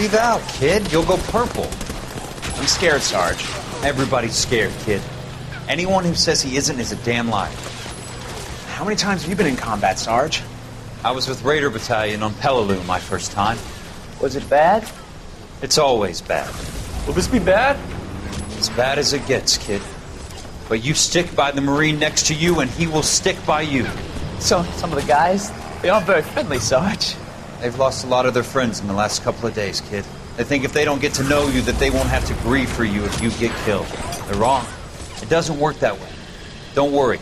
Breathe out, kid. You'll go purple. I'm scared, Sarge. Everybody's scared, kid. Anyone who says he isn't is a damn liar. How many times have you been in combat, Sarge? I was with Raider Battalion on Peleliu my first time. Was it bad? It's always bad. Will this be bad? As bad as it gets, kid. But you stick by the Marine next to you, and he will stick by you. So, some of the guys, they aren't very friendly, Sarge. They've lost a lot of their friends in the last couple of days, kid. They think if they don't get to know you, that they won't have to grieve for you if you get killed. They're wrong. It doesn't work that way. Don't worry.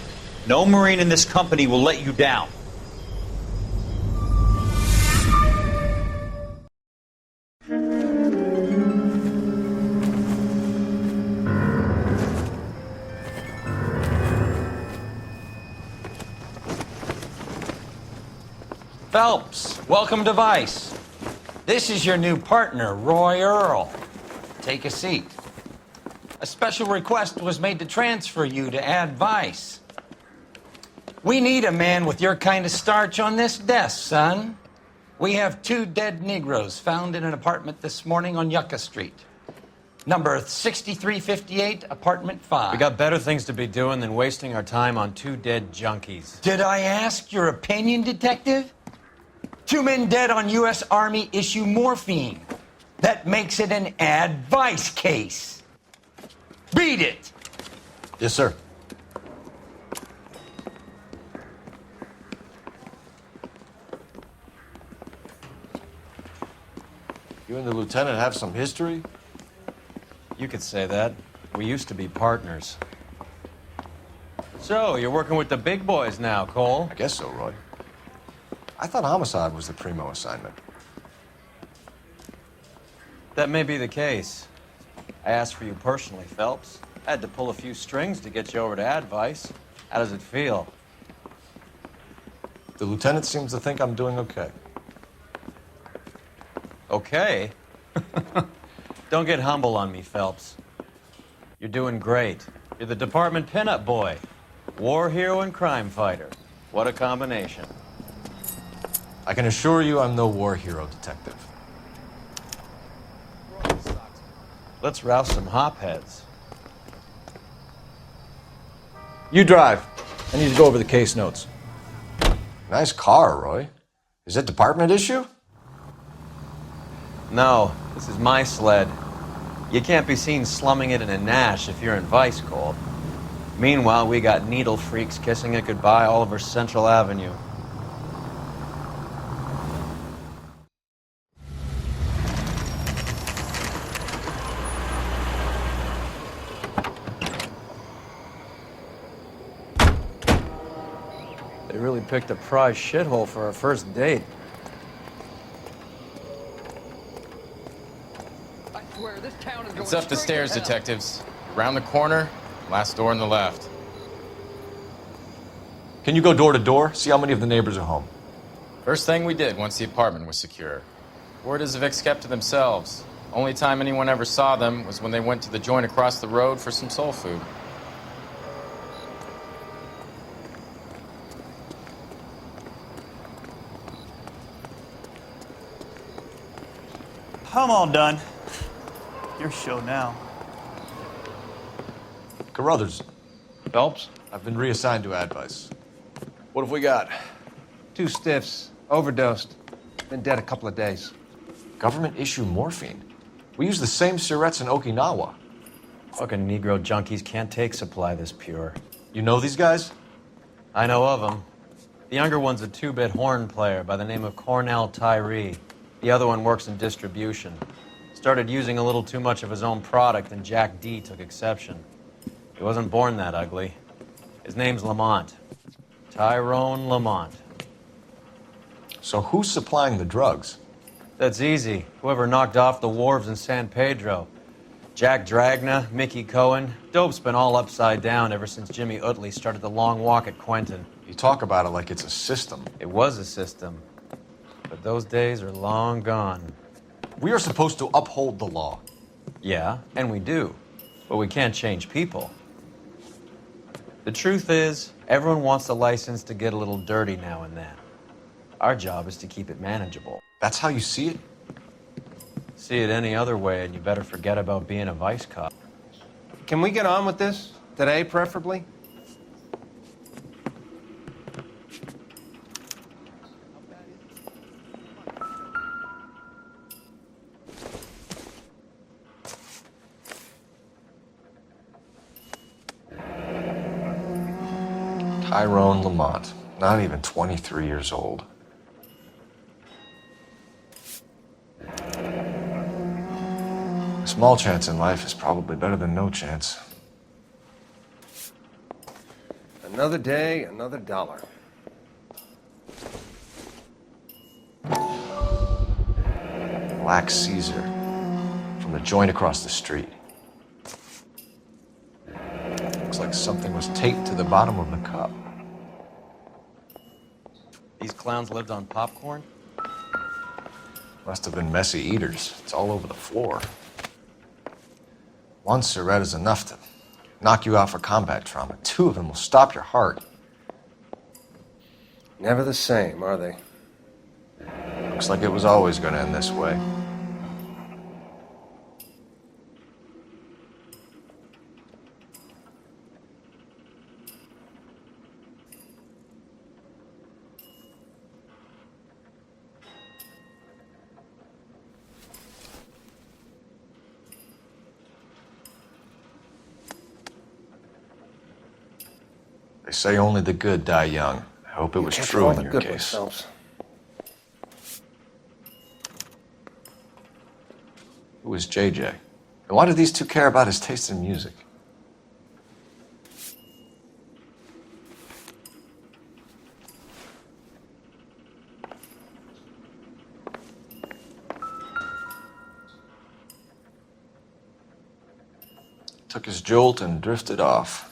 No Marine in this company will let you down. Phelps, welcome to Vice. This is your new partner, Roy Earl. Take a seat. A special request was made to transfer you to Ad Vice. We need a man with your kind of starch on this desk, son. We have 2 dead Negroes found in an apartment this morning on Yucca Street. Number 6358, apartment 5. We got better things to be doing than wasting our time on 2 dead junkies. Did I ask your opinion, detective? 2 men dead on U.S. Army issue morphine. That makes it an Ad Vice case. Beat it! Yes, sir. You and the lieutenant have some history? You could say that. We used to be partners. So, you're working with the big boys now, Cole? I guess so, Roy. I thought homicide was the primo assignment. That may be the case. I asked for you personally, Phelps. I had to pull a few strings to get you over to Advice. How does it feel? The lieutenant seems to think I'm doing okay. Okay? Don't get humble on me, Phelps. You're doing great. You're the department pinup boy. War hero and crime fighter. What a combination. I can assure you I'm no war hero, detective. Let's rouse some hopheads. You drive. I need to go over the case notes. Nice car, Roy. Is it department issue? No, this is my sled. You can't be seen slumming it in a Nash if you're in Vice, Cole. Meanwhile, we got needle freaks kissing it goodbye all over Central Avenue. They really picked a prize shithole for our first date. It's up the stairs, detectives. Around the corner, last door on the left. Can you go door to door? See how many of the neighbors are home. First thing we did once the apartment was secure. Word is the Vics kept to themselves. Only time anyone ever saw them was when they went to the joint across the road for some soul food. I'm all done. Your show now. Carruthers, Phelps? I've been reassigned to Advice. What have we got? 2 stiffs. Overdosed. Been dead a couple of days. Government issue morphine. We use the same syrettes in Okinawa. Fucking Negro junkies can't take supply this pure. You know these guys? I know of them. The younger one's a 2-bit horn player by the name of Cornell Tyree. The other one works in distribution. Started using a little too much of his own product, and Jack D took exception. He wasn't born that ugly. His name's Lamont. Tyrone Lamont. So who's supplying the drugs? That's easy. Whoever knocked off the wharves in San Pedro. Jack Dragna, Mickey Cohen. Dope's been all upside down ever since Jimmy Utley started the long walk at Quentin. You talk about it like it's a system. It was a system. But those days are long gone. We are supposed to uphold the law. Yeah, and we do. But we can't change people. The truth is, everyone wants a license to get a little dirty now and then. Our job is to keep it manageable. That's how you see it? See it any other way, and you better forget about being a vice cop. Can we get on with this? Today, preferably? Tyrone Lamont, not even 23 years old. A small chance in life is probably better than no chance. Another day, another dollar. Black Caesar, from the joint across the street. Looks like something was taped to the bottom of the cup. These clowns lived on popcorn? Must have been messy eaters. It's all over the floor. One cigarette is enough to knock you out for combat trauma. Two of them will stop your heart. Never the same, are they? Looks like it was always going to end this way. They say only the good die young. I hope it was true in your case. Phelps. Who was JJ? And why did these two care about his taste in music? Took his jolt and drifted off.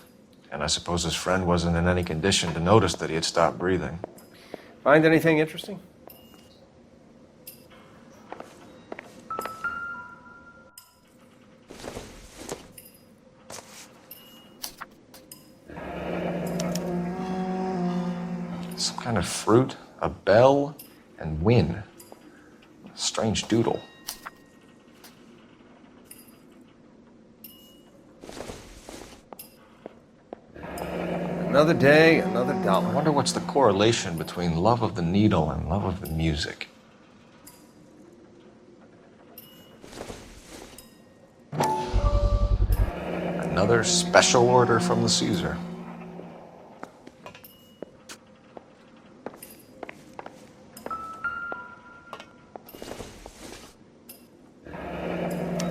And I suppose his friend wasn't in any condition to notice that he had stopped breathing. Find anything interesting? Some kind of fruit, a bell, and win. Strange doodle. Another day, another I dollar. wonder what's the correlation between love of the needle and love of the music. Another special order from the Caesar.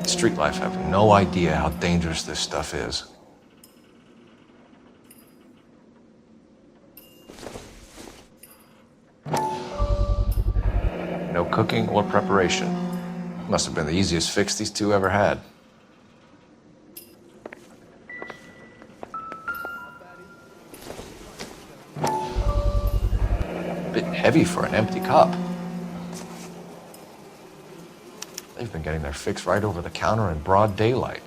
Street life have no idea how dangerous this stuff is. No cooking or preparation. Must have been the easiest fix these two ever had. A bit heavy for an empty cup. They've been getting their fix right over the counter in broad daylight.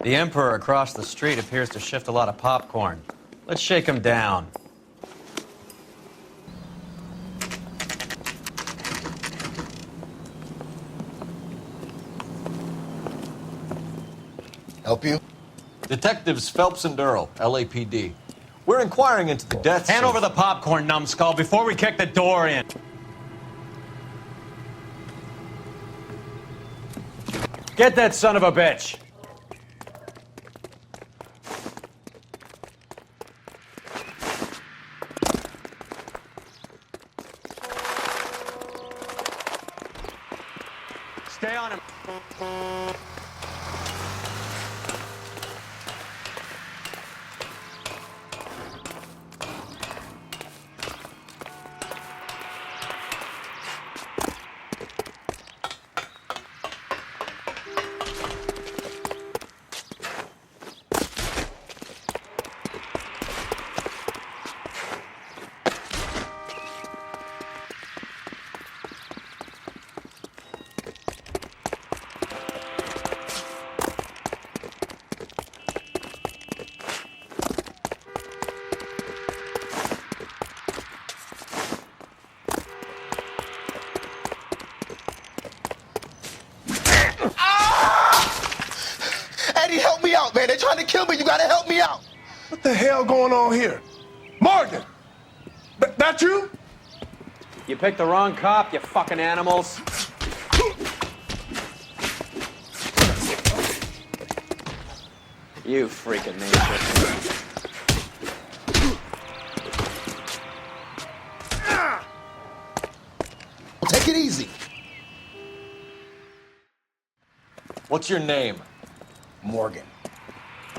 The Emperor across the street appears to shift a lot of popcorn. Let's shake him down. Help you? Detectives Phelps and Earl, LAPD. We're inquiring into the deaths Hand of... over the popcorn, numbskull, before we kick the door in. Get that son of a bitch! Stay on him. Eddie, help me out, man. They're trying to kill me. You gotta help me out. What the hell going on here? Morgan! That you? You picked the wrong cop, you fucking animals. You freaking nature. Take it easy. What's your name? Morgan.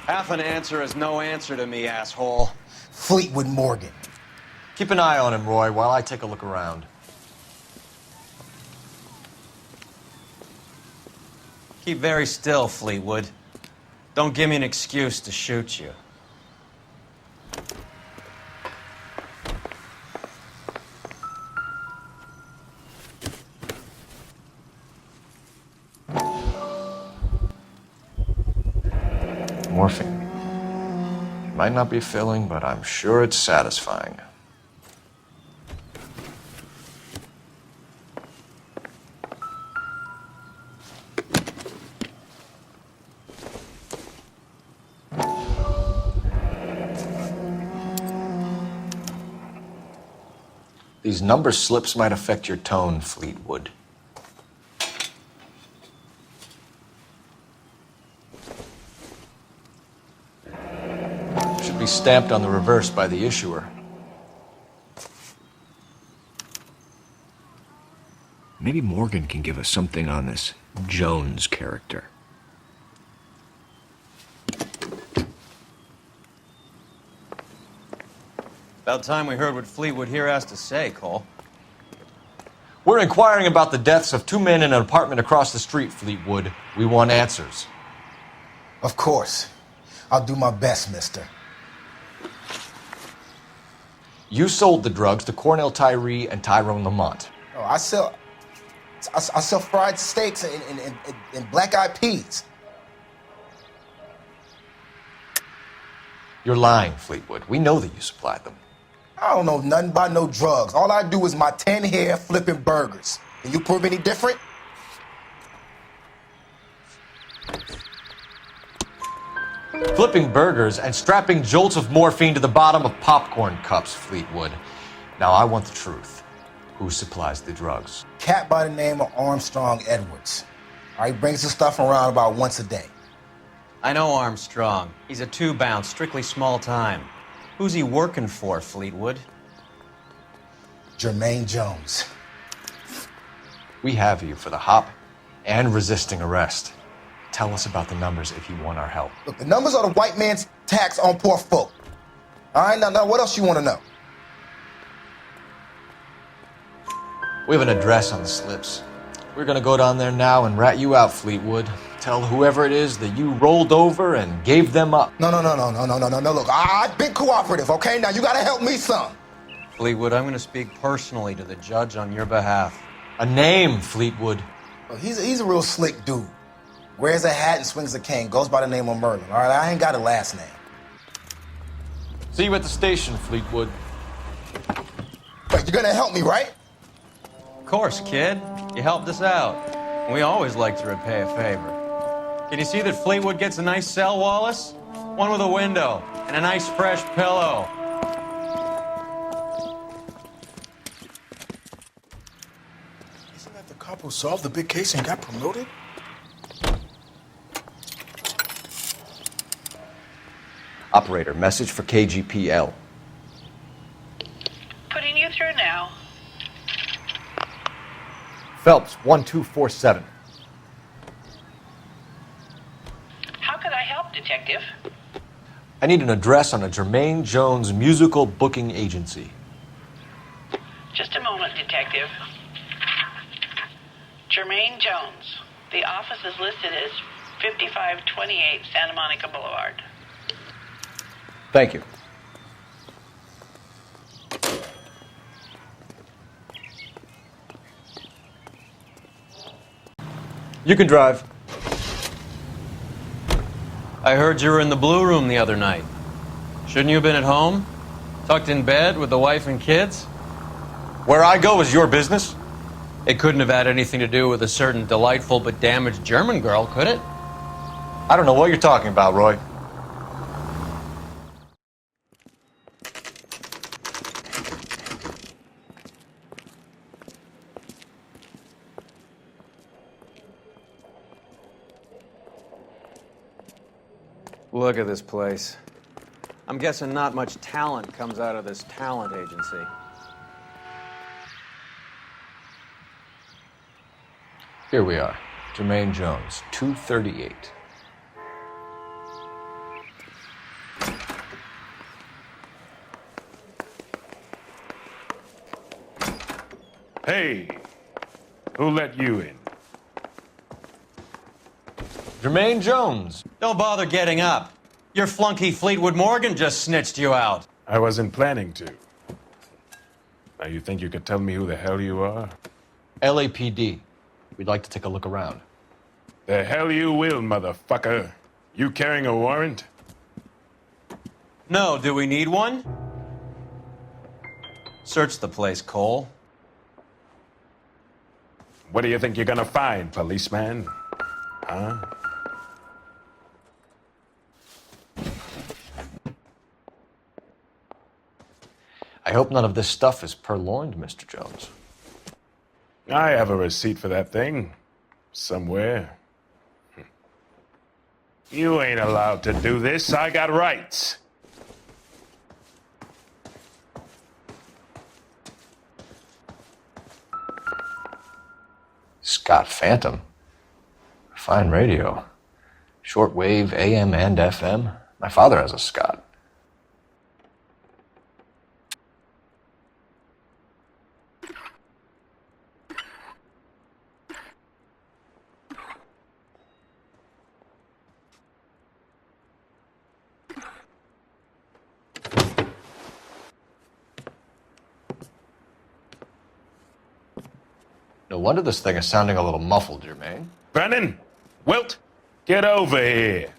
Half an answer is no answer to me, asshole. Fleetwood Morgan. Keep an eye on him, Roy, while I take a look around. Keep very still, Fleetwood. Don't give me an excuse to shoot you. Morphine. Might not be filling, but I'm sure it's satisfying. These number slips might affect your tone, Fleetwood. Should be stamped on the reverse by the issuer. Maybe Morgan can give us something on this Jones character. About time we heard what Fleetwood here has to say, Cole. We're inquiring about the deaths of two men in an apartment across the street, Fleetwood. We want answers. Of course. I'll do my best, mister. You sold the drugs to Cornell Tyree and Tyrone Lamont. Oh, I sell fried steaks and black-eyed peas. You're lying, Fleetwood. We know that you supplied them. I don't know nothing about no drugs. All I do is my 10 hair flipping burgers. Can you prove any different? Flipping burgers and strapping jolts of morphine to the bottom of popcorn cups, Fleetwood. Now I want the truth. Who supplies the drugs? Cat by the name of Armstrong Edwards. He brings the stuff around about once a day. I know Armstrong. He's a two-bounce, strictly small time. Who's he working for, Fleetwood? Jermaine Jones. We have you for the hop and resisting arrest. Tell us about the numbers if you want our help. Look, the numbers are the white man's tax on poor folk. All right, now what else you want to know? We have an address on the slips. We're gonna go down there now and rat you out, Fleetwood. Tell whoever it is that you rolled over and gave them up. No. Look, I've been cooperative, okay? Now you gotta help me some. Fleetwood, I'm going to speak personally to the judge on your behalf. A name, Fleetwood. Well, he's a real slick dude. Wears a hat and swings a cane. Goes by the name of Merlin. All right, I ain't got a last name. See you at the station, Fleetwood. But you're gonna help me, right? Of course, kid. You helped us out. We always like to repay a favor. Can you see that Fleetwood gets a nice cell, Wallace? One with a window and a nice fresh pillow. Isn't that the cop who solved the big case and got promoted? Operator, message for KGPL. Putting you through now. Phelps, 1247. How could I help, Detective? I need an address on a Jermaine Jones musical booking agency. Just a moment, Detective. Jermaine Jones. The office is listed as 5528 Santa Monica Boulevard. Thank you. You can drive. I heard you were in the Blue Room the other night. Shouldn't you have been at home? Tucked in bed with the wife and kids? Where I go is your business. It couldn't have had anything to do with a certain delightful but damaged German girl, could it? I don't know what you're talking about, Roy. Look at this place. I'm guessing not much talent comes out of this talent agency. Here we are. Jermaine Jones, 238. Hey, who let you in? Jermaine Jones. Don't bother getting up. Your flunky Fleetwood Morgan just snitched you out. I wasn't planning to. Now, you think you could tell me who the hell you are? LAPD. We'd like to take a look around. The hell you will, motherfucker. You carrying a warrant? No, do we need one? Search the place, Cole. What do you think you're gonna find, policeman? Huh? I hope none of this stuff is purloined, Mr. Jones. I have a receipt for that thing. Somewhere. You ain't allowed to do this. I got rights. Scott Phantom. Fine radio. Shortwave, AM and FM. My father has a Scott. No wonder this thing is sounding a little muffled, Jermaine. Brennan, Wilt, get over here.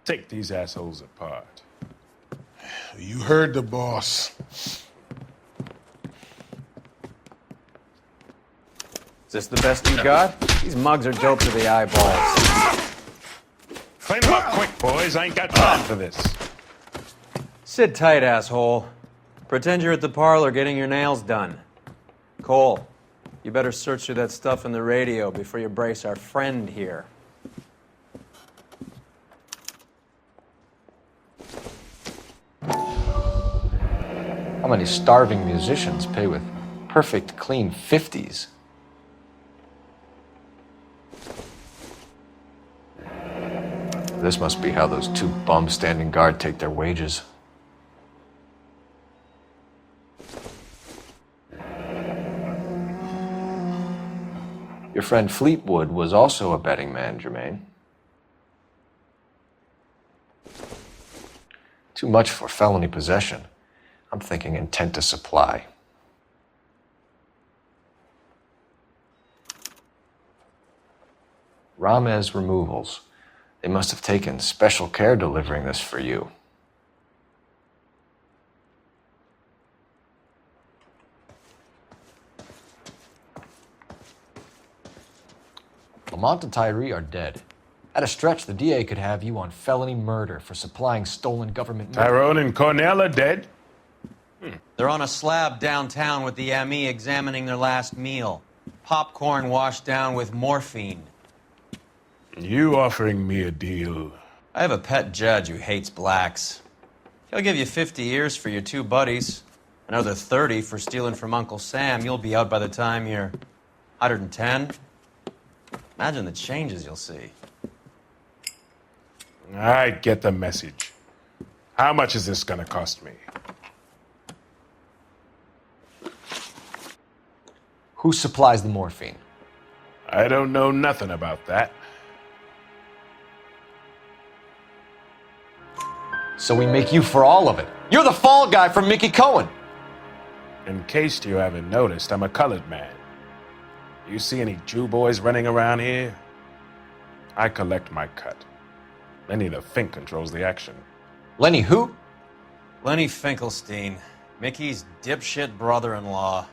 Take these assholes apart. You heard the boss. Is this the best you got? These mugs are dope to the eyeballs. Clean them up quick, boys. I ain't got time for this. Sit tight, asshole. Pretend you're at the parlor getting your nails done. Cole, you better search through that stuff in the radio before you brace our friend here. How many starving musicians pay with perfect, clean 50s? This must be how those two bums standing guard take their wages. Your friend Fleetwood was also a betting man, Jermaine. Too much for felony possession. I'm thinking intent to supply. Ramez Removals. They must have taken special care delivering this for you. Lamont and Tyree are dead. At a stretch, the DA could have you on felony murder for supplying stolen government money. Tyrone and Cornell are dead? They're on a slab downtown with the ME examining their last meal. Popcorn washed down with morphine. You offering me a deal? I have a pet judge who hates blacks. He'll give you 50 years for your two buddies. Another 30 for stealing from Uncle Sam. You'll be out by the time you're 110. Imagine the changes you'll see. I get the message. How much is this gonna cost me? Who supplies the morphine? I don't know nothing about that. So we make you for all of it. You're the fall guy from Mickey Cohen. In case you haven't noticed, I'm a colored man. You see any Jew boys running around here? I collect my cut. Lenny the Fink controls the action. Lenny who? Lenny Finkelstein, Mickey's dipshit brother-in-law.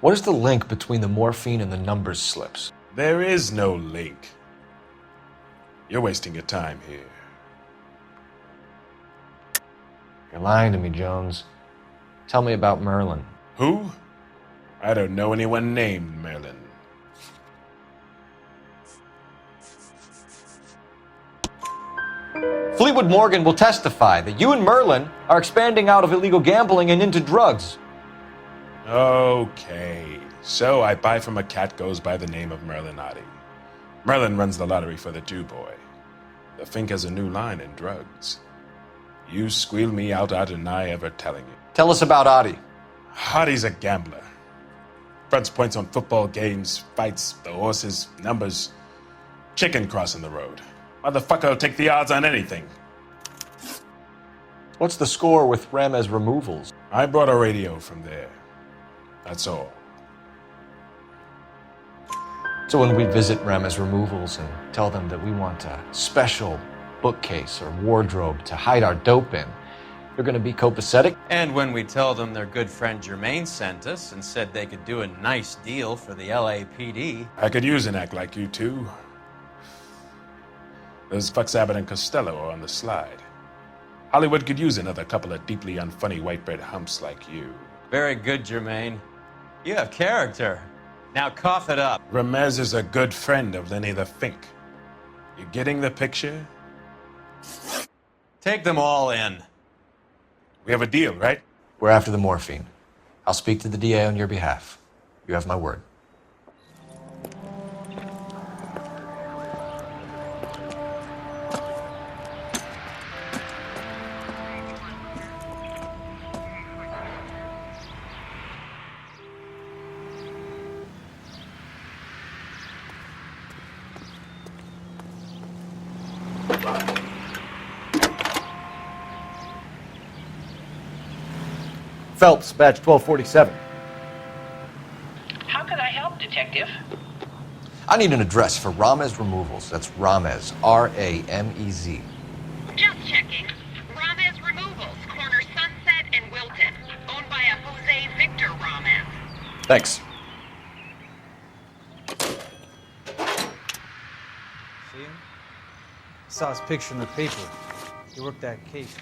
What is the link between the morphine and the numbers slips? There is no link. You're wasting your time here. You're lying to me, Jones. Tell me about Merlin. Who? I don't know anyone named Merlin. Fleetwood Morgan will testify that you and Merlin are expanding out of illegal gambling and into drugs. Okay, so I buy from a cat goes by the name of Merlinotti. Merlin runs the lottery for the two-boy. The Fink has a new line in drugs. You squeal me out, I deny ever telling you. Tell us about Adi. Hardy's a gambler. Fronts points on football games, fights, the horses, numbers. Chicken crossing the road. Motherfucker will take the odds on anything. What's the score with Ramez removals? I brought a radio from there. That's all. So when we visit Ramez removals and tell them that we want a special bookcase or wardrobe to hide our dope in, they're going to be copacetic? And when we tell them their good friend Jermaine sent us and said they could do a nice deal for the LAPD. I could use an act like you two. Those fucks Abbott and Costello are on the slide. Hollywood could use another couple of deeply unfunny white bread humps like you. Very good, Jermaine. You have character. Now cough it up. Ramez is a good friend of Lenny the Fink. You getting the picture? Take them all in. We have a deal, right? We're after the morphine. I'll speak to the DA on your behalf. You have my word. Phelps, badge 1247. How can I help, Detective? I need an address for Ramez Removals. That's Ramez, R-A-M-E-Z. Just checking. Ramez Removals, corner Sunset and Wilton. Owned by a Jose Victor Ramez. Thanks. See him? Saw his picture in the paper. He worked that case.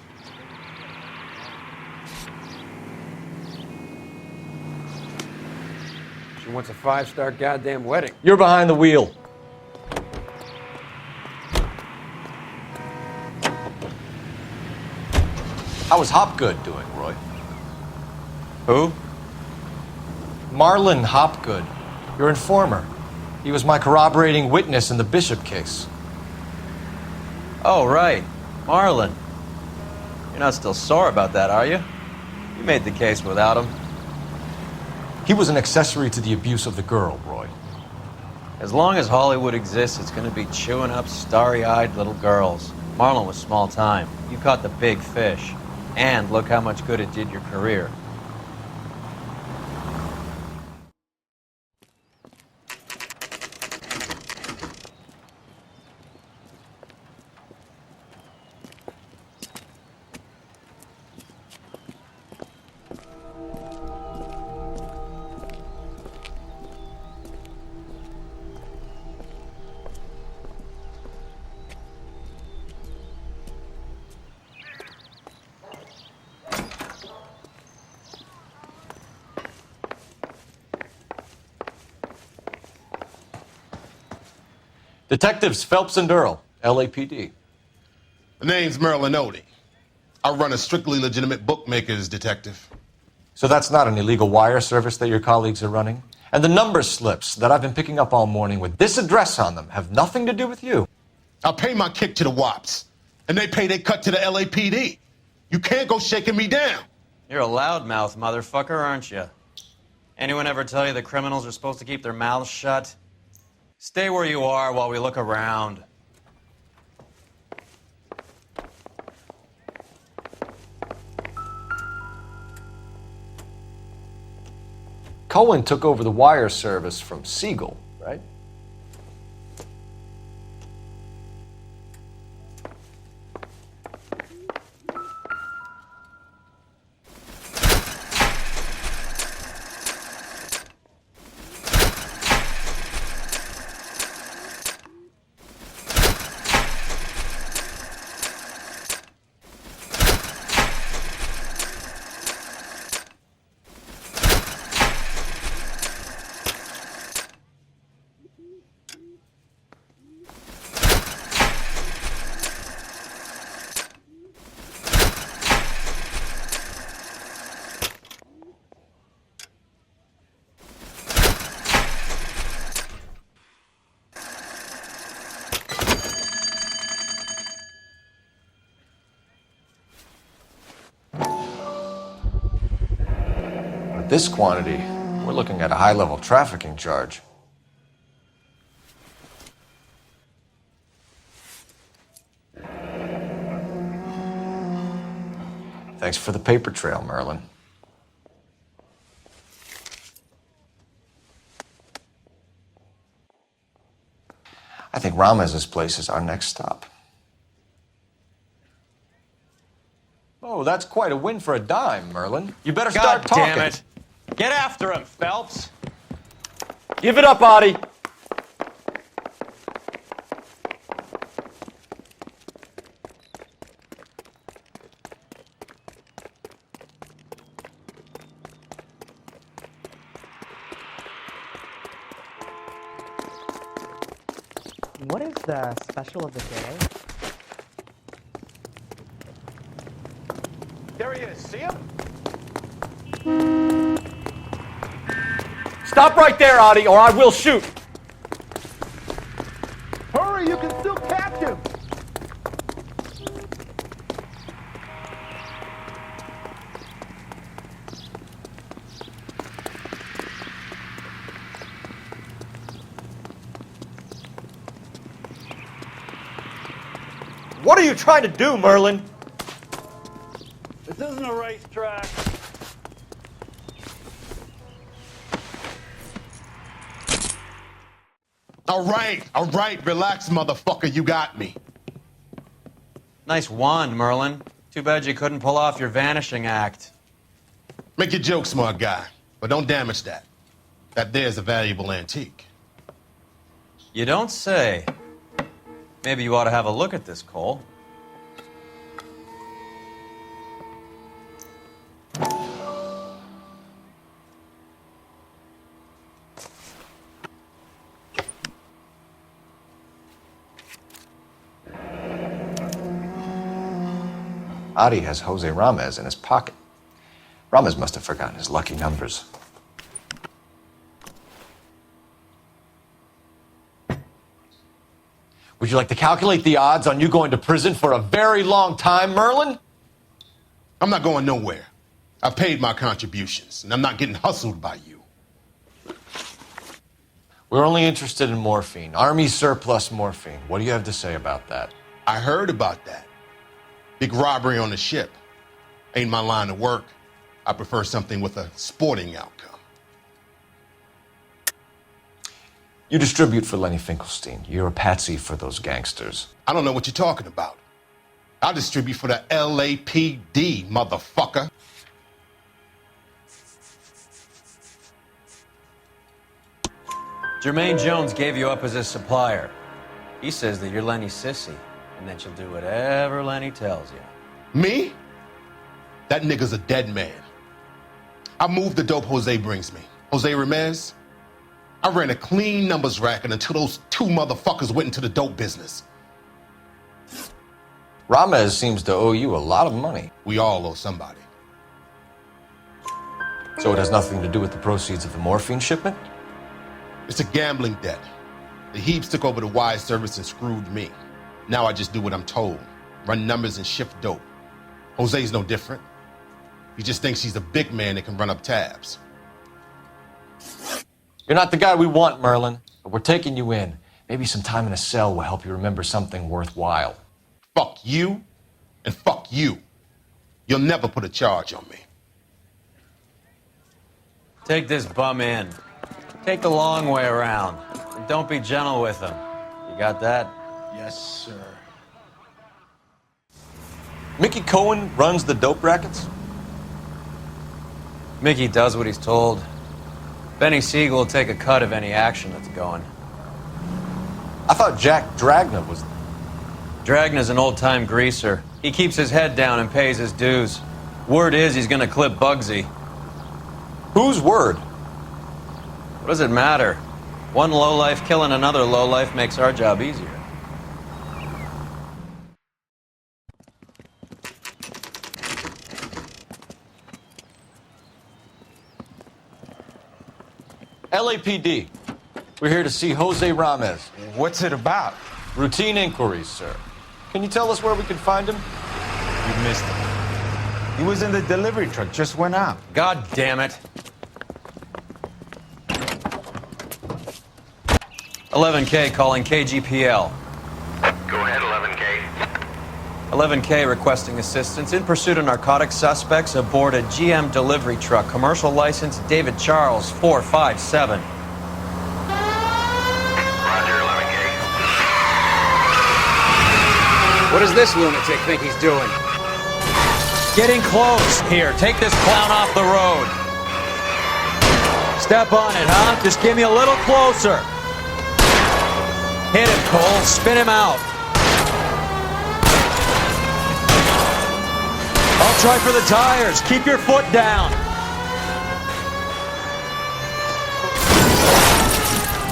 She wants a 5-star goddamn wedding. You're behind the wheel. How was Hopgood doing, Roy? Who? Marlon Hopgood, your informer. He was my corroborating witness in the Bishop case. Oh, right. Marlon. You're not still sore about that, are you? You made the case without him. He was an accessory to the abuse of the girl, Roy. As long as Hollywood exists, it's going to be chewing up starry-eyed little girls. Marlon was small time. You caught the big fish. And look how much good it did your career. Detectives Phelps and Earl, LAPD. The name's Merlin Odie. I run a strictly legitimate bookmakers detective. So that's not an illegal wire service that your colleagues are running? And the number slips that I've been picking up all morning with this address on them have nothing to do with you? I pay my kick to the WAPs, and they pay their cut to the LAPD. You can't go shaking me down. You're a loudmouth motherfucker, aren't you? Anyone ever tell you that criminals are supposed to keep their mouths shut? Stay where you are while we look around. Cohen took over the wire service from Siegel, right? this quantity, we're looking at a high-level trafficking charge. Thanks for the paper trail, Merlin. I think Ramez's place is our next stop. Oh, that's quite a win for a dime, Merlin. You better start talking. God damn it. Get after him, Phelps. Give it up, Adi. What is the special of the day? There he is. See him? Stop right there, Adi, or I will shoot. Hurry, you can still catch him. What are you trying to do, Merlin? This isn't a racetrack. All right, relax, motherfucker, you got me. Nice wand, Merlin. Too bad you couldn't pull off your vanishing act. Make your joke, smart guy, but don't damage that. That there's a valuable antique. You don't say. Maybe you ought to have a look at this, Cole. Adi has Jose Ramez in his pocket. Ramez must have forgotten his lucky numbers. Would you like to calculate the odds on you going to prison for a very long time, Merlin? I'm not going nowhere. I paid my contributions, and I'm not getting hustled by you. We're only interested in morphine. Army surplus morphine. What do you have to say about that? I heard about that. Big robbery on the ship. Ain't my line of work. I prefer something with a sporting outcome. You distribute for Lenny Finkelstein. You're a patsy for those gangsters. I don't know what you're talking about. I'll distribute for the LAPD, motherfucker. Jermaine Jones gave you up as his supplier. He says that you're Lenny's sissy, and that you'll do whatever Lenny tells you. Me? That nigga's a dead man. I moved the dope Jose brings me. Jose Ramez? I ran a clean numbers racket until those two motherfuckers went into the dope business. Ramez seems to owe you a lot of money. We all owe somebody. So it has nothing to do with the proceeds of the morphine shipment? It's a gambling debt. The Heaps took over the wire service and screwed me. Now I just do what I'm told. Run numbers and shift dope. Jose's no different. He just thinks he's a big man that can run up tabs. You're not the guy we want, Merlin, but we're taking you in. Maybe some time in a cell will help you remember something worthwhile. Fuck you, and fuck you. You'll never put a charge on me. Take this bum in. Take the long way around. And don't be gentle with him. You got that? Yes, sir. Mickey Cohen runs the dope rackets? Mickey does what he's told. Benny Siegel will take a cut of any action that's going. I thought Jack Dragna was... Dragna's an old-time greaser. He keeps his head down and pays his dues. Word is he's gonna clip Bugsy. Whose word? What does it matter? One lowlife killing another lowlife makes our job easier. LAPD. We're here to see Jose Ramez. What's it about? Routine inquiries, sir. Can you tell us where we can find him? You missed him. He was in the delivery truck, just went out. God damn it. 11K calling KGPL. Go ahead, 11K. 11K requesting assistance in pursuit of narcotics suspects aboard a GM delivery truck. Commercial license David Charles 457. Roger, 11K. What does this lunatic think he's doing? Getting close. Here, take this clown off the road. Step on it, huh? Just give me a little closer. Hit him, Cole. Spin him out. I'll try for the tires. Keep your foot down.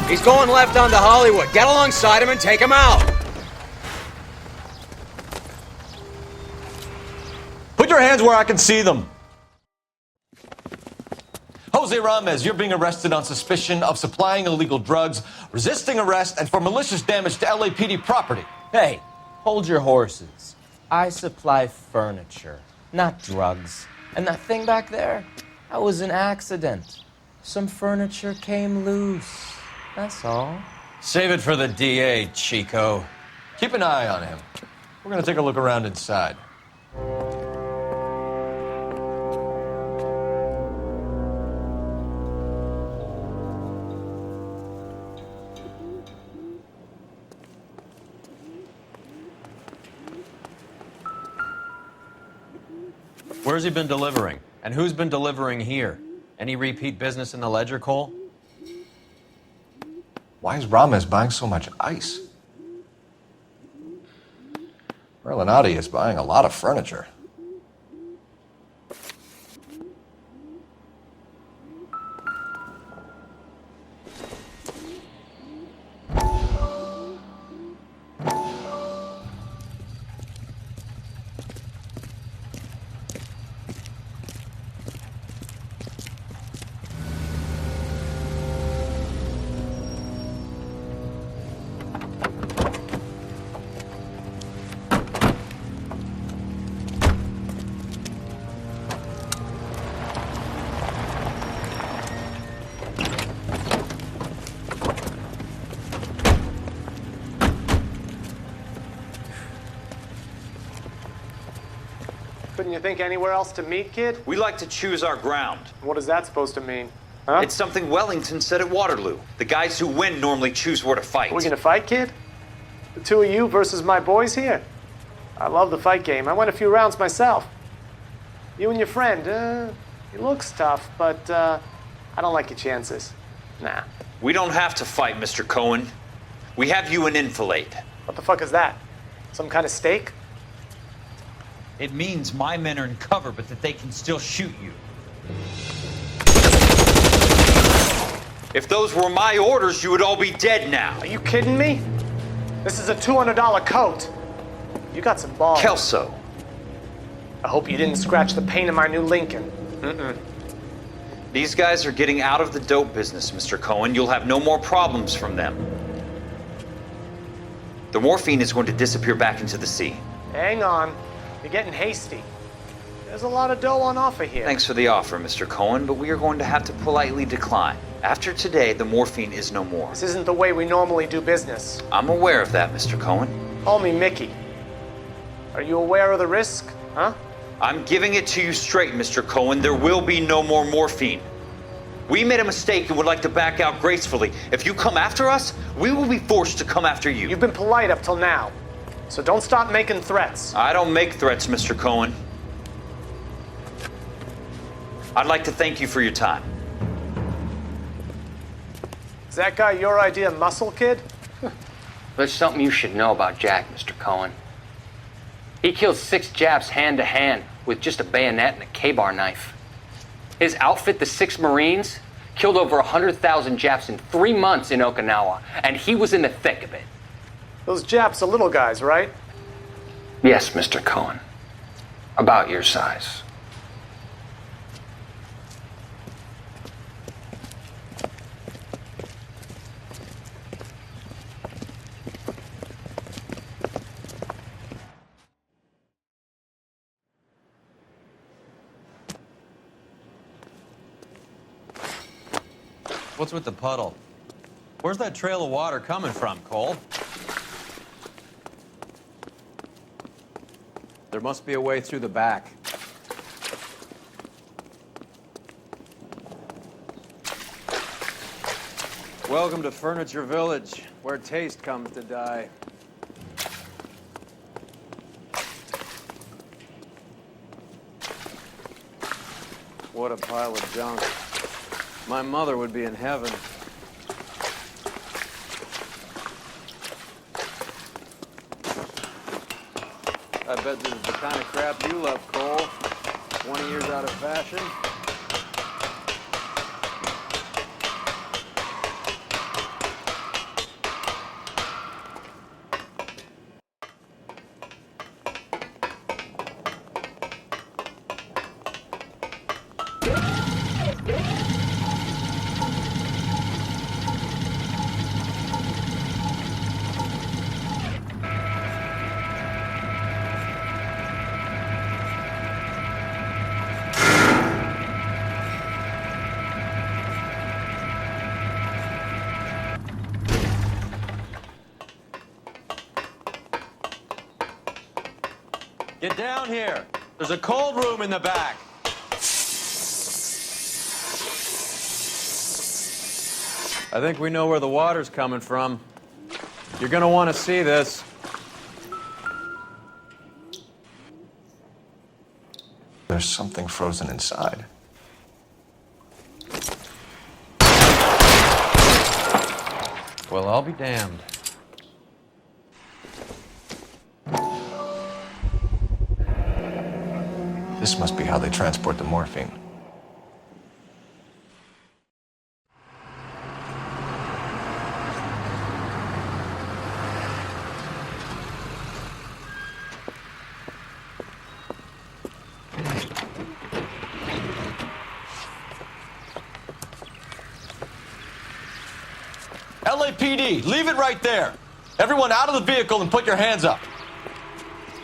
He's going left onto Hollywood. Get alongside him and take him out. Put your hands where I can see them. Jose Ramos, you're being arrested on suspicion of supplying illegal drugs, resisting arrest, and for malicious damage to LAPD property. Hey, hold your horses. I supply furniture, not drugs. And that thing back there, that was an accident. Some furniture came loose. That's all. Save it for the DA, Chico. Keep an eye on him. We're going to take a look around inside. Where's he been delivering? And who's been delivering here? Any repeat business in the ledger, Cole? Why is Ramos buying so much ice? Merlinati is buying a lot of furniture. Couldn't you think anywhere else to meet, kid? We like to choose our ground. What is that supposed to mean? Huh? It's something Wellington said at Waterloo. The guys who win normally choose where to fight. Are we gonna fight, kid? The two of you versus my boys here? I love the fight game. I went a few rounds myself. You and your friend, he looks tough, but I don't like your chances. Nah. We don't have to fight, Mr. Cohen. We have you in enfilade. What the fuck is that? Some kind of stake? It means my men are in cover, but that they can still shoot you. If those were my orders, you would all be dead now. Are you kidding me? This is a $200 coat. You got some balls. Kelso. I hope you didn't scratch the paint of my new Lincoln. Mm-mm. These guys are getting out of the dope business, Mr. Cohen. You'll have no more problems from them. The morphine is going to disappear back into the sea. Hang on. You're getting hasty. There's a lot of dough on offer here. Thanks for the offer, Mr. Cohen, but we are going to have to politely decline. After today, the morphine is no more. This isn't the way we normally do business. I'm aware of that, Mr. Cohen. Call me Mickey. Are you aware of the risk, huh? I'm giving it to you straight, Mr. Cohen. There will be no more morphine. We made a mistake and would like to back out gracefully. If you come after us, we will be forced to come after you. You've been polite up till now, so don't stop making threats. I don't make threats, Mr. Cohen. I'd like to thank you for your time. Is that guy your idea of muscle, kid? There's something you should know about Jack, Mr. Cohen. He killed 6 Japs hand to hand with just a bayonet and a K-bar knife. His outfit, the 6 Marines, killed over 100,000 Japs in 3 months in Okinawa, and he was in the thick of it. Those Japs are little guys, right? Yes, Mr. Cohen. About your size. What's with the puddle? Where's that trail of water coming from, Cole? There must be a way through the back. Welcome to Furniture Village, where taste comes to die. What a pile of junk. My mother would be in heaven. I bet this is the kind of crap you love, Cole. 20 years out of fashion. Get down here. There's a cold room in the back. I think we know where the water's coming from. You're gonna want to see this. There's something frozen inside. Well, I'll be damned. This must be how they transport the morphine. LAPD, leave it right there. Everyone out of the vehicle and put your hands up.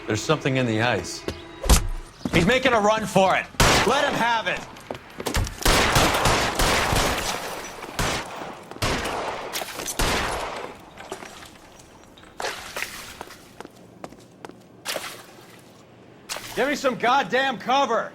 There's something in the ice. He's making a run for it. Let him have it. Give me some goddamn cover.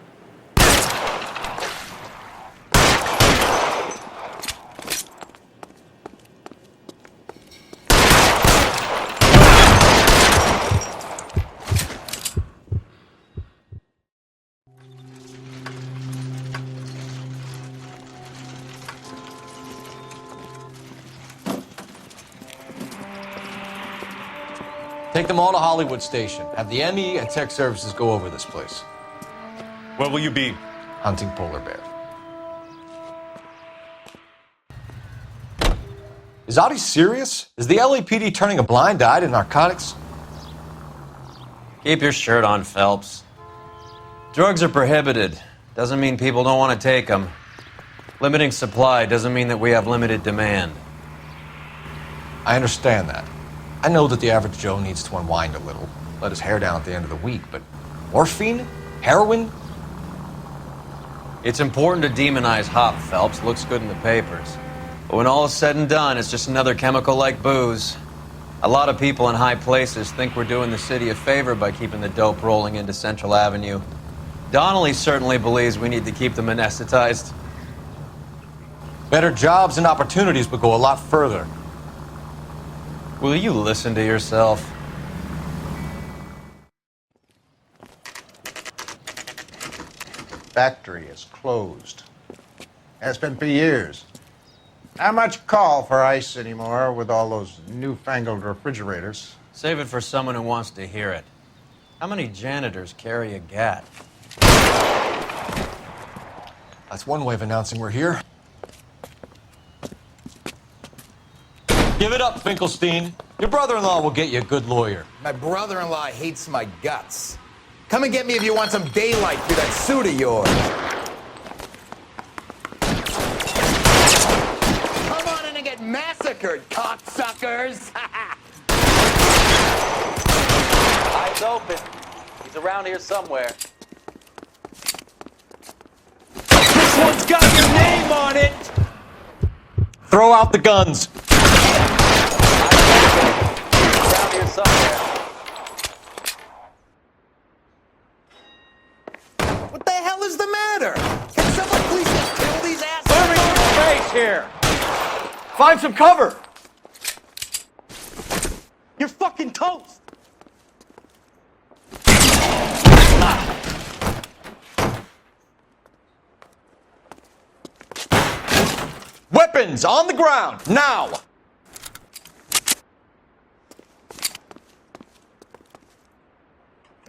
Take them all to Hollywood Station. Have the ME and tech services go over this place. Where will you be? Hunting polar bear. Is Audie serious? Is the LAPD turning a blind eye to narcotics? Keep your shirt on, Phelps. Drugs are prohibited. Doesn't mean people don't want to take them. Limiting supply doesn't mean that we have limited demand. I understand that. I know that the average Joe needs to unwind a little, let his hair down at the end of the week, but morphine? Heroin? It's important to demonize hop, Phelps. Looks good in the papers. But when all is said and done, it's just another chemical like booze. A lot of people in high places think we're doing the city a favor by keeping the dope rolling into Central Avenue. Donnelly certainly believes we need to keep them anesthetized. Better jobs and opportunities would go a lot further. Will you listen to yourself? Factory is closed. Has been for years. Not much call for ice anymore with all those newfangled refrigerators. Save it for someone who wants to hear it. How many janitors carry a gat? That's one way of announcing we're here. Give it up, Finkelstein. Your brother-in-law will get you a good lawyer. My brother-in-law hates my guts. Come and get me if you want some daylight through that suit of yours. Come on in and get massacred, cocksuckers! Eyes open. He's around here somewhere. This one's got your name on it! Throw out the guns. What's up there? What the hell is the matter? Can someone please just kill these assholes? Clear me some space here! Find some cover! You're fucking toast! Weapons on the ground, now!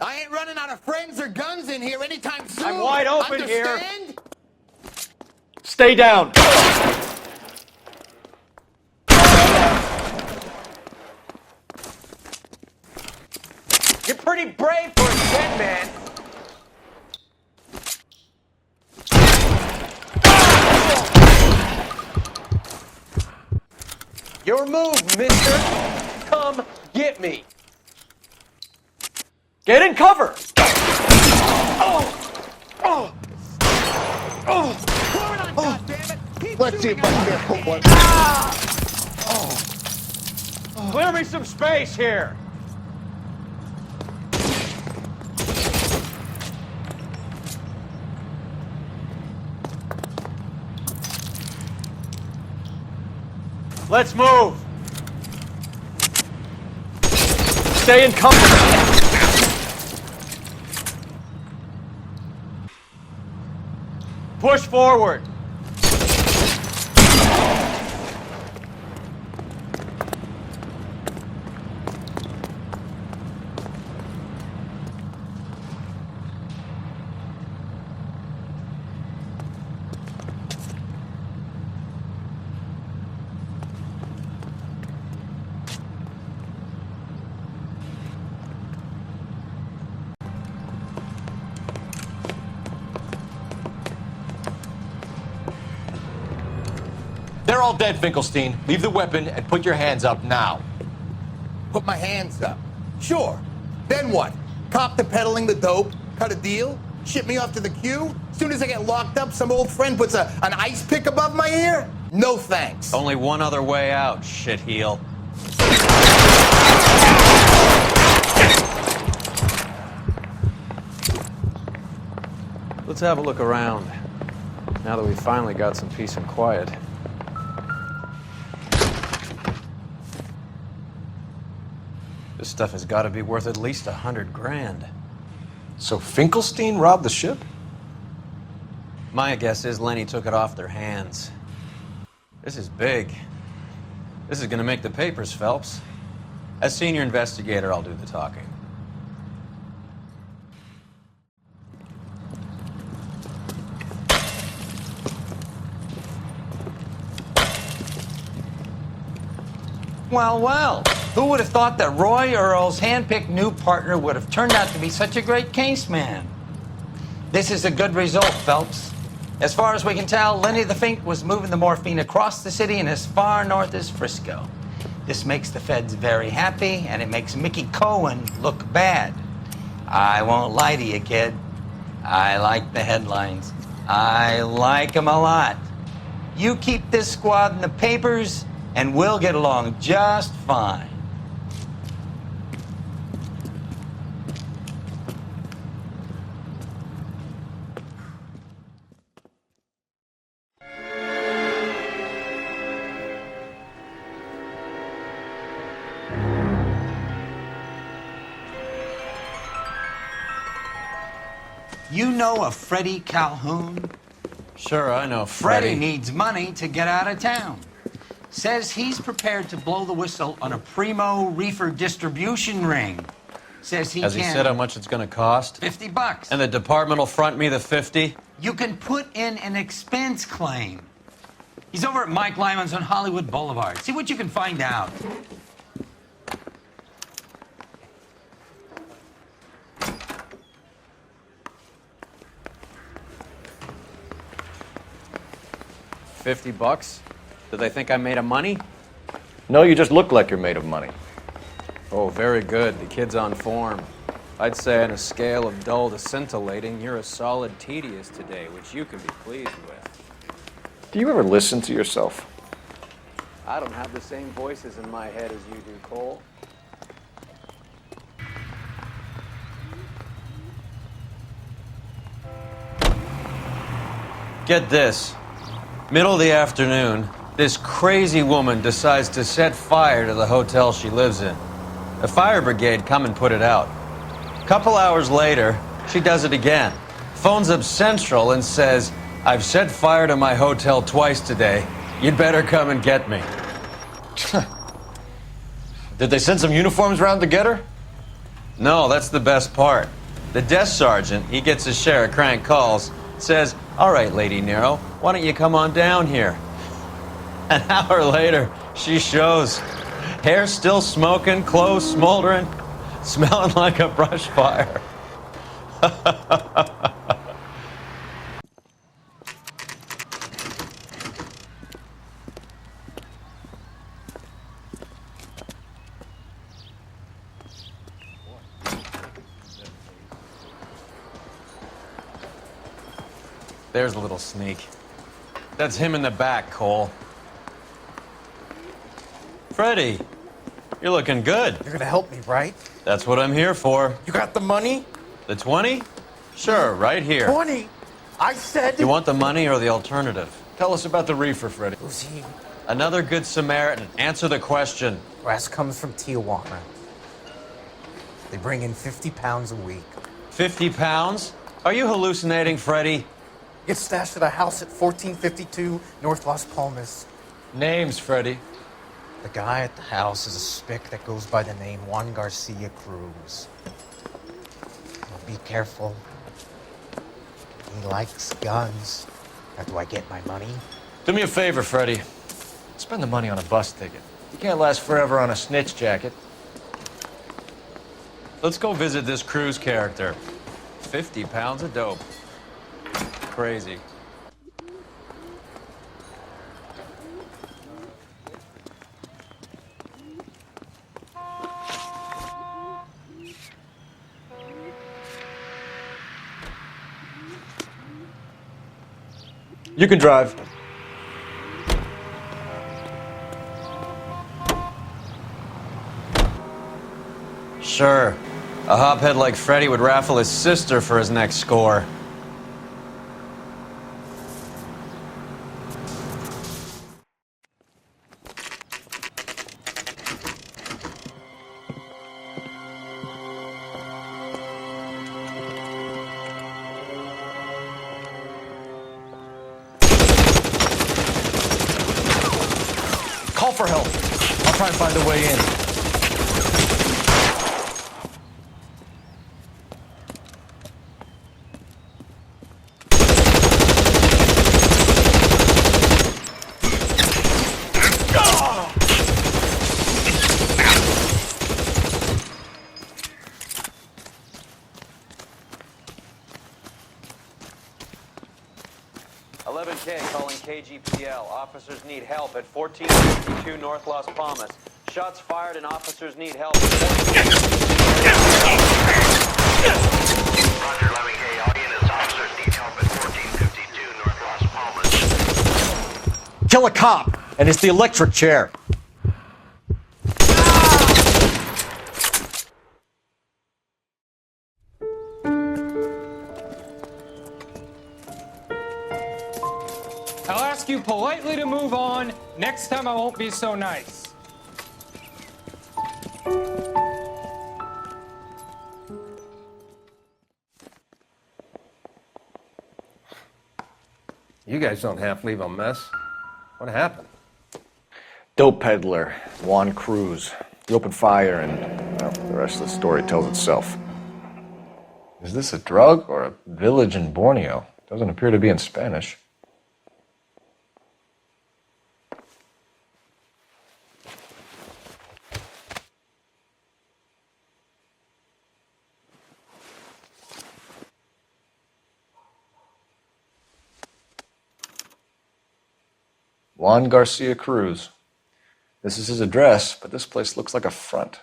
I ain't running out of friends or guns in here anytime soon. I'm wide open here. Understand? Stay down! You're pretty brave for a dead man. Your move, mister! Come get me! Get in cover! Let's see if I can put one. Clear me some space here! Let's move! Stay in cover! Push forward! They're all dead, Finkelstein. Leave the weapon and put your hands up now. Put my hands up. Sure. Then what? Cop to peddling the dope? Cut a deal? Ship me off to the queue? Soon as I get locked up, some old friend puts an ice pick above my ear? No thanks. Only one other way out, shitheel. Let's have a look around, now that we finally got some peace and quiet. This stuff has got to be worth at least $100 grand. So Finkelstein robbed the ship? My guess is Lenny took it off their hands. This is big. This is going to make the papers, Phelps. As senior investigator, I'll do the talking. Well, well. Who would have thought that Roy Earl's hand-picked new partner would have turned out to be such a great case man? This is a good result, Phelps. As far as we can tell, Lenny the Fink was moving the morphine across the city and as far north as Frisco. This makes the feds very happy, and it makes Mickey Cohen look bad. I won't lie to you, kid. I like the headlines. I like them a lot. You keep this squad in the papers, and we'll get along just fine. You know a Freddie Calhoun? Sure, I know Freddie needs money to get out of town. Says he's prepared to blow the whistle on a primo reefer distribution ring. Says he Has he said how much it's going to cost? $50. And the department will front me the 50? You can put in an expense claim. He's over at Mike Lyman's on Hollywood Boulevard. See what you can find out. $50? Do they think I'm made of money? No, you just look like you're made of money. Oh, very good. The kid's on form. I'd say on a scale of dull to scintillating, you're a solid tedious today, which you can be pleased with. Do you ever listen to yourself? I don't have the same voices in my head as you do, Cole. Get this. Middle of the afternoon, this crazy woman decides to set fire to the hotel she lives in. The fire brigade come and put it out. Couple hours later, she does it again. Phones up Central and says, "I've set fire to my hotel twice today. You'd better come and get me." Did they send some uniforms around to get her? No, that's the best part. The desk sergeant, he gets his share of crank calls, says, "All right, Lady Nero, why don't you come on down here?" An hour later, she shows. Hair still smoking, clothes smoldering, smelling like a brush fire. There's a little sneak. That's him in the back, Cole. Freddy, you're looking good. You're gonna help me, right? That's what I'm here for. You got the money? The 20? Sure, right here. 20? I said... You want the money or the alternative? Tell us about the reefer, Freddy. Who's he? Another good Samaritan. Answer the question. Grass comes from Tijuana. They bring in 50 pounds a week. 50 pounds? Are you hallucinating, Freddy? Gets stashed at a house at 1452 North Las Palmas. Names, Freddy. The guy at the house is a spick that goes by the name Juan Garcia Cruz. Well, be careful. He likes guns. How do I get my money? Do me a favor, Freddy. Spend the money on a bus ticket. You can't last forever on a snitch jacket. Let's go visit this Cruz character. 50 pounds of dope. Crazy. You can drive. Sure. A hophead like Freddy would raffle his sister for his next score. Call for help. I'll try and find a way in. Calling KGPL. Officers need help at 1452 North Las Palmas. Shots fired and officers need help at 1452. Roger, 11K. All units, officers need help at 1452 North Las Palmas. Kill a cop, and it's the electric chair. I'll ask you politely to move on. Next time I won't be so nice. You guys don't half leave a mess. What happened? Dope peddler, Juan Cruz. He opened fire and, well, the rest of the story tells itself. Is this a drug or a village in Borneo? Doesn't appear to be in Spanish. Juan Garcia Cruz. This is his address, but this place looks like a front.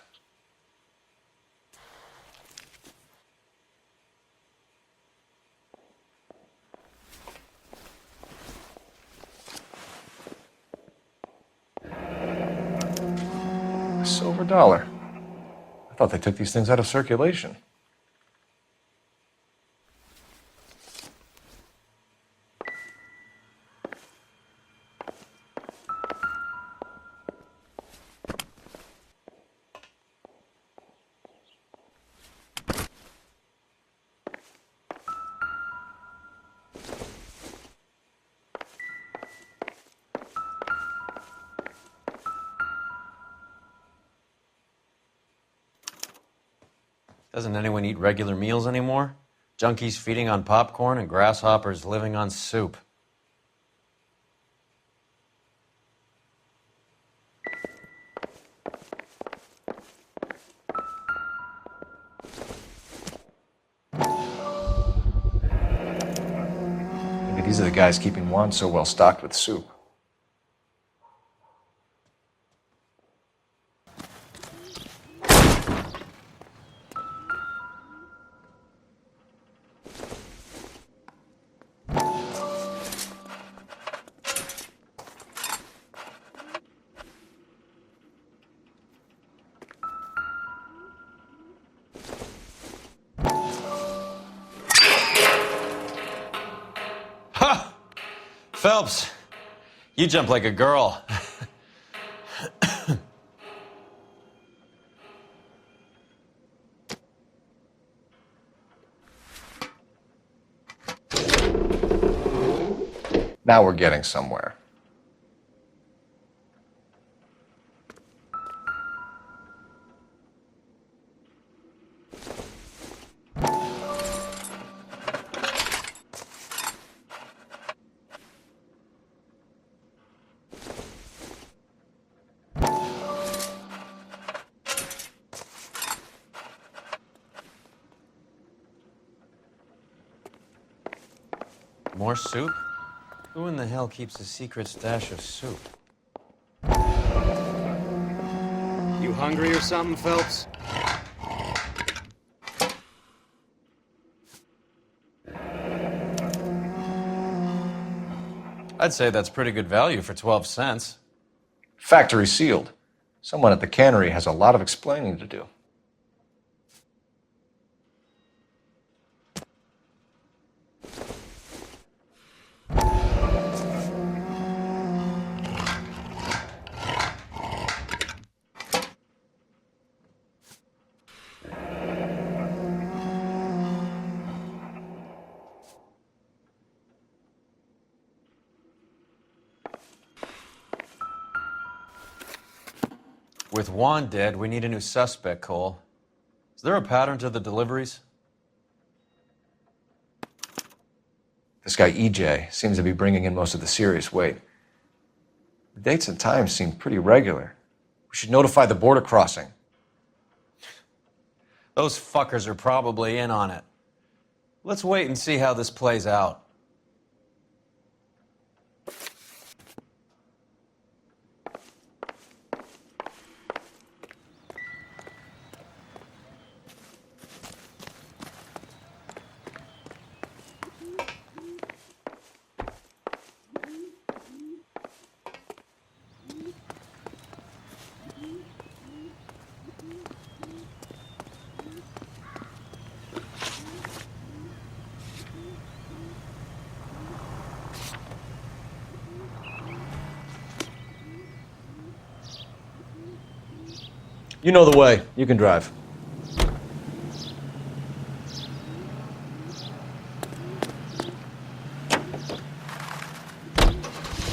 A silver dollar. I thought they took these things out of circulation. Doesn't anyone eat regular meals anymore? Junkies feeding on popcorn and grasshoppers living on soup. Maybe these are the guys keeping Juan so well stocked with soup. Phelps, you jump like a girl. Now we're getting somewhere. More soup? Who in the hell keeps a secret stash of soup? You hungry or something, Phelps? I'd say that's pretty good value for 12 cents. Factory sealed. Someone at the cannery has a lot of explaining to do. With Juan dead, we need a new suspect, Cole. Is there a pattern to the deliveries? This guy EJ seems to be bringing in most of the serious weight. The dates and times seem pretty regular. We should notify the border crossing. Those fuckers are probably in on it. Let's wait and see how this plays out. You know the way. You can drive.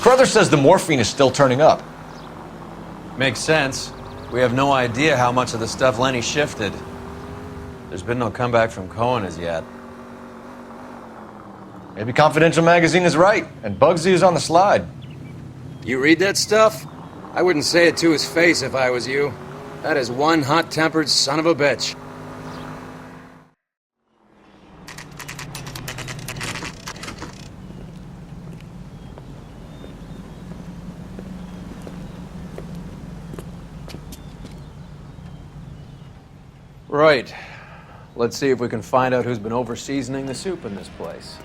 Crothers says the morphine is still turning up. Makes sense. We have no idea how much of the stuff Lenny shifted. There's been no comeback from Cohen as yet. Maybe Confidential Magazine is right, and Bugsy is on the slide. You read that stuff? I wouldn't say it to his face if I was you. That is one hot-tempered son of a bitch. Right. Let's see if we can find out who's been over-seasoning the soup in this place.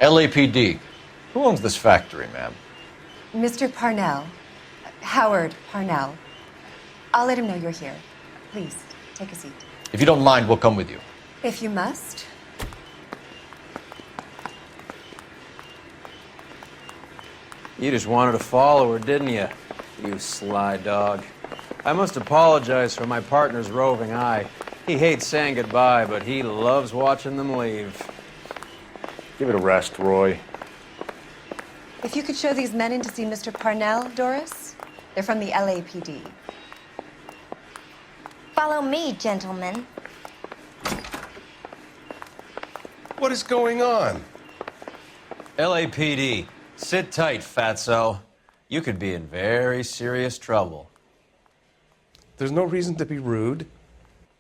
LAPD. Who owns this factory, ma'am? Mr. Parnell. Howard Parnell. I'll let him know you're here. Please, take a seat. If you don't mind, we'll come with you. If you must. You just wanted to follow her, didn't you? You sly dog. I must apologize for my partner's roving eye. He hates saying goodbye, but he loves watching them leave. Give it a rest, Roy. If you could show these men in to see Mr. Parnell, Doris. They're from the LAPD. Follow me, gentlemen. What is going on? LAPD, sit tight, fatso. You could be in very serious trouble. There's no reason to be rude.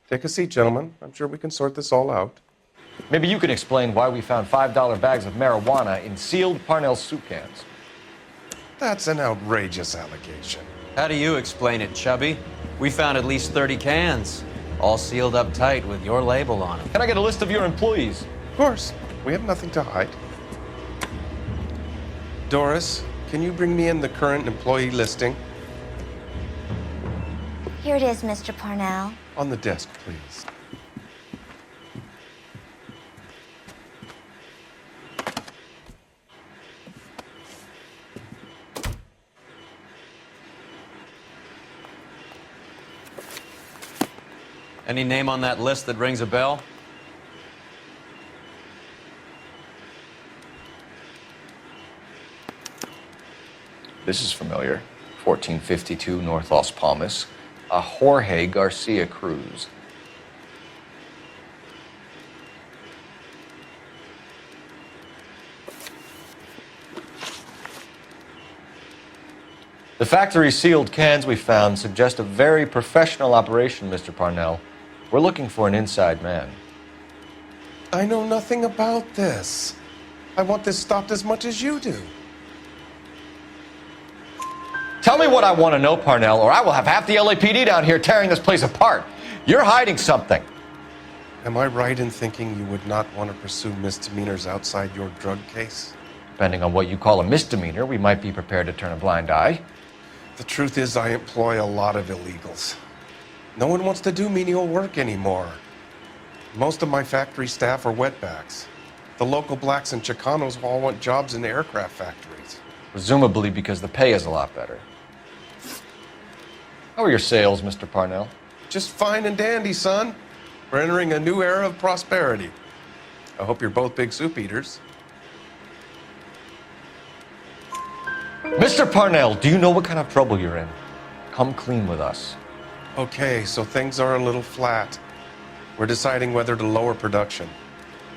Take a seat, gentlemen. I'm sure we can sort this all out. Maybe you can explain why we found $5 bags of marijuana in sealed Parnell soup cans. That's an outrageous allegation. How do you explain it, Chubby? We found at least 30 cans, all sealed up tight with your label on them. Can I get a list of your employees? Of course. We have nothing to hide. Doris, can you bring me in the current employee listing? Here it is, Mr. Parnell. On the desk, please. Any name on that list that rings a bell? This is familiar. 1452 North Las Palmas. A Jorge Garcia Cruz. The factory sealed cans we found suggest a very professional operation, Mr. Parnell. We're looking for an inside man. I know nothing about this. I want this stopped as much as you do. Tell me what I want to know, Parnell, or I will have half the LAPD down here tearing this place apart. You're hiding something. Am I right in thinking you would not want to pursue misdemeanors outside your drug case? Depending on what you call a misdemeanor, we might be prepared to turn a blind eye. The truth is, I employ a lot of illegals. No one wants to do menial work anymore. Most of my factory staff are wetbacks. The local blacks and Chicanos all want jobs in aircraft factories. Presumably because the pay is a lot better. How are your sales, Mr. Parnell? Just fine and dandy, son. We're entering a new era of prosperity. I hope you're both big soup eaters. Mr. Parnell, do you know what kind of trouble you're in? Come clean with us. Okay, so things are a little flat. We're deciding whether to lower production.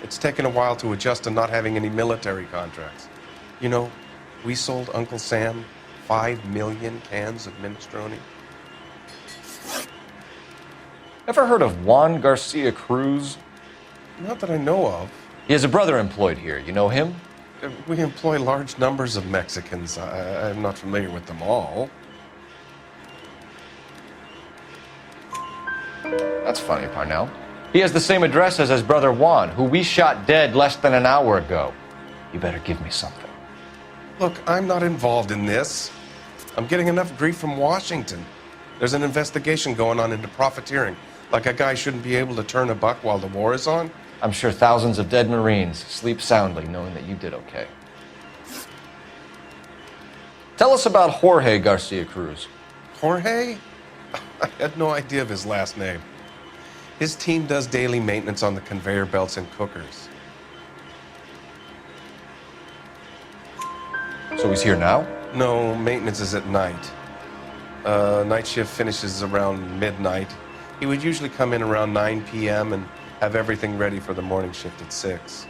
It's taken a while to adjust to not having any military contracts. You know, we sold Uncle Sam 5 million cans of minestrone. Ever heard of Juan Garcia Cruz? Not that I know of. He has a brother employed here. You know him? We employ large numbers of Mexicans. I'm not familiar with them all. That's funny, Parnell. He has the same address as his brother Juan, who we shot dead less than an hour ago. You better give me something. Look, I'm not involved in this. I'm getting enough grief from Washington. There's an investigation going on into profiteering. Like a guy shouldn't be able to turn a buck while the war is on. I'm sure thousands of dead Marines sleep soundly knowing that you did okay. Tell us about Jorge Garcia Cruz. Jorge? I had no idea of his last name. His team does daily maintenance on the conveyor belts and cookers. So he's here now? No, maintenance is at night. Night shift finishes around midnight. He would usually come in around 9 p.m. and have everything ready for the morning shift at 6.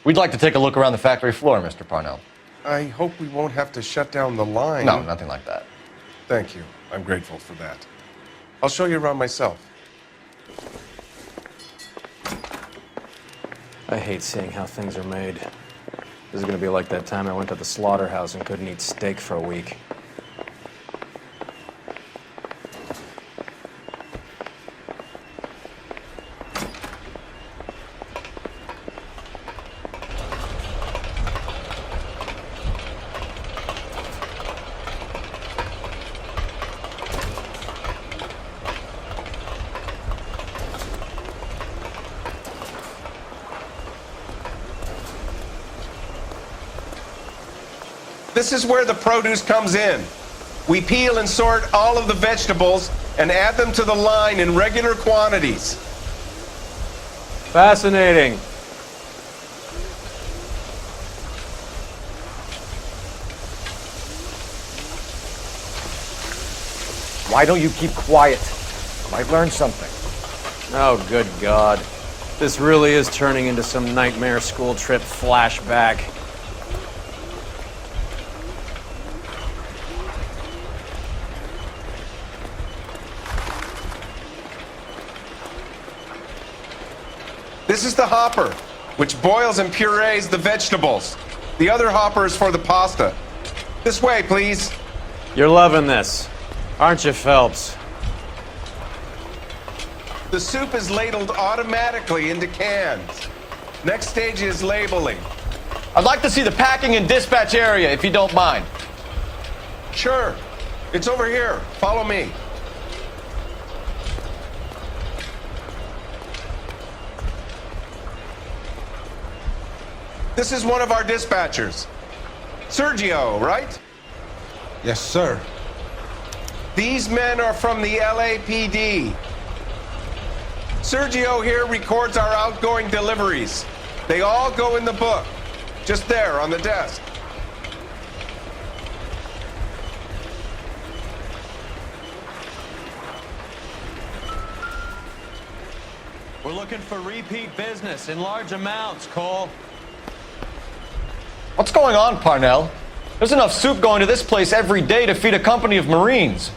We'd like to take a look around the factory floor, Mr. Parnell. I hope we won't have to shut down the line. No, nothing like that. Thank you. I'm grateful for that. I'll show you around myself. I hate seeing how things are made. This is gonna be like that time I went to the slaughterhouse and couldn't eat steak for a week. This is where the produce comes in. We peel and sort all of the vegetables and add them to the line in regular quantities. Fascinating. Why don't you keep quiet? I might learn something. Oh, good God. This really is turning into some nightmare school trip flashback. This is the hopper, which boils and purees the vegetables. The other hopper is for the pasta. This way, please. You're loving this, aren't you, Phelps? The soup is ladled automatically into cans. Next stage is labeling. I'd like to see the packing and dispatch area, if you don't mind. Sure. It's over here. Follow me. This is one of our dispatchers. Sergio, right? Yes, sir. These men are from the LAPD. Sergio here records our outgoing deliveries. They all go in the book, just there on the desk. We're looking for repeat business in large amounts, Cole. What's going on, Parnell? There's enough soup going to this place every day to feed a company of Marines.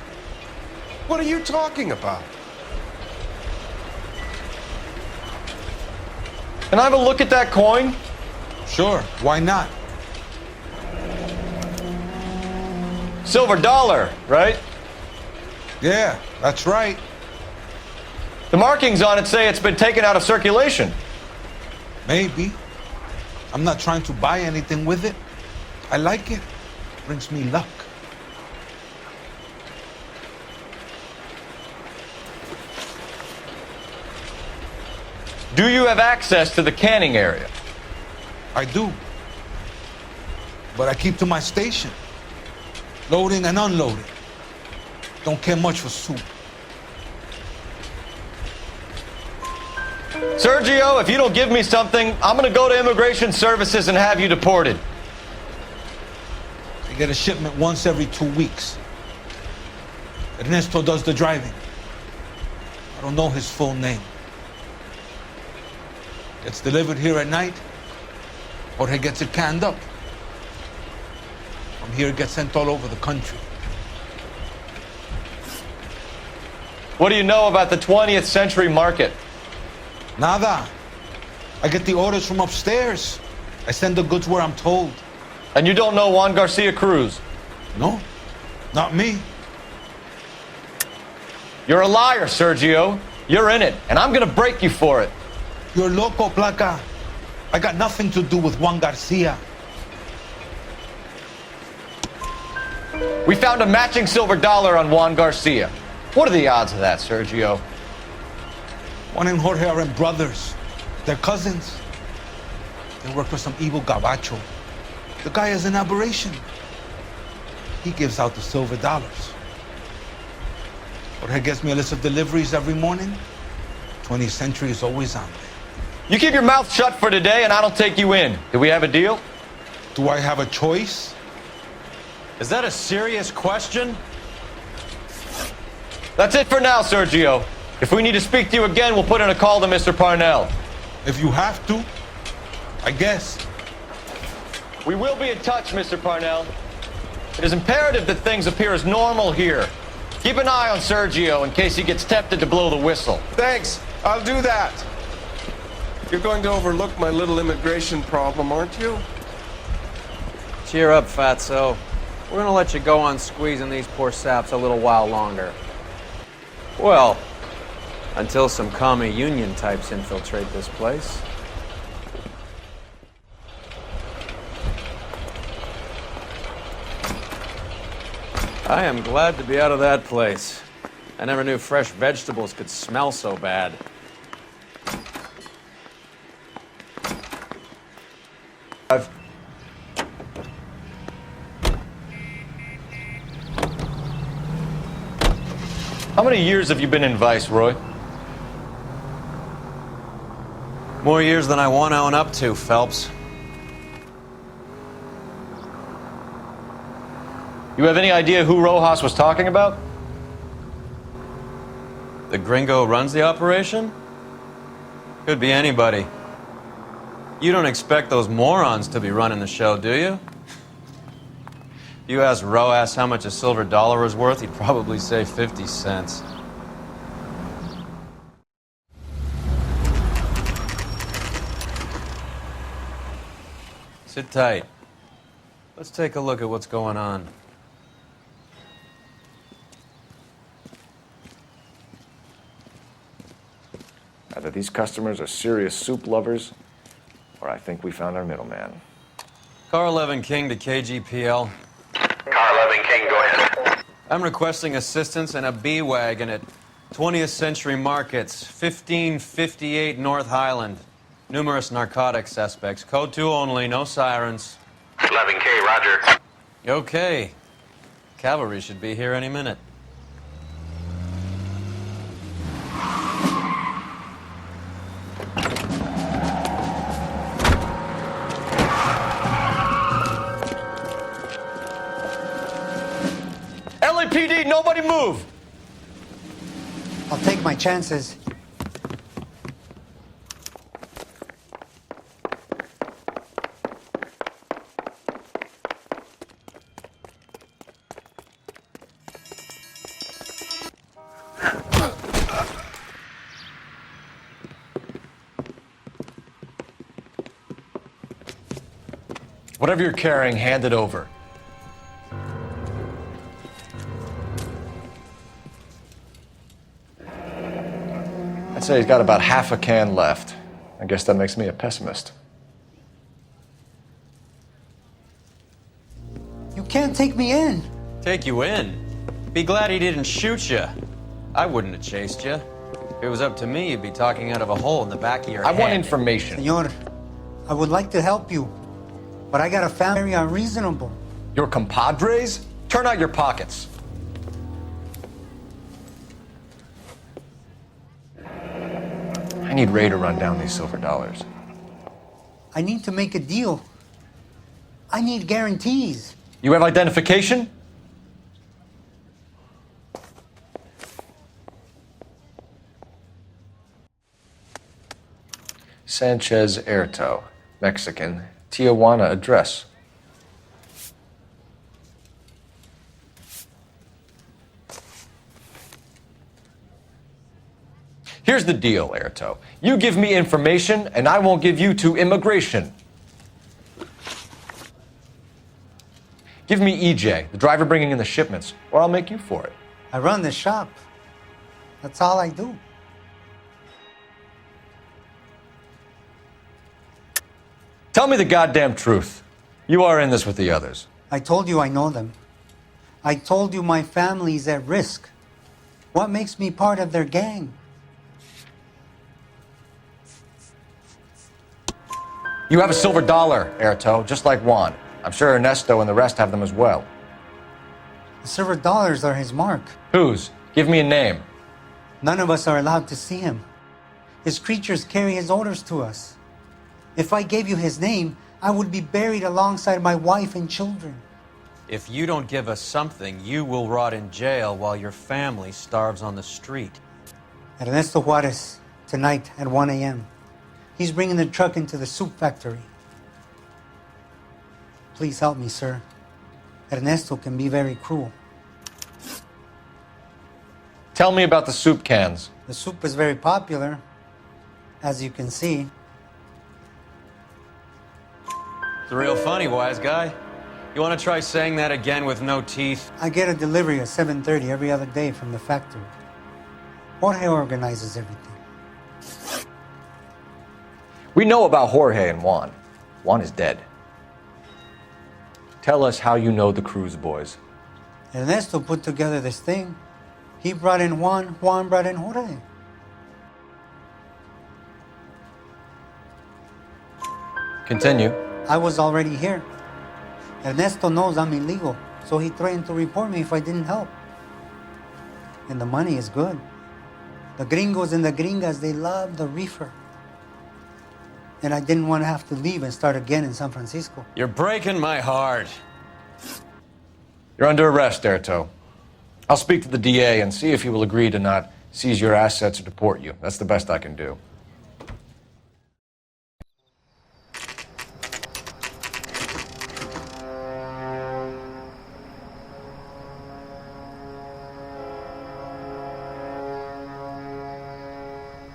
What are you talking about? Can I have a look at that coin? Sure, why not? Silver dollar, right? Yeah, that's right. The markings on it say it's been taken out of circulation. Maybe. I'm not trying to buy anything with it. I like it. Brings me luck. Do you have access to the canning area? I do. But I keep to my station. Loading and unloading. Don't care much for soup. Sergio, if you don't give me something, I'm gonna go to Immigration Services and have you deported. I get a shipment once every 2 weeks. Ernesto does the driving. I don't know his full name. Gets delivered here at night, or he gets it canned up. From here, it gets sent all over the country. What do you know about the 20th century market? Nada. I get the orders from upstairs. I send the goods where I'm told. And you don't know Juan Garcia Cruz? No, not me. You're a liar, Sergio. You're in it, and I'm gonna break you for it. You're loco, Placa. I got nothing to do with Juan Garcia. We found a matching silver dollar on Juan Garcia. What are the odds of that, Sergio? Juan and Jorge are brothers. They're cousins. They work for some evil gabacho. The guy is an aberration. He gives out the silver dollars. Jorge gets me a list of deliveries every morning. 20th Century is always on there. You keep your mouth shut for today and I don't take you in. Do we have a deal? Do I have a choice? Is that a serious question? That's it for now, Sergio. If we need to speak to you again, we'll put in a call to Mr. Parnell. If you have to, I guess. We will be in touch, Mr. Parnell. It is imperative that things appear as normal here. Keep an eye on Sergio in case he gets tempted to blow the whistle. Thanks. I'll do that. You're going to overlook my little immigration problem, aren't you? Cheer up, fatso. We're gonna let you go on squeezing these poor saps a little while longer. Well, until some commie union types infiltrate this place. I am glad to be out of that place. I never knew fresh vegetables could smell so bad. How many years have you been in Vice, Roy? More years than I want to own up to, Phelps. You have any idea who Rojas was talking about? The gringo runs the operation? Could be anybody. You don't expect those morons to be running the show, do you? If you asked Roas how much a silver dollar was worth, he'd probably say 50 cents. Sit tight. Let's take a look at what's going on. Either these customers are serious soup lovers, or I think we found our middleman. Car 11 King to KGPL. Car 11 King, go ahead. I'm requesting assistance in a B-Wagon at 20th Century Markets, 1558 North Highland. Numerous narcotic suspects. Code 2 only, no sirens. 11K, roger. Okay. Cavalry should be here any minute. LAPD, nobody move! I'll take my chances. Whatever you're carrying, hand it over. I'd say he's got about half a can left. I guess that makes me a pessimist. You can't take me in. Take you in? Be glad he didn't shoot you. I wouldn't have chased you. If it was up to me, you'd be talking out of a hole in the back of your head. I want information. Senor, I would like to help you, but I got a family unreasonable. Your compadres? Turn out your pockets. I need Ray to run down these silver dollars. I need to make a deal. I need guarantees. You have identification? Sanchez Erto, Mexican, Tijuana address. Here's the deal, Erto. You give me information, and I won't give you to immigration. Give me EJ, the driver bringing in the shipments, or I'll make you for it. I run the shop. That's all I do. Tell me the goddamn truth. You are in this with the others. I told you I know them. I told you my family's at risk. What makes me part of their gang? You have a silver dollar, Erto, just like Juan. I'm sure Ernesto and the rest have them as well. The silver dollars are his mark. Whose? Give me a name. None of us are allowed to see him. His creatures carry his orders to us. If I gave you his name, I would be buried alongside my wife and children. If you don't give us something, you will rot in jail while your family starves on the street. Ernesto Juarez, tonight at 1 a.m. He's bringing the truck into the soup factory. Please help me, sir. Ernesto can be very cruel. Tell me about the soup cans. The soup is very popular, as you can see. It's real funny, wise guy. You want to try saying that again with no teeth? I get a delivery at 7:30 every other day from the factory. Jorge organizes everything. We know about Jorge and Juan. Juan is dead. Tell us how you know the Cruz boys. Ernesto put together this thing. He brought in Juan, Juan brought in Jorge. Continue. I was already here. Ernesto knows I'm illegal, so he threatened to report me if I didn't help. And the money is good. The gringos and the gringas, they love the reefer. And I didn't want to have to leave and start again in San Francisco. You're breaking my heart. You're under arrest, Erto. I'll speak to the DA and see if he will agree to not Seize your assets or deport you. That's the best I can do.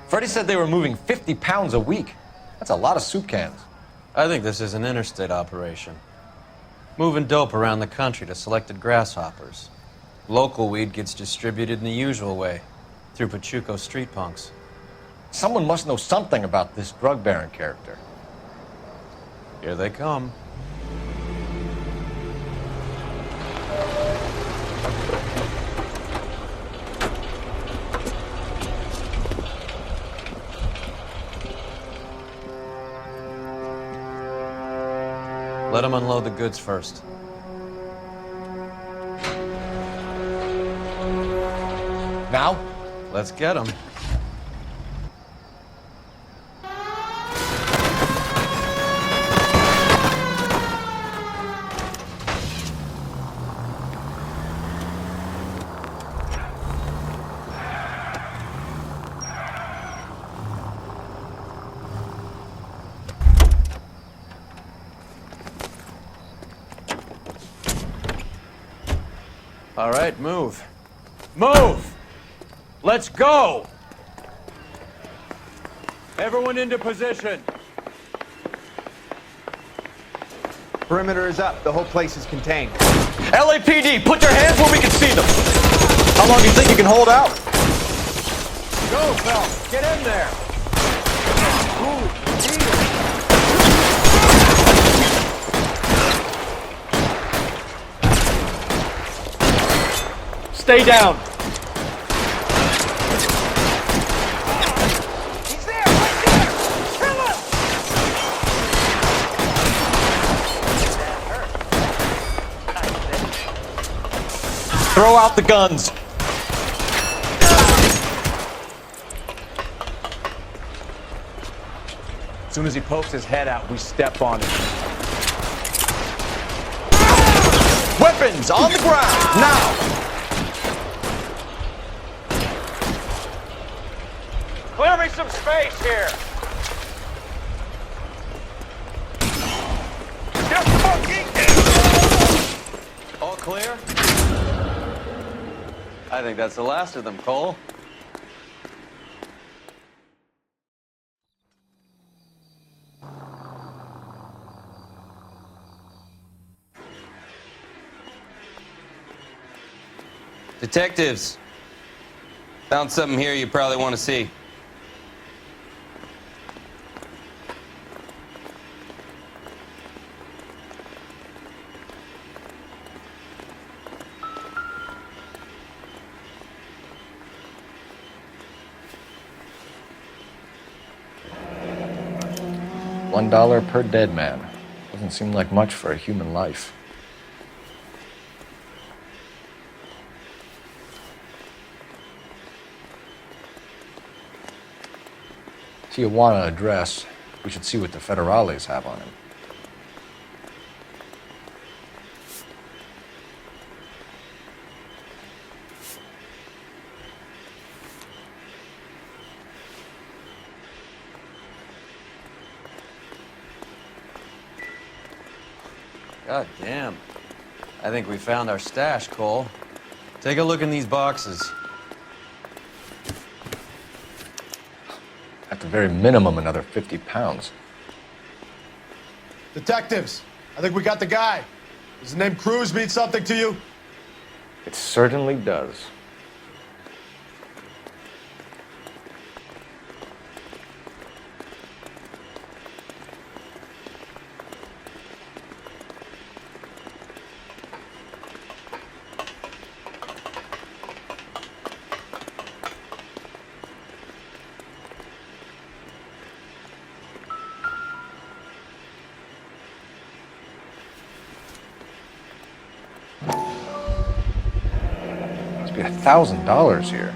Freddie said they were moving 50 pounds a week. That's a lot of soup cans. I think this is an interstate operation. Moving dope around the country to selected grasshoppers. Local weed gets distributed in the usual way, through Pachuco street punks. Someone must know something about this drug baron character. Here they come. Let them unload the goods first. Now? Let's get them. All right, move. Move! Let's go! Everyone into position. Perimeter is up. The whole place is contained. LAPD, put your hands where we can see them. How long do you think you can hold out? Go, Phelps. Get in there. Stay down. He's there, right there. Kill him. Throw out the guns. As soon as he pokes his head out, we step on him. Weapons on the ground, now! Clear me some space here. Just fucking All clear? I think that's the last of them, Cole. Detectives, found something here you probably want to see. $1 per dead man. Doesn't seem like much for a human life. Tijuana address. We should see what the federales have on him. God damn. I think we found our stash, Cole. Take a look in these boxes. At the very minimum, another 50 pounds. Detectives, I think we got the guy. Does the name Cruz mean something to you? It certainly does. Must be $1,000 here.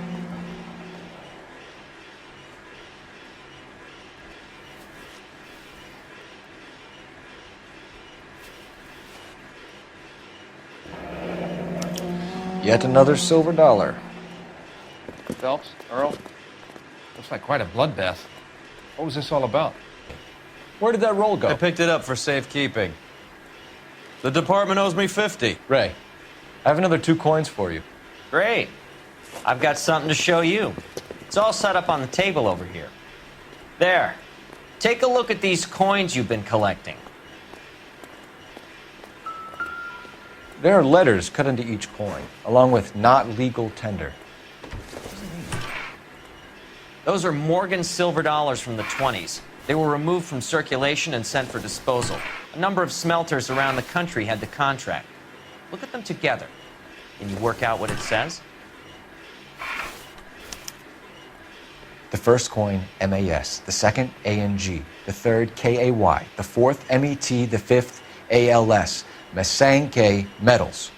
Yet another silver dollar. Phelps, Earl. Looks like quite a bloodbath. What was this all about? Where did that roll go? I picked it up for safekeeping. The department owes me 50. Ray, I have another 2 coins for you. Great. I've got something to show you. It's all set up on the table over here. There. Take a look at these coins you've been collecting. There are letters cut into each coin, along with not legal tender. Those are Morgan silver dollars from the 20s. They were removed from circulation and sent for disposal. A number of smelters around the country had the contract. Look at them together. Can you work out what it says? The first coin, MAS. The second, ANG. The third, KAY. The fourth, MET. The fifth, ALS. Masanke Metals.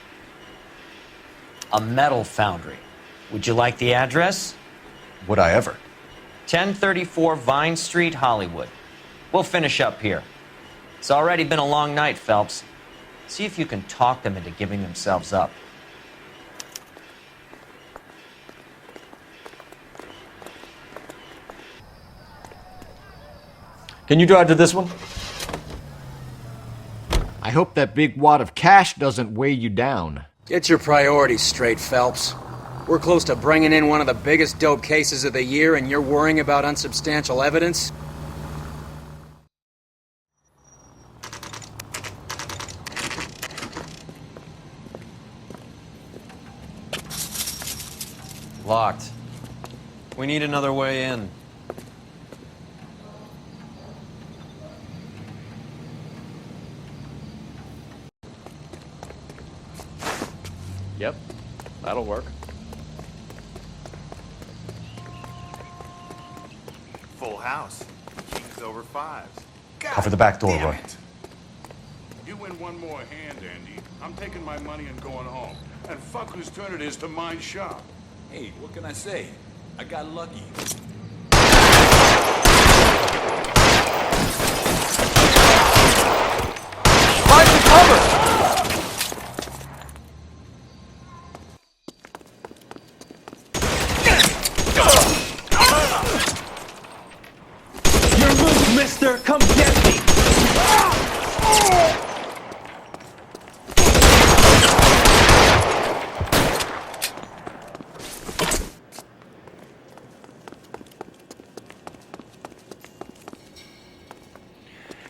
A metal foundry. Would you like the address? Would I ever? 1034 Vine Street, Hollywood. We'll finish up here. It's already been a long night, Phelps. See if you can talk them into giving themselves up. Can you drive to this one? I hope that big wad of cash doesn't weigh you down. Get your priorities straight, Phelps. We're close to bringing in one of the biggest dope cases of the year, and you're worrying about unsubstantial evidence? Locked. We need another way in. Yep, that'll work. Full house. Kings over 5s. Cover the back door, Roy. You win one more hand, Andy. I'm taking my money and going home. And fuck whose turn it is to mind shop. Hey, what can I say? I got lucky. Find the cover! Your move, mister! Come get me!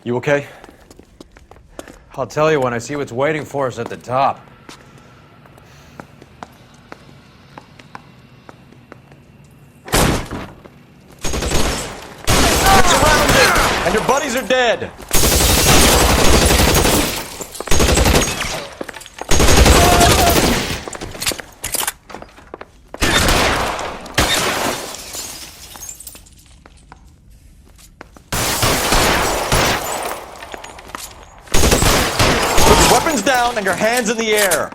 You okay? I'll tell you when I see what's waiting for us at the top. You're surrounded, and your buddies are dead. Weapons down and your hands in the air.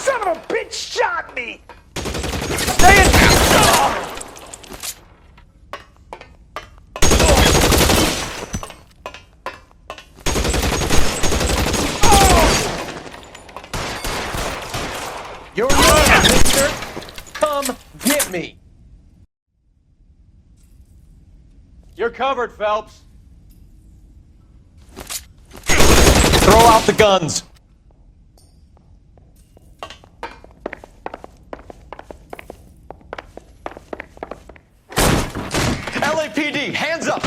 Son of a bitch shot me! Stay in. You're right, mister! Come get me! You're covered, Phelps. Throw out the guns. LAPD, hands up!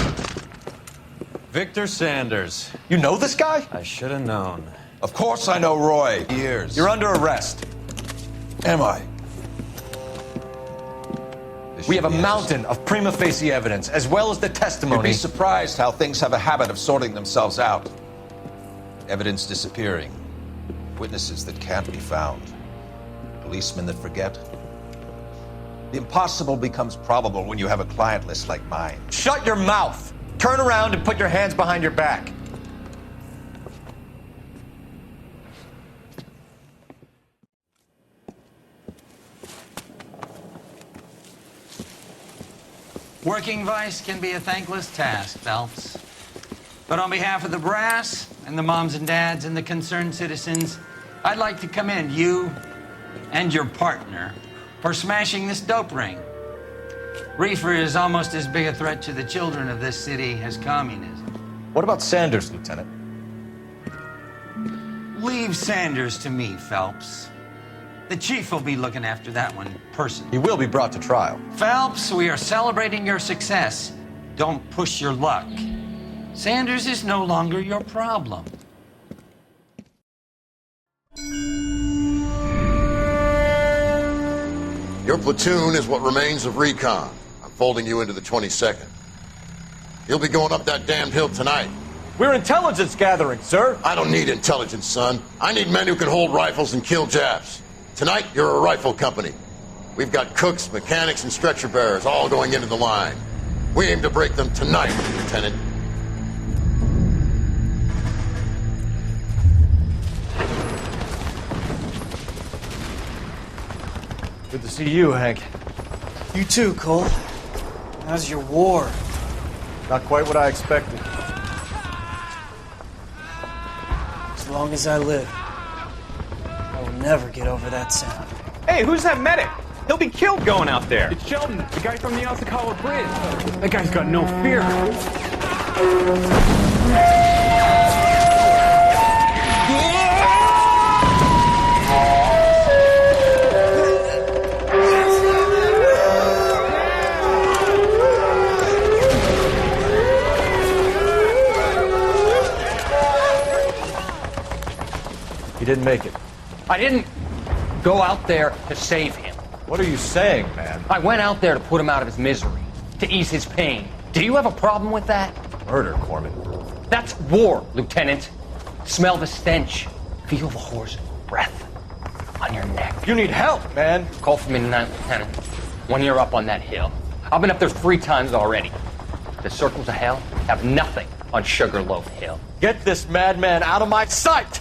Victor Sanders. You know this guy? I should have known. Of course I know Roy. Years. You're under arrest. Am I? We have a mountain of prima facie evidence, as well as the testimony. You'd be surprised how things have a habit of sorting themselves out. Evidence disappearing. Witnesses that can't be found. Policemen that forget. The impossible becomes probable when you have a client list like mine. Shut your mouth! Turn around and put your hands behind your back. Working vice can be a thankless task, Phelps. But on behalf of the brass and the moms and dads and the concerned citizens, I'd like to commend you and your partner for smashing this dope ring. Reefer is almost as big a threat to the children of this city as communism. What about Sanders, Lieutenant? Leave Sanders to me, Phelps. The chief will be looking after that one personally. He will be brought to trial. Phelps, we are celebrating your success. Don't push your luck. Sanders is no longer your problem. Your platoon is what remains of recon. I'm folding you into the 22nd. You'll be going up that damned hill tonight. We're intelligence gathering, sir. I don't need intelligence, son. I need men who can hold rifles and kill Japs. Tonight, you're a rifle company. We've got cooks, mechanics, and stretcher bearers all going into the line. We aim to break them tonight, Lieutenant. Good to see you, Hank. You too, Cole. How's your war? Not quite what I expected. As long as I live, I will never get over that sound. Hey, who's that medic? He'll be killed going out there. It's Sheldon, the guy from the Osakawa Bridge. That guy's got no fear. He didn't make it. I didn't go out there to save him. What are you saying, man? I went out there to put him out of his misery, to ease his pain. Do you have a problem with that? Murder, Corman. That's war, Lieutenant. Smell the stench. Feel the horse's breath on your neck. You need help, man. Call for me tonight, Lieutenant, when you're up on that hill. I've been up there 3 times already. The circles of hell have nothing on Sugarloaf Hill. Get this madman out of my sight!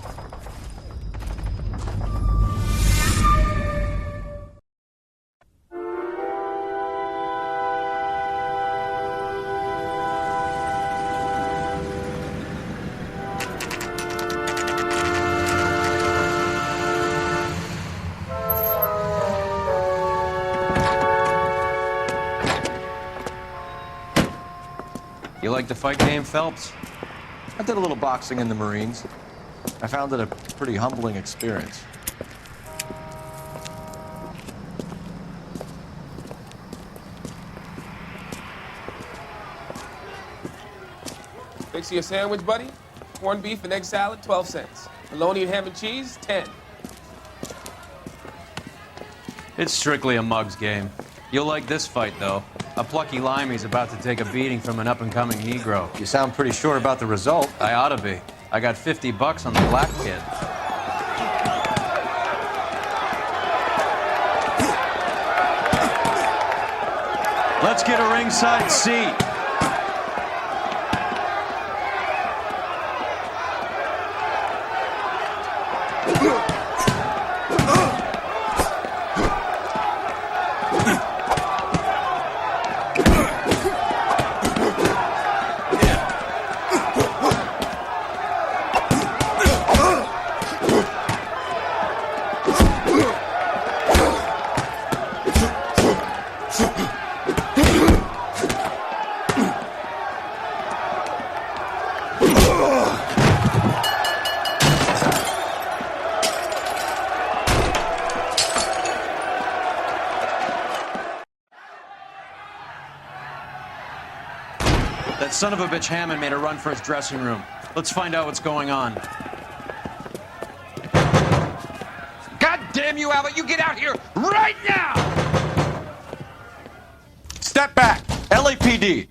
You like the fight game, Phelps? I did a little boxing in the Marines. I found it a pretty humbling experience. Fix you a sandwich, buddy? Corned beef and egg salad, 12 cents. Bologna and ham and cheese, 10. It's strictly a mug's game. You'll like this fight, though. A plucky limey's about to take a beating from an up-and-coming Negro. You sound pretty sure about the result. I ought to be. I got $50 on the black kid. Let's get a ringside seat. That son of a bitch Hammond made a run for his dressing room. Let's find out what's going on. God damn you, Albert! You get out here right now! Step back! LAPD!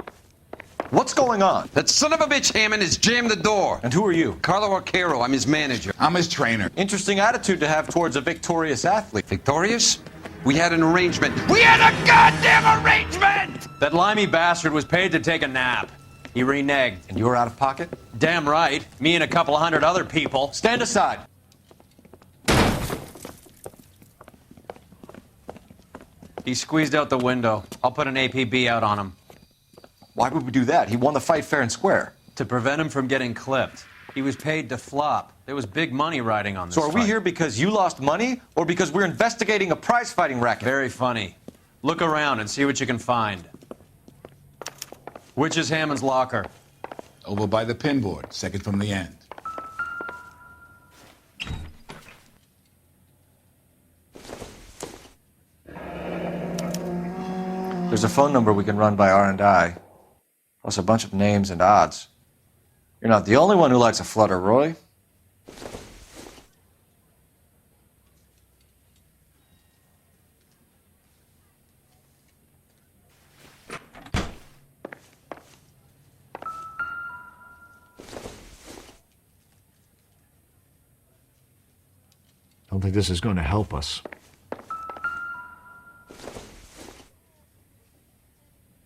What's going on? That son of a bitch Hammond has jammed the door. And who are you? Carlo Arcaro. I'm his manager. I'm his trainer. Interesting attitude to have towards a victorious athlete. Victorious? We had an arrangement. We had a goddamn arrangement! That limey bastard was paid to take a nap. He reneged. And you were out of pocket? Damn right. Me and a couple hundred other people. Stand aside. He squeezed out the window. I'll put an APB out on him. Why would we do that? He won the fight fair and square. To prevent him from getting clipped. He was paid to flop. There was big money riding on this So are we fight. here because you lost money or because we're investigating a prize-fighting racket? Very funny. Look around and see what you can find. Which is Hammond's locker? Over by the pinboard, second from the end. There's a phone number we can run by R&I, plus a bunch of names and odds. You're not the only one who likes a flutter, Roy. Don't think this is going to help us.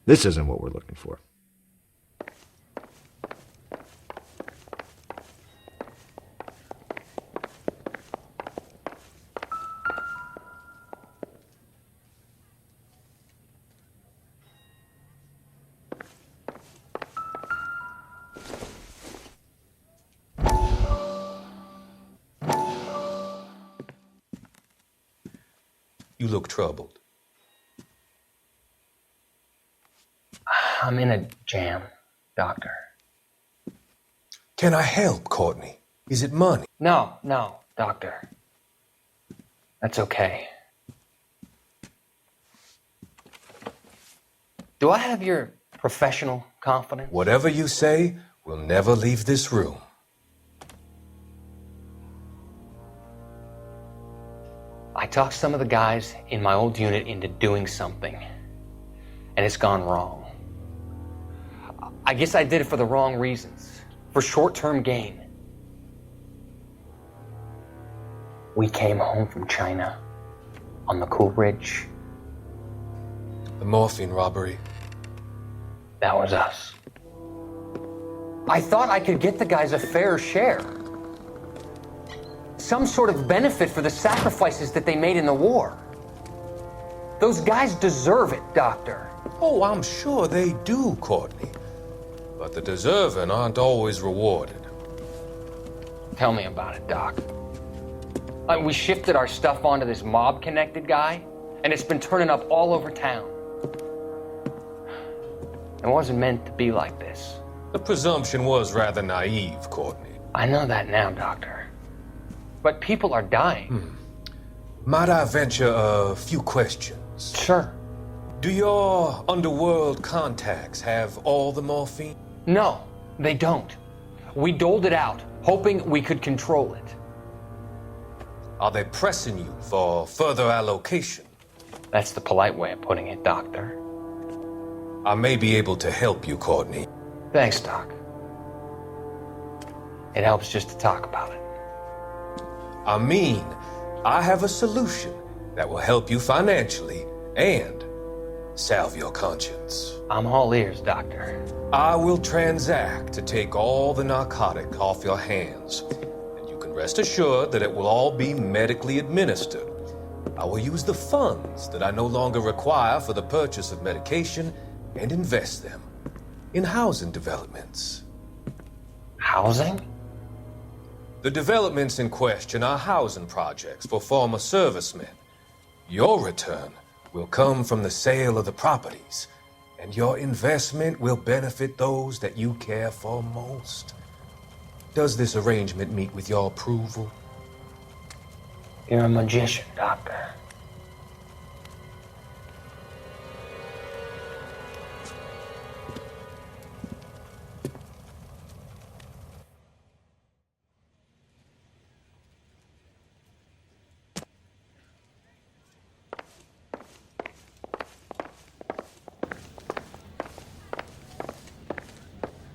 This isn't what we're looking for. You look troubled. I'm in a jam, Doctor. Can I help, Courtney? Is it money? No, Doctor. That's okay. Do I have your professional confidence? Whatever you say, we'll never leave this room. I talked some of the guys in my old unit into doing something, and it's gone wrong. I guess I did it for the wrong reasons, for short-term gain. We came home from China on the Cool Ridge. The morphine robbery. That was us. I thought I could get the guys a fair share. Some sort of benefit for the sacrifices that they made in the war. Those guys deserve it, Doctor. Oh, I'm sure they do, Courtney. But the deserving aren't always rewarded. Tell me about it, Doc. We shifted our stuff onto this mob-connected guy, and it's been turning up all over town. It wasn't meant to be like this. The presumption was rather naive, Courtney. I know that now, Doctor. But people are dying. Might I venture a few questions? Sure. Do your underworld contacts have all the morphine? No, they don't. We doled it out, hoping we could control it. Are they pressing you for further allocation? That's the polite way of putting it, Doctor. I may be able to help you, Courtney. Thanks, Doc. It helps just to talk about it. I mean, I have a solution that will help you financially and salve your conscience. I'm all ears, Doctor. I will transact to take all the narcotic off your hands, and you can rest assured that it will all be medically administered. I will use the funds that I no longer require for the purchase of medication and invest them in housing developments. Housing? The developments in question are housing projects for former servicemen. Your return will come from the sale of the properties, and your investment will benefit those that you care for most. Does this arrangement meet with your approval? You're a magician, Doctor.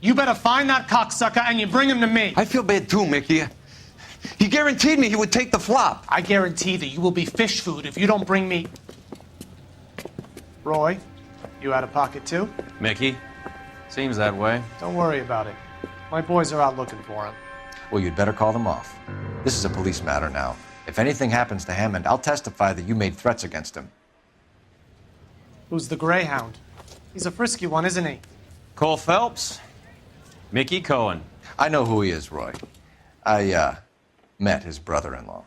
You better find that cocksucker and you bring him to me. I feel bad too, Mickey. He guaranteed me he would take the flop. I guarantee that you will be fish food if you don't bring me... Roy, you out of pocket too? Mickey? Seems that way. Don't worry about it. My boys are out looking for him. Well, you'd better call them off. This is a police matter now. If anything happens to Hammond, I'll testify that you made threats against him. Who's the Greyhound? He's a frisky one, isn't he? Cole Phelps? Mickey Cohen. I know who he is, Roy. I met his brother-in-law.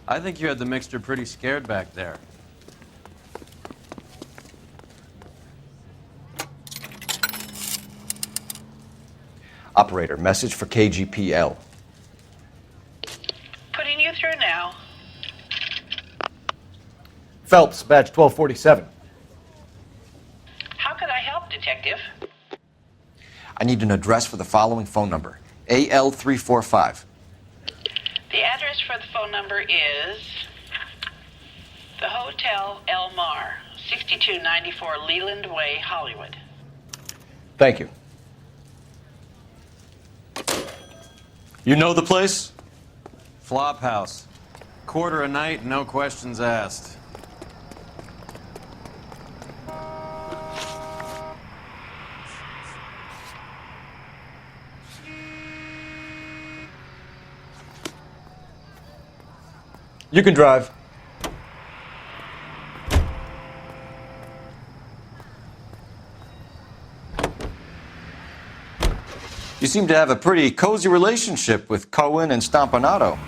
I think you had the mixture pretty scared back there. Operator, message for KGPL. Putting you through now. Phelps, badge 1247. How could I help, Detective? I need an address for the following phone number. AL345. The address for the phone number is the Hotel El Mar, 6294 Leland Way, Hollywood. Thank you. You know the place? Flop house. Quarter a night, no questions asked. You can drive. You seem to have a pretty cozy relationship with Cohen and Stompanato.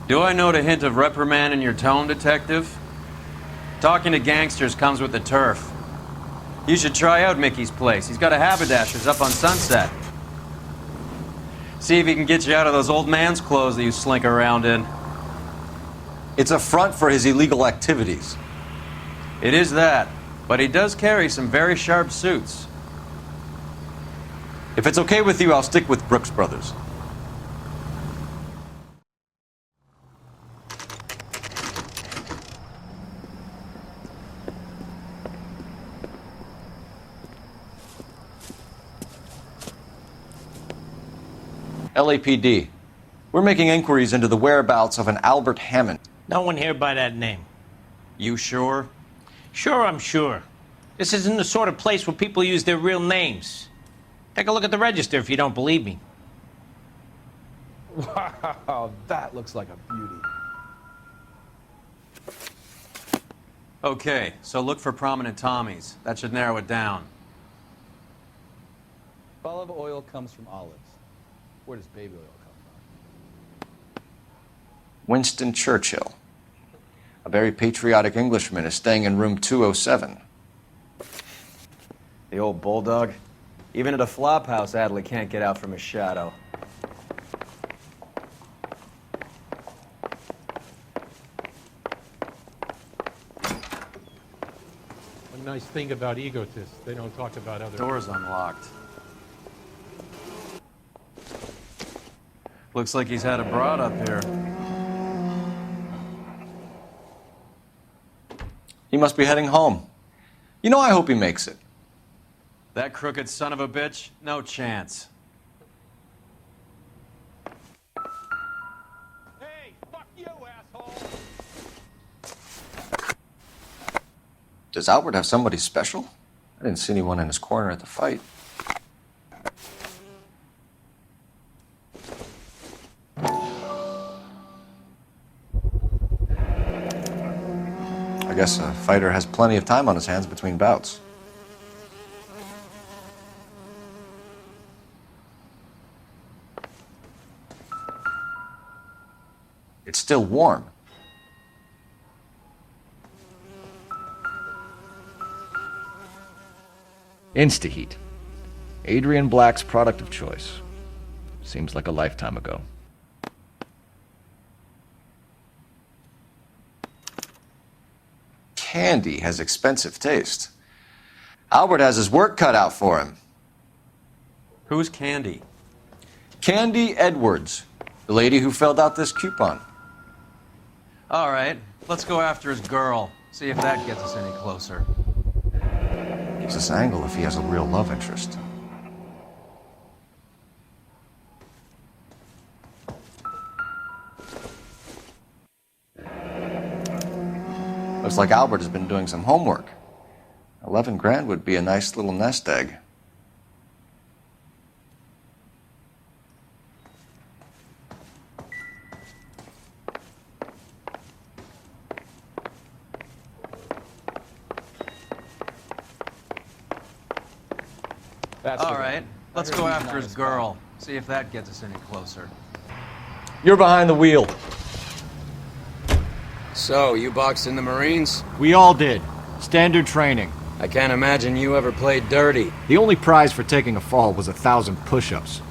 Do I note a hint of reprimand in your tone, Detective? Talking to gangsters comes with the turf. You should try out Mickey's place. He's got a haberdasher's up on Sunset. See if he can get you out of those old man's clothes that you slink around in. It's a front for his illegal activities. It is that, but he does carry some very sharp suits. If it's okay with you, I'll stick with Brooks Brothers. LAPD. We're making inquiries into the whereabouts of an Albert Hammond. No one here by that name. You sure? Sure, I'm sure. This isn't the sort of place where people use their real names. Take a look at the register if you don't believe me. Wow, that looks like a beauty. Okay, so look for prominent Tommies. That should narrow it down. Olive oil comes from olives. Where does baby oil come from? Winston Churchill. A very patriotic Englishman is staying in room 207. The old bulldog. Even at a flop house, Adley can't get out from his shadow. One nice thing about egotists, they don't talk about other... Door's unlocked. Looks like he's had a broad up here. He must be heading home. You know, I hope he makes it. That crooked son of a bitch? No chance. Hey, fuck you, asshole! Does Albert have somebody special? I didn't see anyone in his corner at the fight. I guess a fighter has plenty of time on his hands between bouts. It's still warm. Instaheat. Adrian Black's product of choice. Seems like a lifetime ago. Candy has expensive taste. Albert has his work cut out for him. Who's Candy? Candy Edwards, the lady who filled out this coupon. All right, let's go after his girl. See if that gets us any closer. Gives us an angle if he has a real love interest. Looks like Albert has been doing some homework. 11 grand would be a nice little nest egg. All right, let's go after his girl. See if that gets us any closer. You're behind the wheel. So, you boxed in the Marines? We all did. Standard training. I can't imagine you ever played dirty. The only prize for taking a fall was 1,000 push-ups.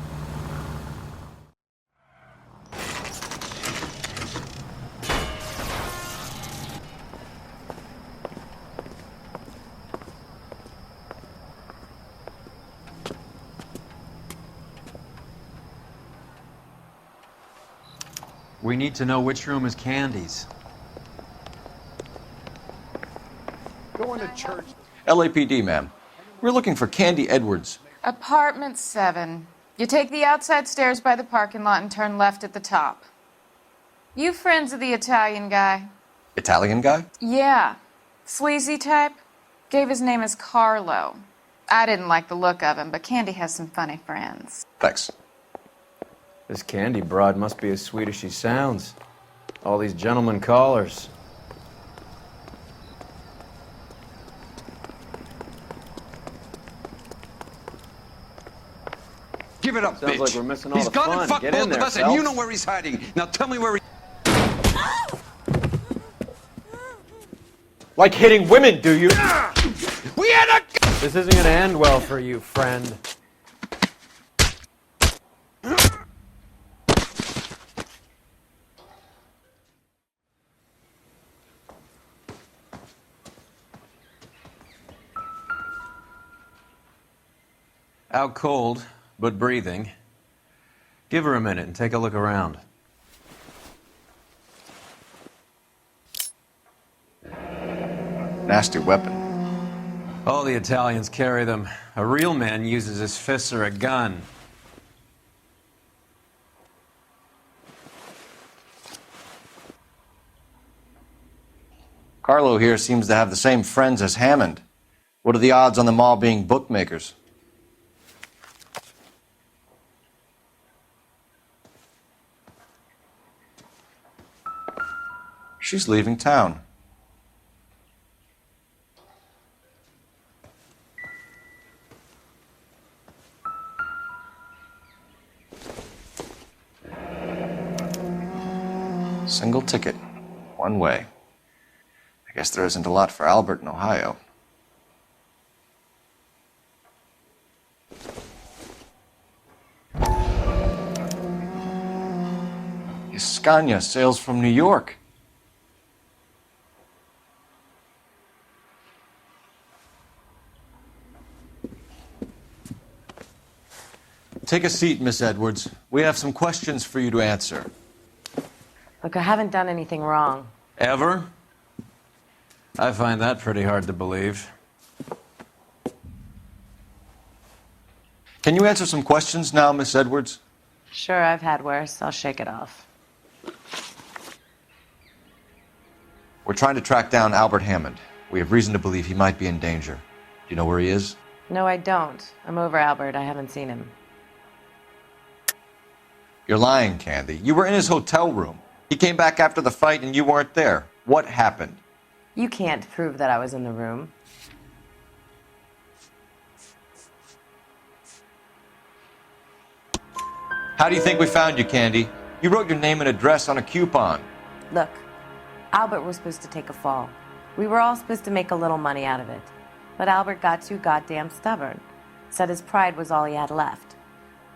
We need to know which room is Candy's. Going to church. LAPD, ma'am. We're looking for Candy Edwards. Apartment 7. You take the outside stairs by the parking lot and turn left at the top. You friends of the Italian guy? Italian guy? Yeah. Sleazy type? Gave his name as Carlo. I didn't like the look of him, but Candy has some funny friends. Thanks. This Candy broad must be as sweet as she sounds. All these gentlemen callers. Give it up, Sounds bitch. like we're missing all He's the gone fun. and fucked Get in both of there, us, and you Phelps. know where he's hiding. Now tell me where he... Like hitting women, do you? We had a... This isn't gonna end well for you, friend. Out cold, but breathing. Give her a minute and take a look around. Nasty weapon. All the Italians carry them. A real man uses his fists or a gun. Carlo here seems to have the same friends as Hammond. What are the odds on them all being bookmakers? She's leaving town. Single ticket, one way. I guess there isn't a lot for Albert in Ohio. Scania sails from New York. Take a seat, Miss Edwards. We have some questions for you to answer. Look, I haven't done anything wrong. Ever? I find that pretty hard to believe. Can you answer some questions now, Miss Edwards? Sure, I've had worse. I'll shake it off. We're trying to track down Albert Hammond. We have reason to believe he might be in danger. Do you know where he is? No, I don't. I'm over Albert. I haven't seen him. You're lying, Candy. You were in his hotel room. He came back after the fight and you weren't there. What happened? You can't prove that I was in the room. How do you think we found you, Candy? You wrote your name and address on a coupon. Look, Albert was supposed to take a fall. We were all supposed to make a little money out of it. But Albert got too goddamn stubborn. Said his pride was all he had left.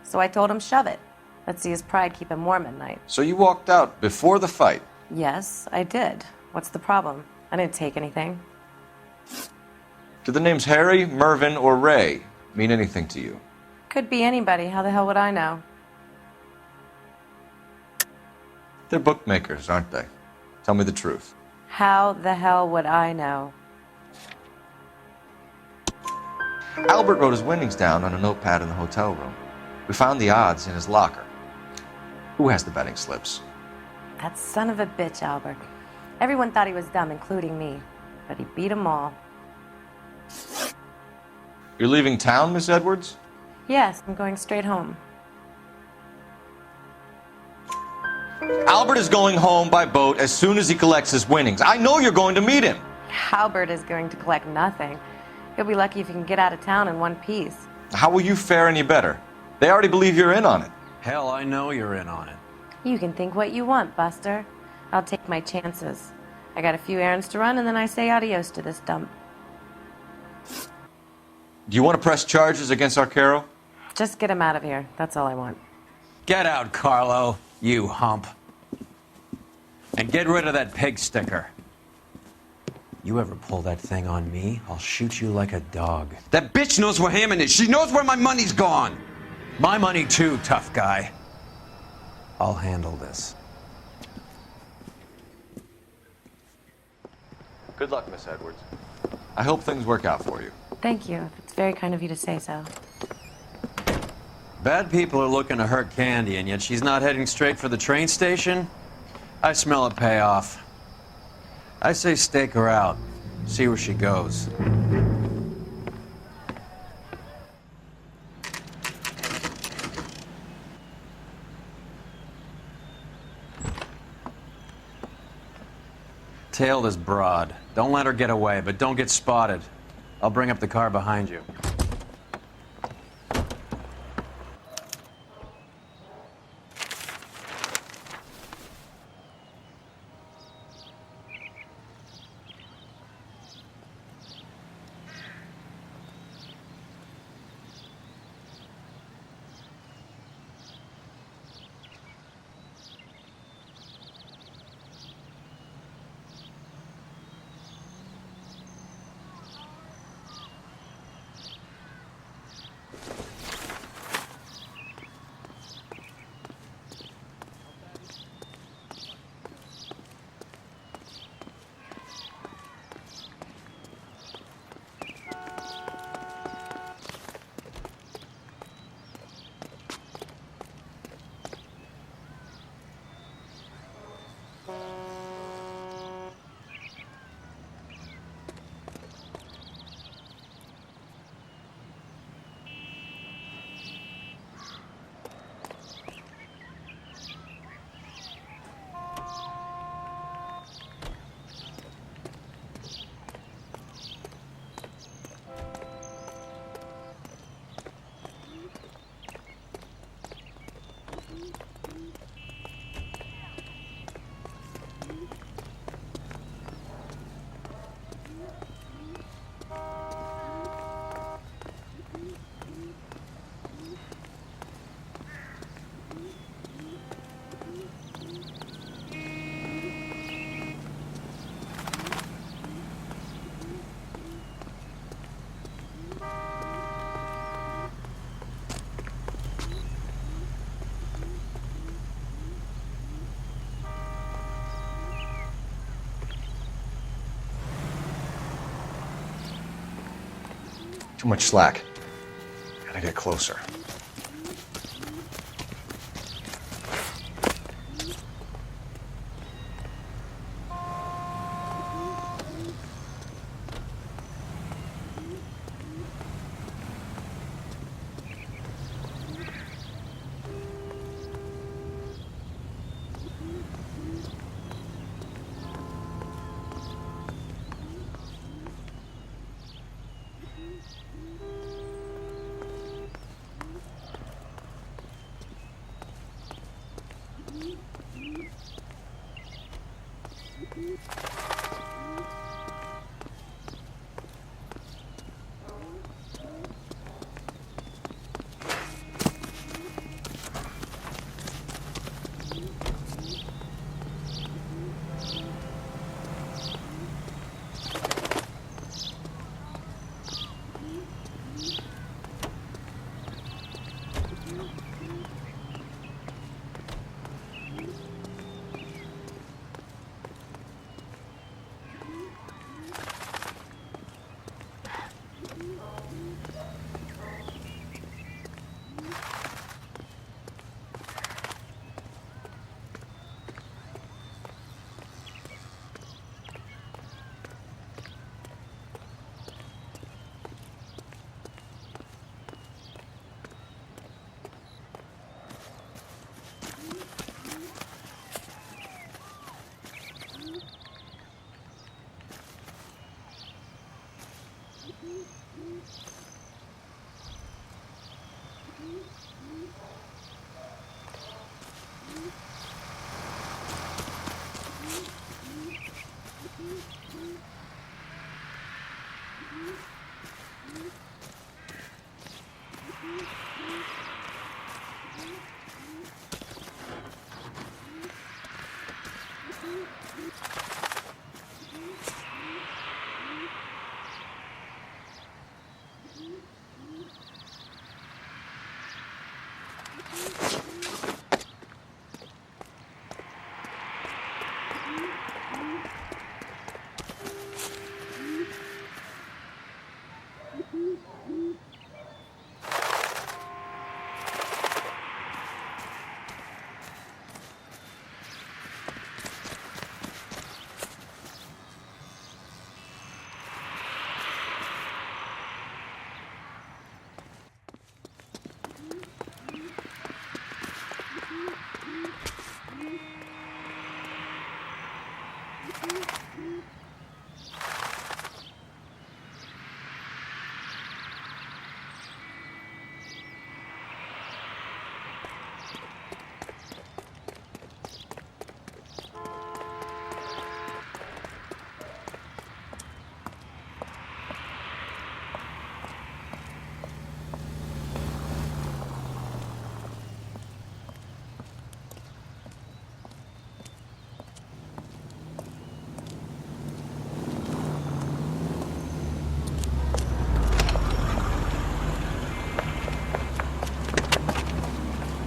So I told him, shove it. Let's see his pride keep him warm at night. So you walked out before the fight? Yes, I did. What's the problem? I didn't take anything. Do the names Harry, Mervyn, or Ray mean anything to you? Could be anybody. How the hell would I know? They're bookmakers, aren't they? Tell me the truth. How the hell would I know? Albert wrote his winnings down on a notepad in the hotel room. We found the odds in his locker. Who has the betting slips? That son of a bitch, Albert. Everyone thought he was dumb, including me. But he beat them all. You're leaving town, Miss Edwards? Yes, I'm going straight home. Albert is going home by boat as soon as he collects his winnings. I know you're going to meet him. Albert is going to collect nothing. He'll be lucky if he can get out of town in one piece. How will you fare any better? They already believe you're in on it. Hell, I know you're in on it. You can think what you want, Buster. I'll take my chances. I got a few errands to run, and then I say adios to this dump. Do you want to press charges against Arcaro? Just get him out of here. That's all I want. Get out, Carlo, you hump. And get rid of that pig sticker. You ever pull that thing on me, I'll shoot you like a dog. That bitch knows where Hammond is. She knows where my money's gone. My money too, tough guy. I'll handle this. Good luck, Miss Edwards. I hope things work out for you. Thank you. It's very kind of you to say so. Bad people are looking to hurt Candy, and yet she's not heading straight for the train station? I smell a payoff. I say stake her out. See where she goes. Tail this broad. Don't let her get away, but don't get spotted. I'll bring up the car behind you. Too much slack. Gotta get closer.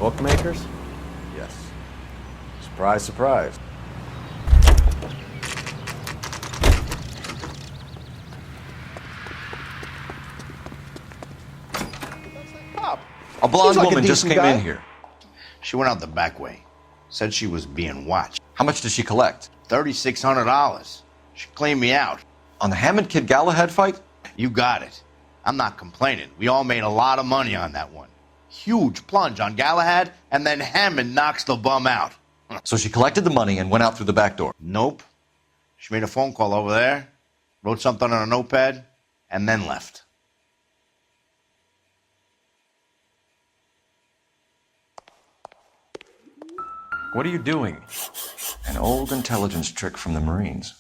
Bookmakers? Yes. Surprise, surprise. A blonde Seems like a woman just decent came guy. in here. She went out the back way. Said she was being watched. How much did she collect? $3,600. She cleaned me out. On the Hammond Kid Galahad fight? You got it. I'm not complaining. We all made a lot of money on that one. Huge plunge on Galahad, and then Hammond knocks the bum out. So she collected the money and went out through the back door? Nope. She made a phone call over there, wrote something on a notepad, and then left. What are you doing? An old intelligence trick from the Marines.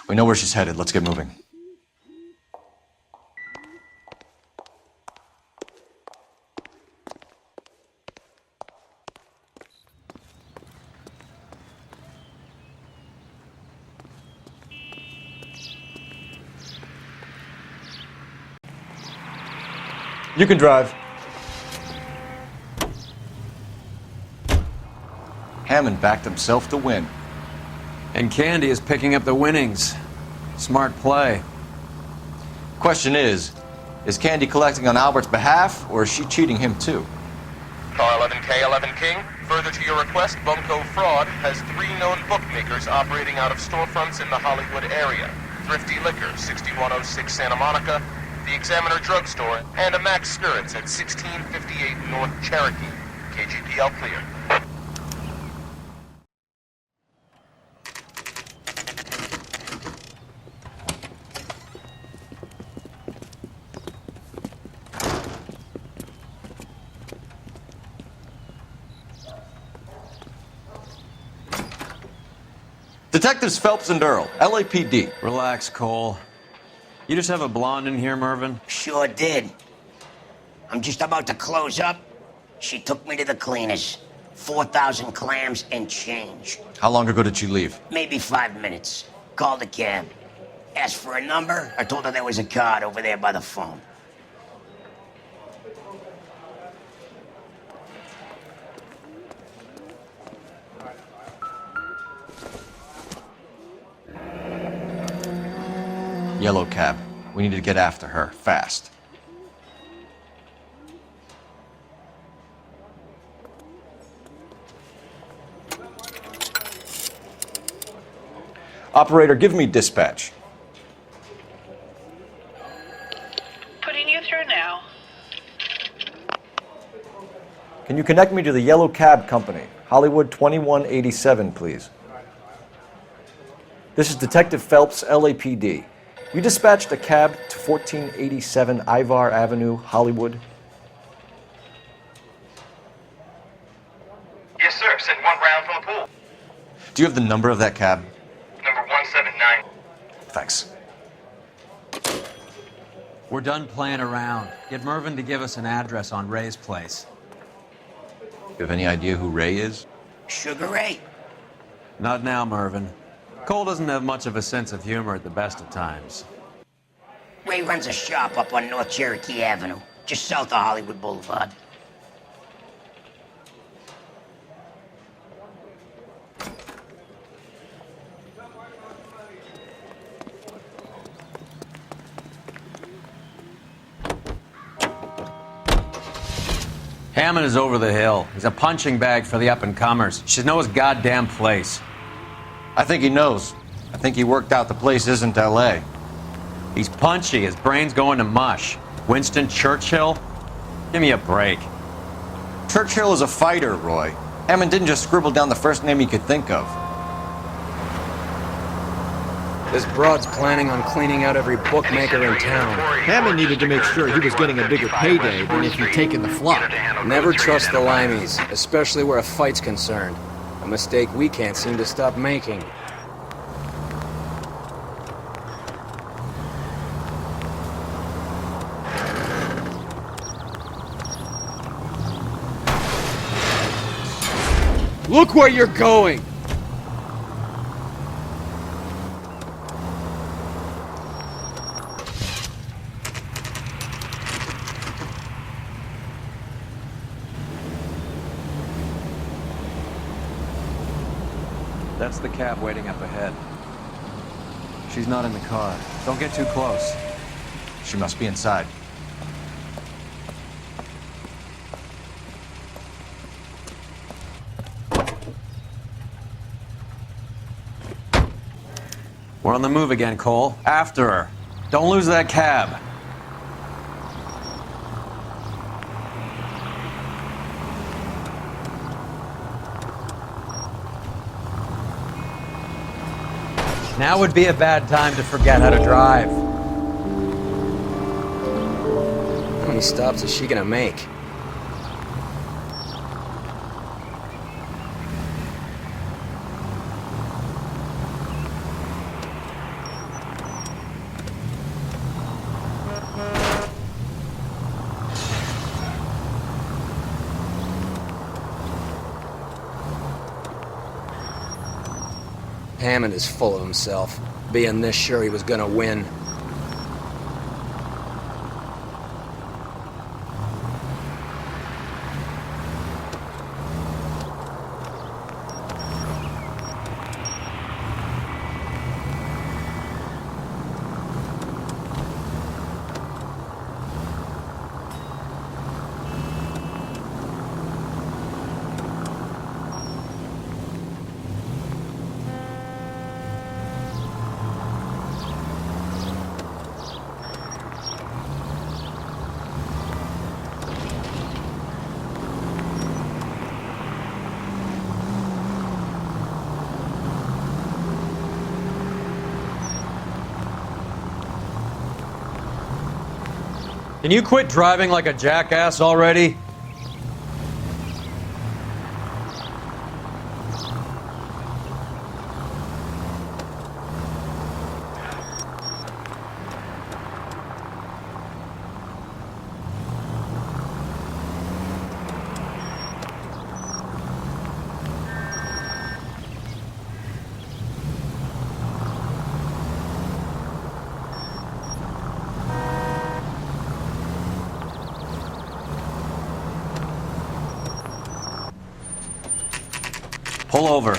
We know where she's headed. Let's get moving. You can drive. Hammond backed himself to win. And Candy is picking up the winnings. Smart play. Question is Candy collecting on Albert's behalf, or is she cheating him too? Car 11K, 11 King. Further to your request, Bunko Fraud has 3 known bookmakers operating out of storefronts in the Hollywood area. Thrifty Liquor, 6106 Santa Monica, the Examiner Drugstore, and a Max Spirits at 1658 North Cherokee. KGPL clear. Detectives Phelps and Earl, LAPD. Relax, Cole. You just have a blonde in here, Mervyn? Sure did. I'm just about to close up. She took me to the cleaners. 4,000 clams and change. How long ago did she leave? Maybe 5 minutes. Called a cab. Asked for a number. I told her there was a card over there by the phone. Yellow cab. We need to get after her, fast. Operator, give me dispatch. Putting you through now. Can you connect me to the Yellow Cab Company? Hollywood 2187, please. This is Detective Phelps, LAPD. You dispatched a cab to 1487 Ivar Avenue, Hollywood. Yes, sir. Send 1 round from the pool. Do you have the number of that cab? Number 179. Thanks. We're done playing around. Get Mervyn to give us an address on Ray's place. You have any idea who Ray is? Sugar Ray? Not now, Mervyn. Cole doesn't have much of a sense of humor at the best of times. Ray runs a shop up on North Cherokee Avenue, just south of Hollywood Boulevard. Hammond is over the hill. He's a punching bag for the up-and-comers. She knows his goddamn place. I think he knows. I think he worked out the place isn't L.A. He's punchy. His brain's going to mush. Winston Churchill? Give me a break. Churchill is a fighter, Roy. Hammond didn't just scribble down the first name he could think of. This broad's planning on cleaning out every bookmaker in town. Hammond needed to make sure he was getting a bigger payday than if he'd taken the flop. Never trust the limeys, especially where a fight's concerned. A mistake we can't seem to stop making. Look where you're going! That's the cab waiting up ahead. She's not in the car. Don't get too close. She must be inside. We're on the move again, Cole. After her. Don't lose that cab. Now would be a bad time to forget how to drive. How many stops is she gonna make? Hammond is full of himself, being this sure he was gonna win. Can you quit driving like a jackass already? Pull over.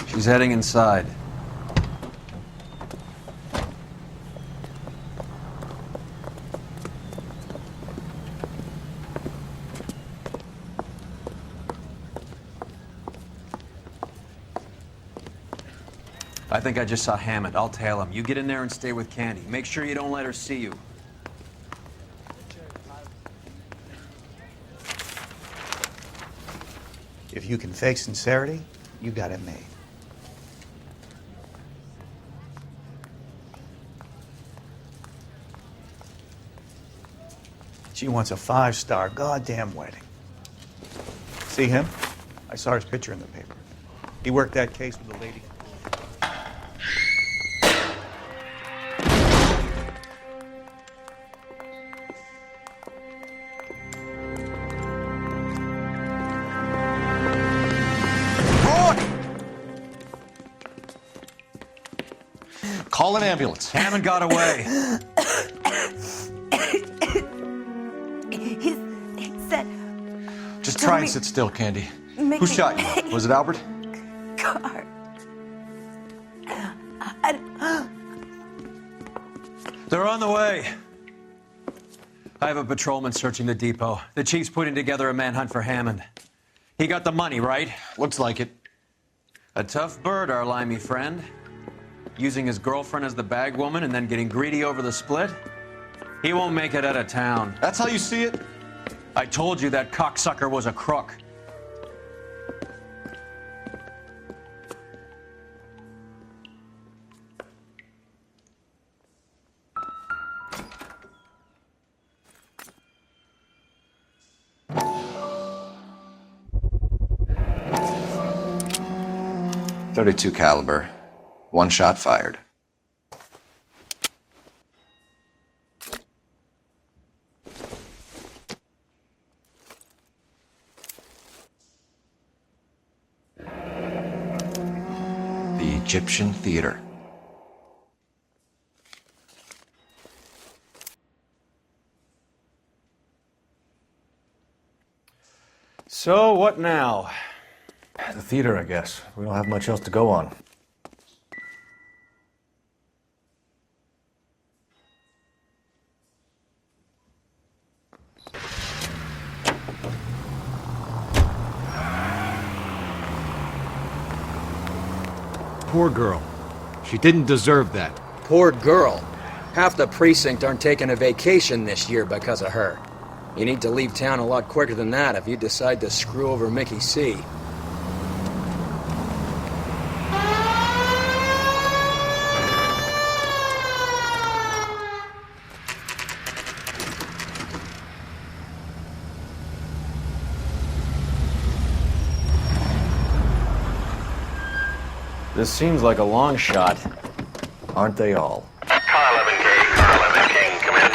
She's heading inside. I think I just saw Hammond. I'll tail him. You get in there and stay with Candy. Make sure you don't let her see you. If you can fake sincerity, you got it made. She wants a 5-star goddamn wedding. See him? I saw his picture in the paper. He worked that case with the lady. Call an ambulance. Hammond got away. He said... Just try and sit still, Candy. Who shot you? Was it Albert? Car. They're on the way. I have a patrolman searching the depot. The chief's putting together a manhunt for Hammond. He got the money, right? Looks like it. A tough bird, our limey friend. Using his girlfriend as the bag woman and then getting greedy over the split? He won't make it out of town. That's how you see it? I told you that cocksucker was a crook. .32 caliber. One shot fired. The Egyptian Theater. So, what now? The theater, I guess. We don't have much else to go on. Poor girl. She didn't deserve that. Poor girl. Half the precinct aren't taking a vacation this year because of her. You need to leave town a lot quicker than that if you decide to screw over Mickey C. This seems like a long shot. Aren't they all? Car 11K, Car 11 King, come in.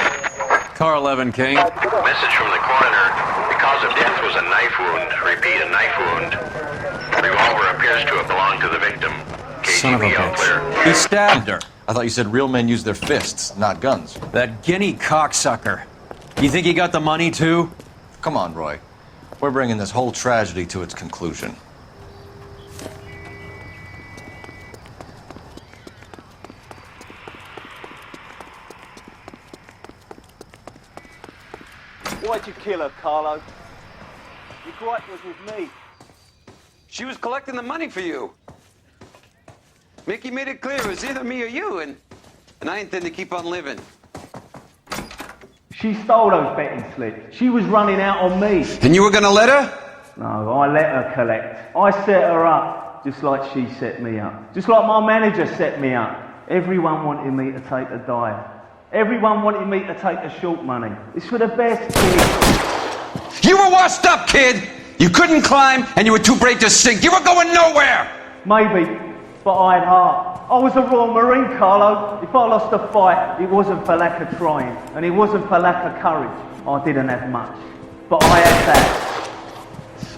Car 11 King. Message from the coroner. The cause of death was a knife wound. Repeat, a knife wound. Revolver appears to have belonged to the victim. Son of a KGB all clear. bitch. He stabbed her. I thought you said real men use their fists, not guns. That guinea cocksucker. You think he got the money too? Come on, Roy. We're bringing this whole tragedy to its conclusion. Why'd you kill her, Carlo? Your gripe was with me. She was collecting the money for you. Mickey made it clear it was either me or you, and I intend to keep on living. She stole those betting slips. She was running out on me. And you were gonna let her? No, I let her collect. I set her up, just like she set me up. Just like my manager set me up. Everyone wanted me to take a dive. Everyone wanted me to take the short money. It's for the best, kid. You were washed up, kid! You couldn't climb, and you were too brave to sink. You were going nowhere! Maybe, but I had heart. I was a Royal Marine, Carlo. If I lost a fight, it wasn't for lack of trying, and it wasn't for lack of courage. I didn't have much, but I had that.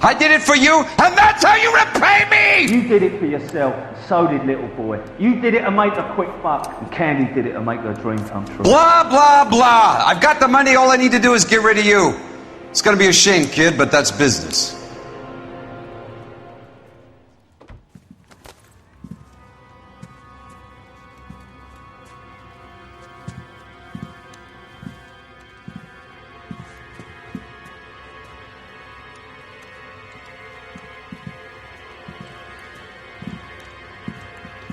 I did it for you, and that's how you repay me! You did it for yourself, so did little boy. You did it to make a quick buck, and Candy did it to make her dream come true. Blah, blah, blah. I've got the money, all I need to do is get rid of you. It's gonna be a shame, kid, but that's business.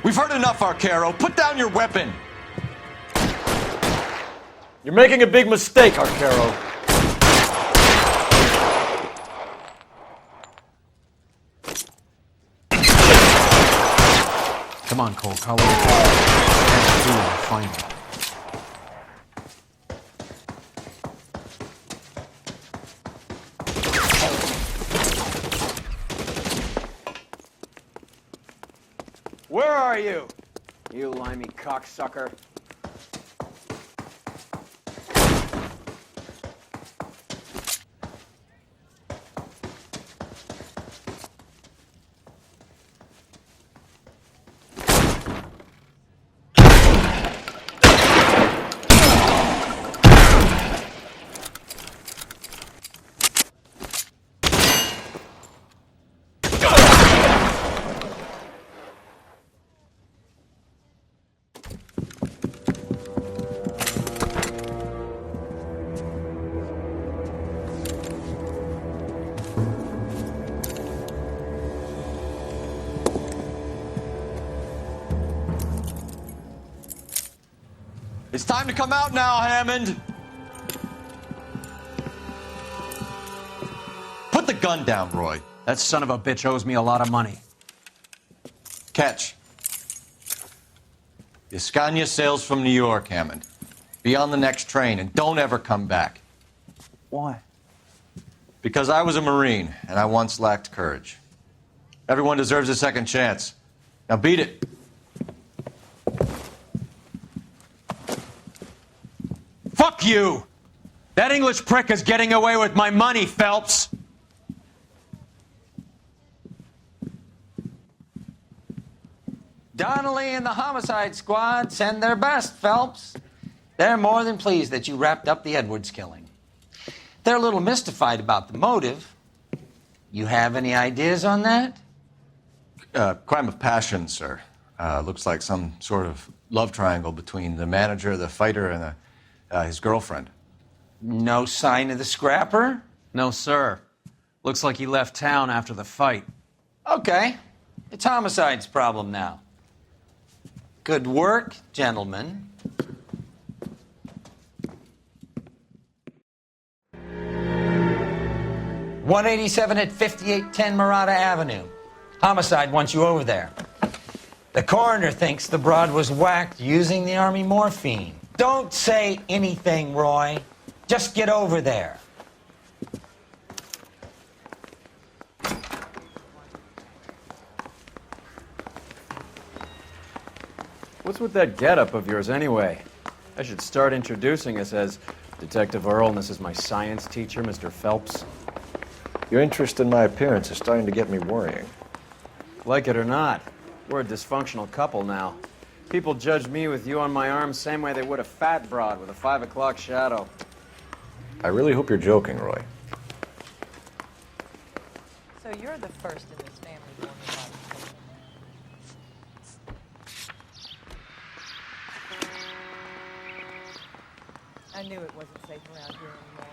We've heard enough, Arcaro. Put down your weapon. You're making a big mistake, Arcaro. Come on, Cole. Call it. Find him. Where are you? You limey cocksucker. It's time to come out now, Hammond. Put the gun down, Roy. That son of a bitch owes me a lot of money. Catch. Yascania sails from New York, Hammond. Be on the next train and don't ever come back. Why? Because I was a Marine and I once lacked courage. Everyone deserves a second chance. Now beat it. Fuck you! That English prick is getting away with my money, Phelps! Donnelly and the Homicide Squad send their best, Phelps. They're more than pleased that you wrapped up the Edwards killing. They're a little mystified about the motive. You have any ideas on that? Crime of passion, sir. Looks like some sort of love triangle between the manager, the fighter, and his girlfriend. No sign of the scrapper? No, sir. Looks like he left town after the fight. Okay. It's Homicide's problem now. Good work, gentlemen. .187 at 5810 Murata Avenue. Homicide wants you over there. The coroner thinks the broad was whacked using the army morphine. Don't say anything, Roy. Just get over there. What's with that getup of yours anyway? I should start introducing us as Detective Earl, and this is my science teacher, Mr. Phelps. Your interest in my appearance is starting to get me worrying. Like it or not, we're a dysfunctional couple now. People judge me with you on my arm same way they would a fat broad with a 5 o'clock shadow. I really hope you're joking, Roy. So you're the first in this family born without a I knew it wasn't safe around here anymore.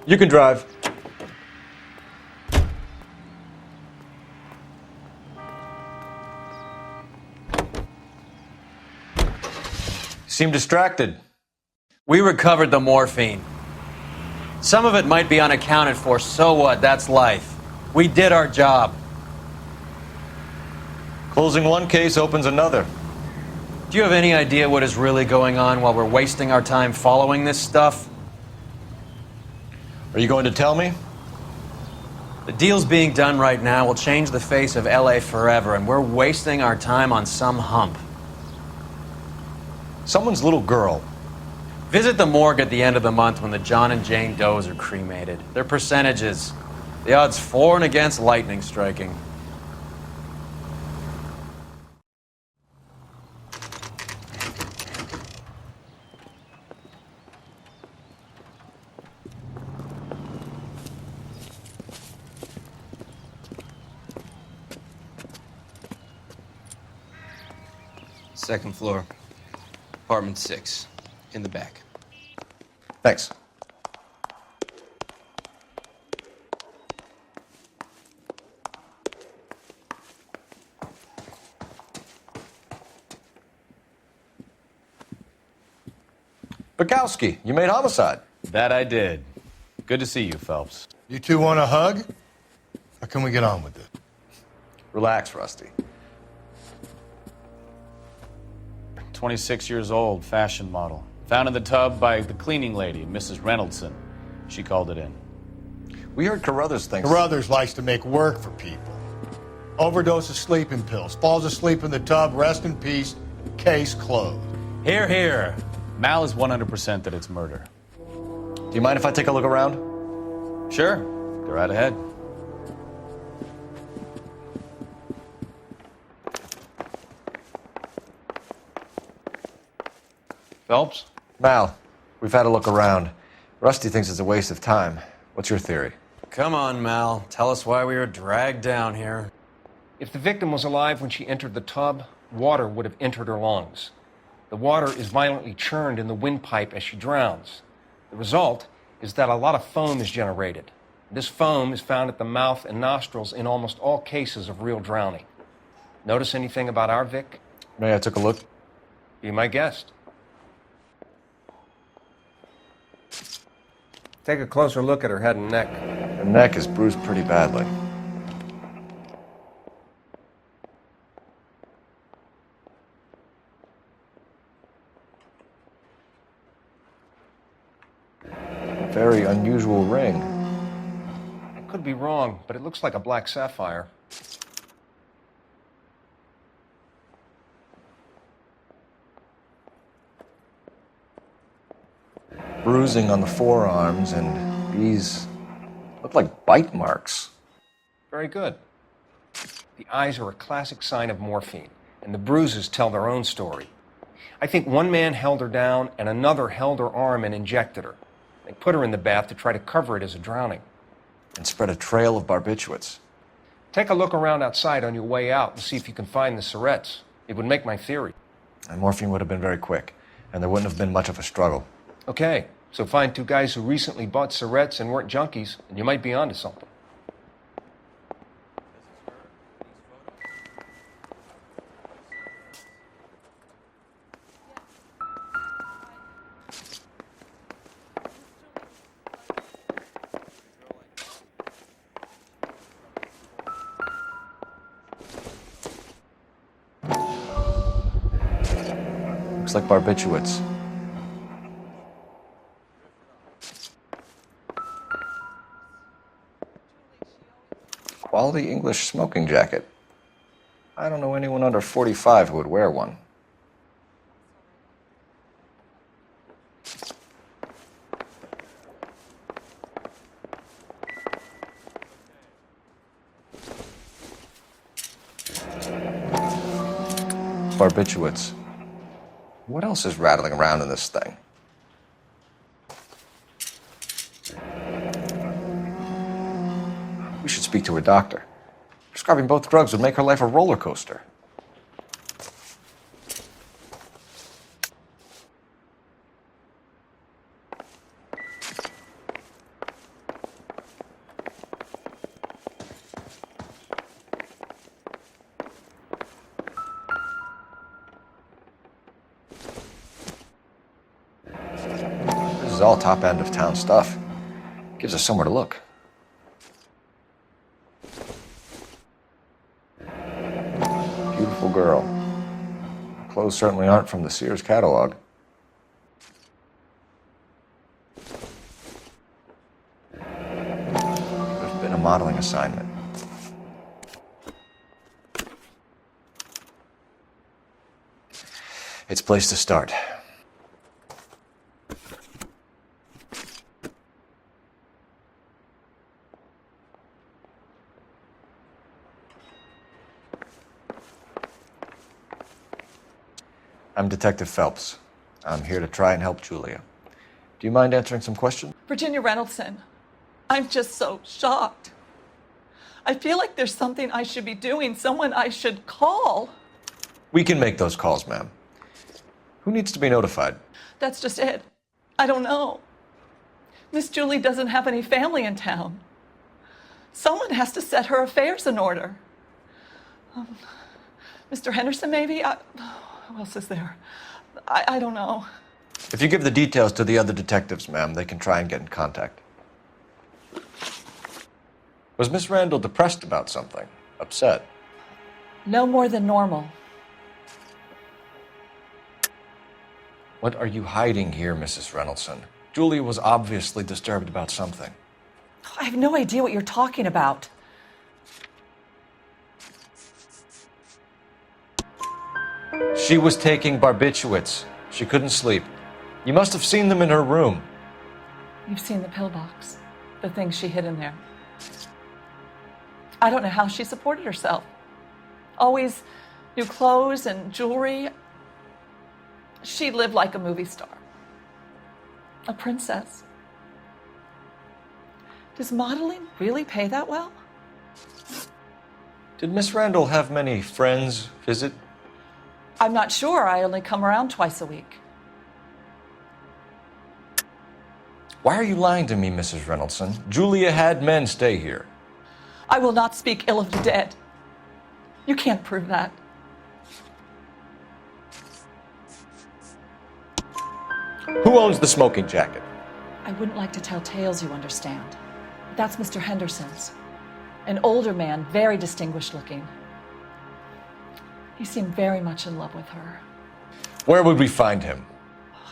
You can drive. Seem distracted. We recovered the morphine. Some of it might be unaccounted for, so what? That's life. We did our job. Closing one case opens another. Do you have any idea what is really going on while we're wasting our time following this stuff? Are you going to tell me? The deals being done right now will change the face of LA forever, and we're wasting our time on some hump. Someone's little girl. Visit the morgue at the end of the month when the John and Jane Does are cremated. Their percentages. The odds for and against lightning striking. Second floor, apartment 6, in the back. Thanks. Bukowski, you made Homicide. That I did. Good to see you, Phelps. You two want a hug? Or can we get on with it? Relax, Rusty. 26 years old, fashion model. Found in the tub by the cleaning lady, Mrs. Reynoldson. She called it in. We heard Carruthers thinks... Carruthers likes to make work for people. Overdose of sleeping pills. Falls asleep in the tub. Rest in peace. Case closed. Here, here. Mal is 100% that it's murder. Do you mind if I take a look around? Sure. Go right ahead. Phelps? Mal, we've had a look around. Rusty thinks it's a waste of time. What's your theory? Come on, Mal. Tell us why we were dragged down here. If the victim was alive when she entered the tub, water would have entered her lungs. The water is violently churned in the windpipe as she drowns. The result is that a lot of foam is generated. This foam is found at the mouth and nostrils in almost all cases of real drowning. Notice anything about our Vic? May I took a look? Be my guest. Take a closer look at her head and neck. Her neck is bruised pretty badly. A very unusual ring. I could be wrong, but it looks like a black sapphire. Bruising on the forearms, and these look like bite marks. Very good. The eyes are a classic sign of morphine, and the bruises tell their own story. I think one man held her down and another held her arm and injected her. They put her in the bath to try to cover it as a drowning. And spread a trail of barbiturates. Take a look around outside on your way out and see if you can find the syrettes. It would make my theory. And morphine would have been very quick, and there wouldn't have been much of a struggle. Okay, so find two guys who recently bought syrettes and weren't junkies, and you might be onto something. Looks like barbiturates. Quality English smoking jacket. I don't know anyone under 45 who would wear one. Barbiturates. What else is rattling around in this thing? We should speak to her doctor. Prescribing both drugs would make her life a roller coaster. This is all top end of town stuff. Gives us somewhere to look. Beautiful girl. Her clothes certainly aren't from the Sears catalog. There's been a modeling assignment. It's a place to start. I'm Detective Phelps. I'm here to try and help Julia. Do you mind answering some questions? Virginia Reynoldson, I'm just so shocked. I feel like there's something I should be doing, someone I should call. We can make those calls, ma'am. Who needs to be notified? That's just it. I don't know. Miss Julie doesn't have any family in town. Someone has to set her affairs in order. Mr. Henderson, maybe? Who else is there? I don't know. If you give the details to the other detectives, ma'am, they can try and get in contact. Was Miss Randall depressed about something? Upset? No more than normal. What are you hiding here, Mrs. Reynoldson? Julia was obviously disturbed about something. I have no idea what you're talking about. She was taking barbiturates. She couldn't sleep. You must have seen them in her room. You've seen the pillbox, the things she hid in there. I don't know how she supported herself. Always new clothes and jewelry. She lived like a movie star. A princess. Does modeling really pay that well? Did Miss Randall have many friends visit? I'm not sure. I only come around twice a week. Why are you lying to me, Mrs. Reynoldson? Julia had men stay here. I will not speak ill of the dead. You can't prove that. Who owns the smoking jacket? I wouldn't like to tell tales, you understand. That's Mr. Henderson's. An older man, very distinguished looking. He seemed very much in love with her. Where would we find him?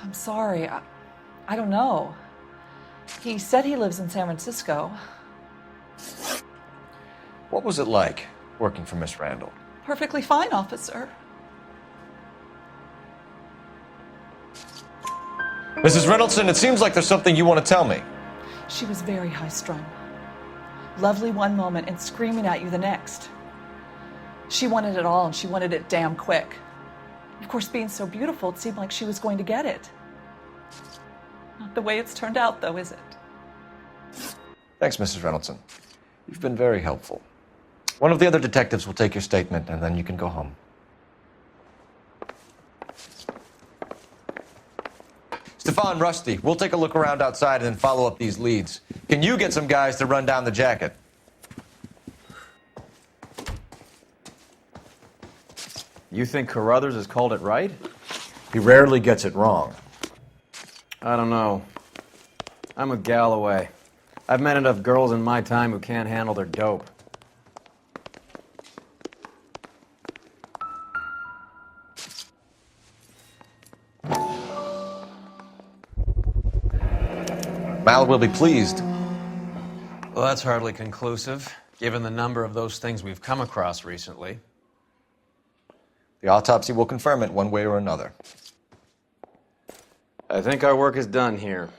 I'm sorry. I don't know. He said he lives in San Francisco. What was it like working for Miss Randall? Perfectly fine, officer. Mrs. Reynoldson, it seems like there's something you want to tell me. She was very high-strung. lovely one moment and screaming at you the next. She wanted it all, and she wanted it damn quick. Of course, being so beautiful, it seemed like she was going to get it. Not the way it's turned out, though, is it? Thanks, Mrs. Reynoldson. You've been very helpful. One of the other detectives will take your statement, and then you can go home. Stefan, Rusty, we'll take a look around outside and then follow up these leads. Can you get some guys to run down the jacket? You think Carruthers has called it right? He rarely gets it wrong. I don't know. I'm with Galloway. I've met enough girls in my time who can't handle their dope. Mal will be pleased. Well, that's hardly conclusive, given the number of those things we've come across recently. The autopsy will confirm it one way or another. I think our work is done here.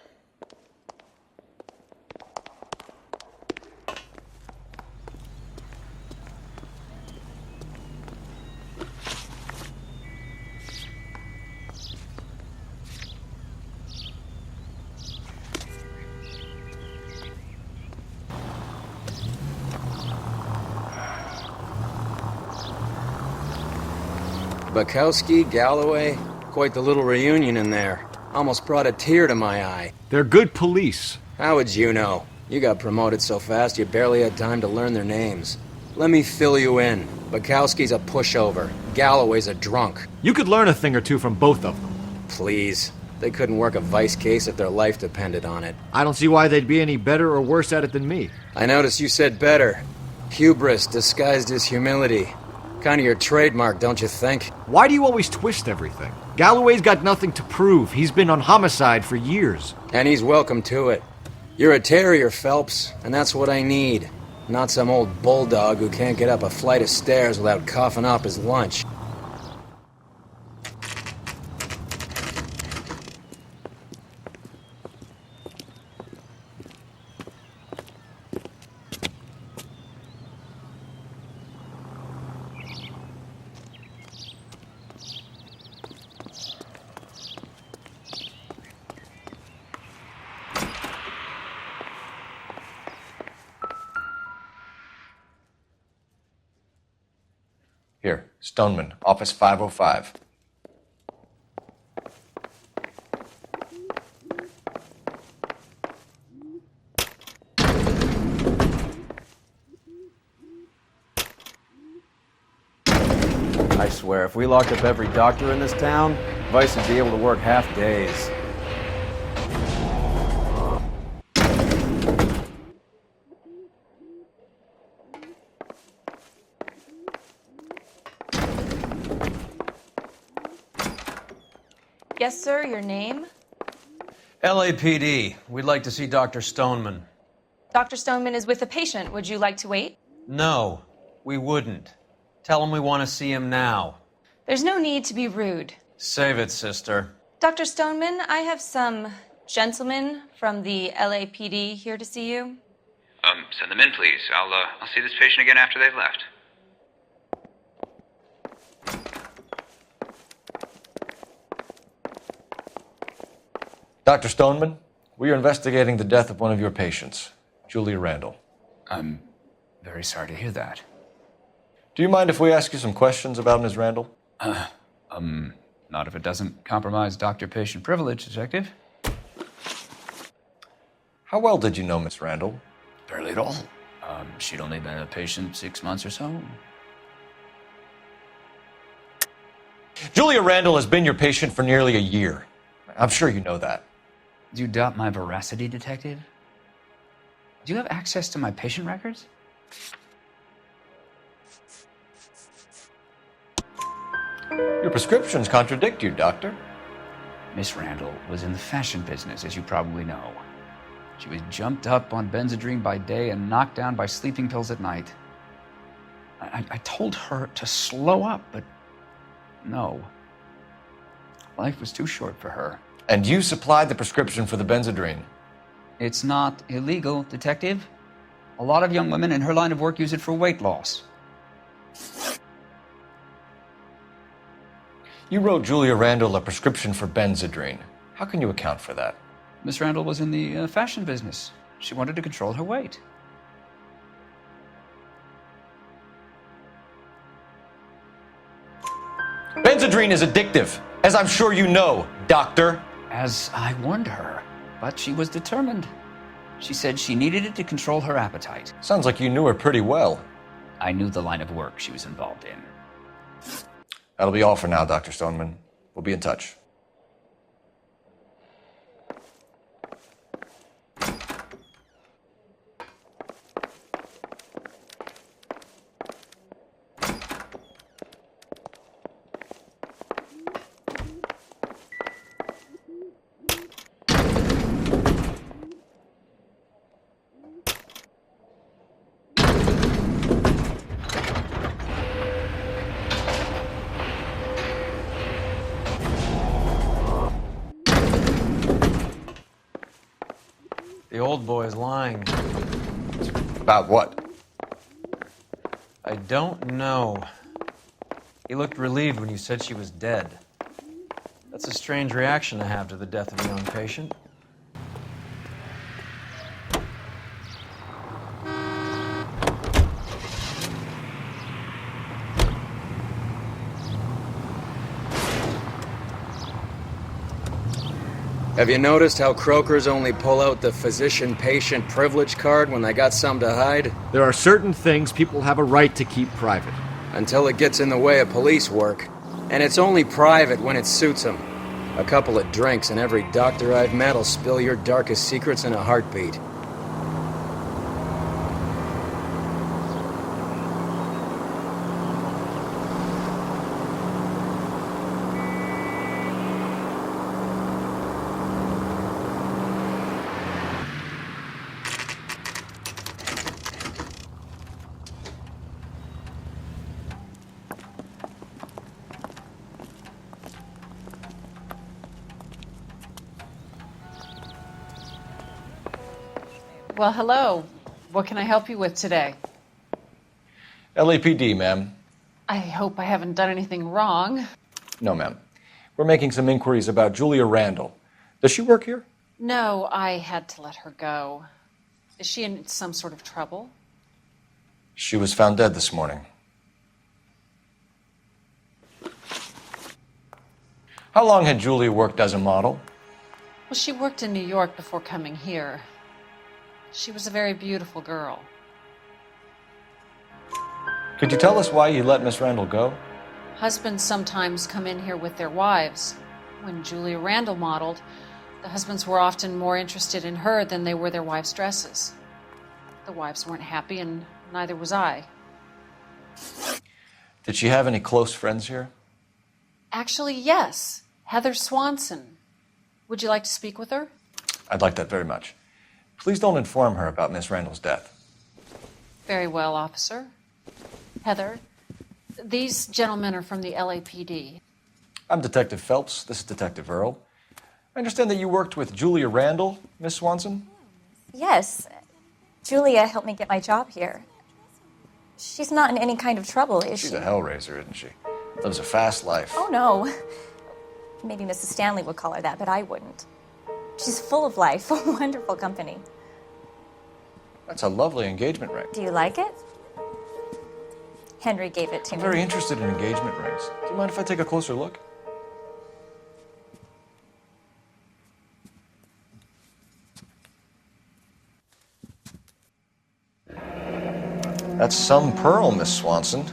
Bukowski, Galloway, quite the little reunion in there. Almost brought a tear to my eye. They're good police. How would you know? You got promoted so fast you barely had time to learn their names. Let me fill you in. Bukowski's a pushover. Galloway's a drunk. You could learn a thing or two from both of them. Please. They couldn't work a vice case if their life depended on it. I don't see why they'd be any better or worse at it than me. I noticed you said better. Hubris disguised as humility. Kind of your trademark, don't you think? Why do you always twist everything? Galloway's got nothing to prove. He's been on homicide for years. And he's welcome to it. You're a terrier, Phelps, and that's what I need. Not some old bulldog who can't get up a flight of stairs without coughing up his lunch. Here, Stoneman, office 505. I swear, if we locked up every doctor in this town, Vice would be able to work half days. Yes, sir, your name? LAPD. We'd like to see Dr. Stoneman. Dr. Stoneman is with a patient. Would you like to wait? No, we wouldn't. Tell him we want to see him now. There's no need to be rude. Save it, sister. Dr. Stoneman, I have some gentlemen from the LAPD here to see you. Send them in, please. I'll see this patient again after they've left. Dr. Stoneman, we are investigating the death of one of your patients, Julia Randall. I'm very sorry to hear that. Do you mind if we ask you some questions about Ms. Randall? Not if it doesn't compromise doctor-patient privilege, Detective. How well did you know Miss Randall? Barely at all. She'd only been a patient 6 months or so. Julia Randall has been your patient for nearly a year. I'm sure you know that. Do you doubt my veracity, Detective? Do you have access to my patient records? Your prescriptions contradict you, Doctor. Miss Randall was in the fashion business, as you probably know. She was jumped up on Benzedrine by day and knocked down by sleeping pills at night. I told her to slow up, but no. Life was too short for her. And you supplied the prescription for the Benzedrine? It's not illegal, Detective. A lot of young women in her line of work use it for weight loss. You wrote Julia Randall a prescription for Benzedrine. How can you account for that? Miss Randall was in the fashion business. She wanted to control her weight. Benzedrine is addictive, as I'm sure you know, doctor. As I warned her, but she was determined. She said she needed it to control her appetite. Sounds like you knew her pretty well. I knew the line of work she was involved in. That'll be all for now, Dr. Stoneman. We'll be in touch. The old boy is lying. About what? I don't know. He looked relieved when you said she was dead. That's a strange reaction to have to the death of a young patient. Have you noticed how croakers only pull out the physician-patient privilege card when they got something to hide? There are certain things people have a right to keep private. Until it gets in the way of police work. And it's only private when it suits them. A couple of drinks and every doctor I've met will spill your darkest secrets in a heartbeat. Well, hello. What can I help you with today? LAPD, ma'am. I hope I haven't done anything wrong. No, ma'am. We're making some inquiries about Julia Randall. Does she work here? No, I had to let her go. Is she in some sort of trouble? She was found dead this morning. How long had Julia worked as a model? Well, she worked in New York before coming here. She was a very beautiful girl. Could you tell us why you let Miss Randall go? Husbands sometimes come in here with their wives. When Julia Randall modeled, the husbands were often more interested in her than they were their wives' dresses. The wives weren't happy, and neither was I. Did she have any close friends here? Actually, yes. Heather Swanson. Would you like to speak with her? I'd like that very much. Please don't inform her about Miss Randall's death. Very well, officer. Heather, these gentlemen are from the LAPD. I'm Detective Phelps. This is Detective Earl. I understand that you worked with Julia Randall, Miss Swanson? Yes. Julia helped me get my job here. She's not in any kind of trouble, is she? She's a hellraiser, isn't she? Lives a fast life. Oh, no. Maybe Mrs. Stanley would call her that, but I wouldn't. She's full of life, a wonderful company. That's a lovely engagement ring. Do you like it? Henry gave it to I'm me. very interested in engagement rings. Do you mind if I take a closer look? That's some pearl, Miss Swanson.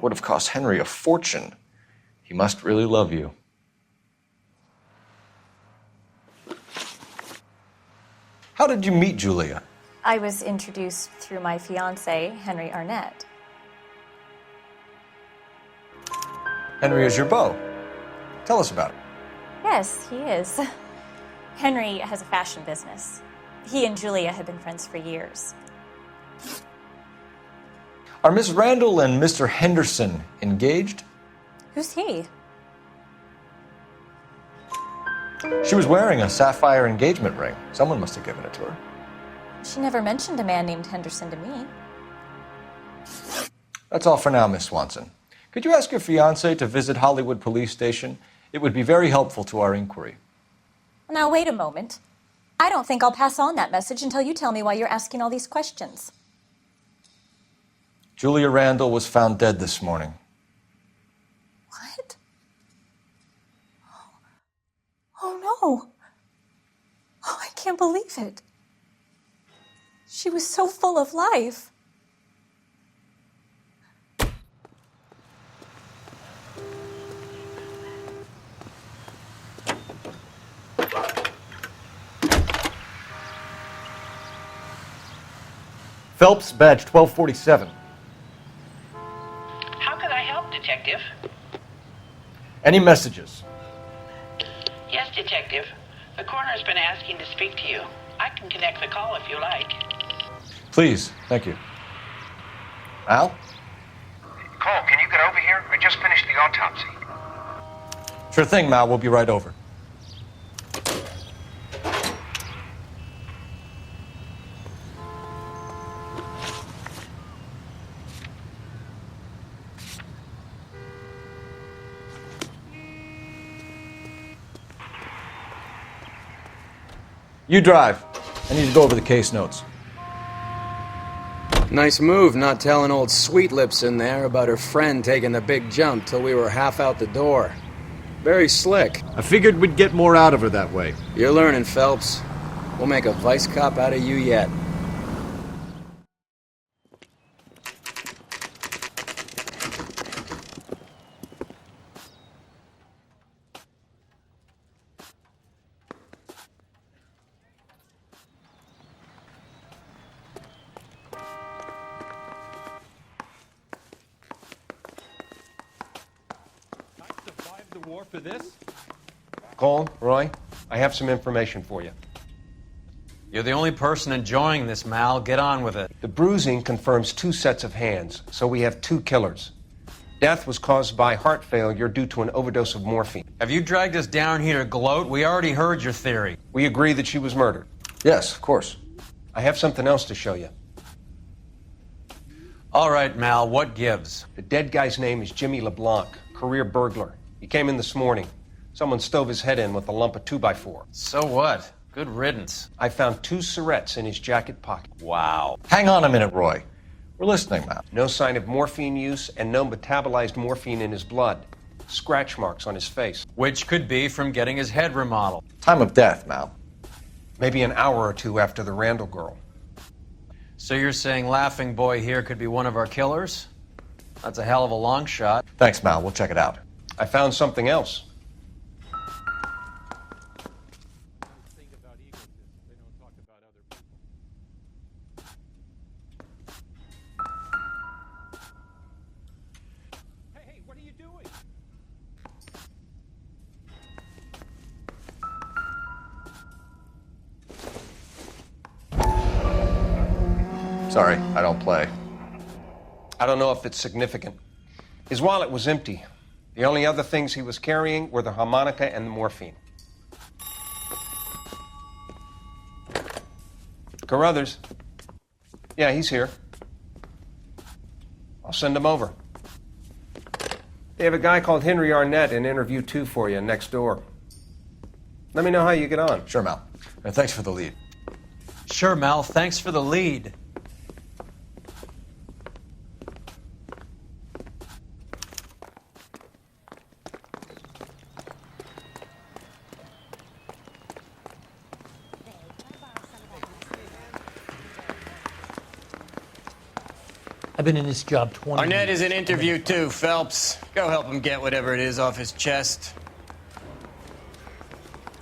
Would have cost Henry a fortune. He must really love you. How did you meet Julia? I was introduced through my fiancé, Henry Arnett. Henry is your beau. Tell us about it. Yes, he is. Henry has a fashion business. He and Julia have been friends for years. Are Miss Randall and Mr. Henderson engaged? Who's he? She was wearing a sapphire engagement ring. Someone must have given it to her. She never mentioned a man named Henderson to me. That's all for now, Miss Swanson. Could you ask your fiancé to visit Hollywood Police Station? It would be very helpful to our inquiry. Now, wait a moment. I don't think I'll pass on that message until you tell me why you're asking all these questions. Julia Randall was found dead this morning. What? Oh, no. Oh, I can't believe it. She was so full of life. Phelps, badge 1247. How can I help, Detective? Any messages? Yes, Detective. The coroner's been asking to speak to you. I can connect the call if you like. Please, thank you. Al? Cole, can you get over here? I just finished the autopsy. Sure thing, Mal. We'll be right over. You drive. I need to go over the case notes. Nice move not telling old Sweet Lips in there about her friend taking the big jump till we were half out the door. Very slick. I figured we'd get more out of her that way. You're learning, Phelps. We'll make a vice cop out of you yet. War for this? Cole, Roy, I have some information for you. You're the only person enjoying this, Mal. Get on with it. The bruising confirms 2 sets of hands, so we have 2 killers. Death was caused by heart failure due to an overdose of morphine. Have you dragged us down here to gloat? We already heard your theory. We agree that she was murdered. Yes, of course. I have something else to show you. All right, Mal, what gives? The dead guy's name is Jimmy LeBlanc, career burglar. He came in this morning. Someone stove his head in with a lump of 2x4. So what? Good riddance. I found 2 syrettes in his jacket pocket. Wow. Hang on a minute, Roy. We're listening, Mal. No sign of morphine use and no metabolized morphine in his blood. Scratch marks on his face. Which could be from getting his head remodeled. Time of death, Mal. Maybe an hour or 2 after the Randall girl. So you're saying Laughing Boy here could be one of our killers? That's a hell of a long shot. Thanks, Mal. We'll check it out. I found something else. Hey, what are you doing? Sorry, I don't play. I don't know if it's significant. His wallet was empty. The only other things he was carrying were the harmonica and the morphine. Carruthers. Yeah, he's here. I'll send him over. They have a guy called Henry Arnett in interview 2 for you next door. Let me know how you get on. Sure, Mal. And thanks for the lead. Sure, Mal. Thanks for the lead. I've been in this job 20 Arnett years. is in interview too, Phelps. Go help him get whatever it is off his chest.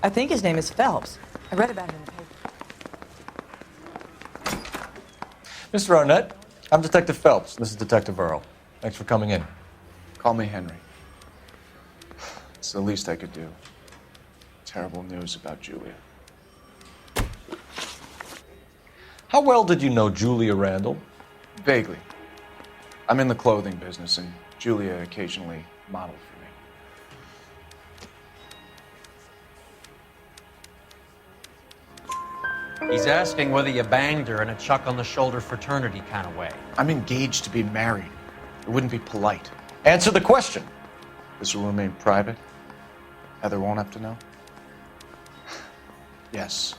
I think his name is Phelps. I read about him in the paper. Mr. Arnett, I'm Detective Phelps. This is Detective Earl. Thanks for coming in. Call me Henry. It's the least I could do. Terrible news about Julia. How well did you know Julia Randall? Vaguely. I'm in the clothing business, and Julia occasionally modeled for me. He's asking whether you banged her in a chuck-on-the-shoulder fraternity kind of way. I'm engaged to be married. It wouldn't be polite. Answer the question. This will remain private? Heather won't have to know? Yes.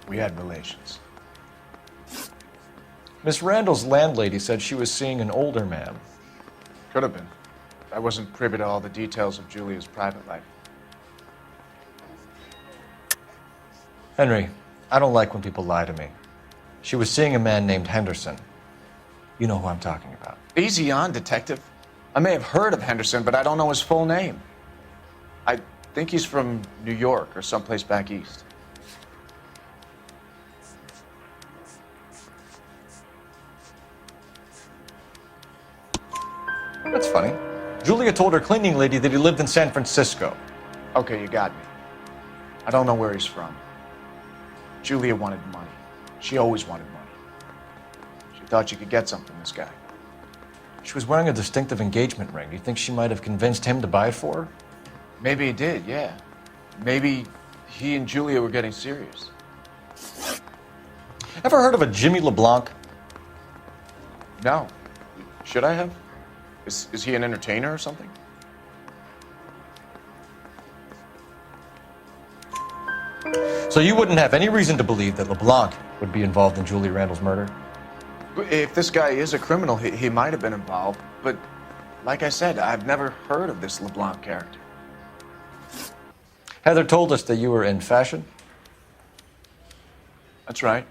We had relations. Miss Randall's landlady said she was seeing an older man. Could have been. I wasn't privy to all the details of Julia's private life. Henry, I don't like when people lie to me. She was seeing a man named Henderson. You know who I'm talking about. Easy on, Detective. I may have heard of Henderson, but I don't know his full name. I think he's from New York or someplace back east. That's funny. Julia told her cleaning lady that he lived in San Francisco. Okay, you got me. I don't know where he's from. Julia wanted money. She always wanted money. She thought she could get some from this guy. She was wearing a distinctive engagement ring. Do you think she might have convinced him to buy it for her? Maybe he did, yeah. Maybe he and Julia were getting serious. Ever heard of a Jimmy LeBlanc? No. Should I have? Is he an entertainer or something? So you wouldn't have any reason to believe that LeBlanc would be involved in Julie Randall's murder? If this guy is a criminal, he might have been involved. But like I said, I've never heard of this LeBlanc character. Heather told us that you were in fashion. That's right.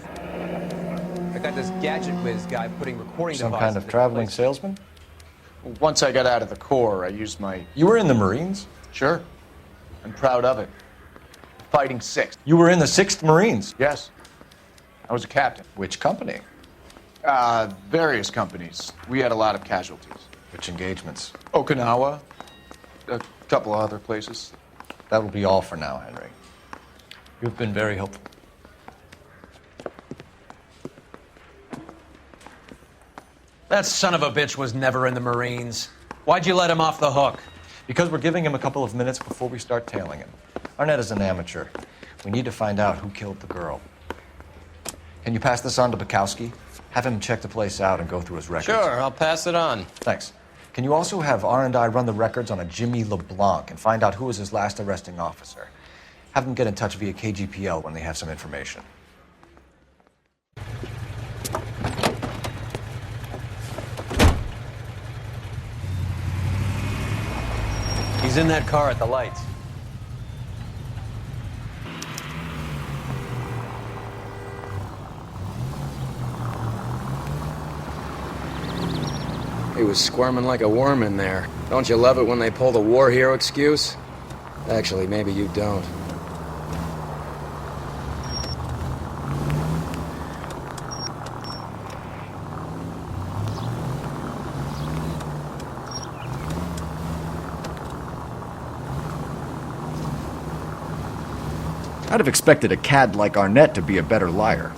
I got this gadget whiz guy putting recording Some devices kind of traveling salesman? Once I got out of the Corps, I used my... You were in the Marines? Sure. I'm proud of it. Fighting 6th. You were in the 6th Marines? Yes. I was a captain. Which company? Various companies. We had a lot of casualties. Which engagements? Okinawa. A couple of other places. That will be all for now, Henry. You've been very helpful. That son of a bitch was never in the Marines. Why'd you let him off the hook? Because we're giving him a couple of minutes before we start tailing him. Arnett is an amateur. We need to find out who killed the girl. Can you pass this on to Bukowski? Have him check the place out and go through his records. Sure, I'll pass it on. Thanks. Can you also have R&I run the records on a Jimmy LeBlanc and find out who was his last arresting officer? Have them get in touch via KGPL when they have some information. He's in that car at the lights. He was squirming like a worm in there. Don't you love it when they pull the war hero excuse? Actually, maybe you don't. I'd have expected a cad like Arnett to be a better liar.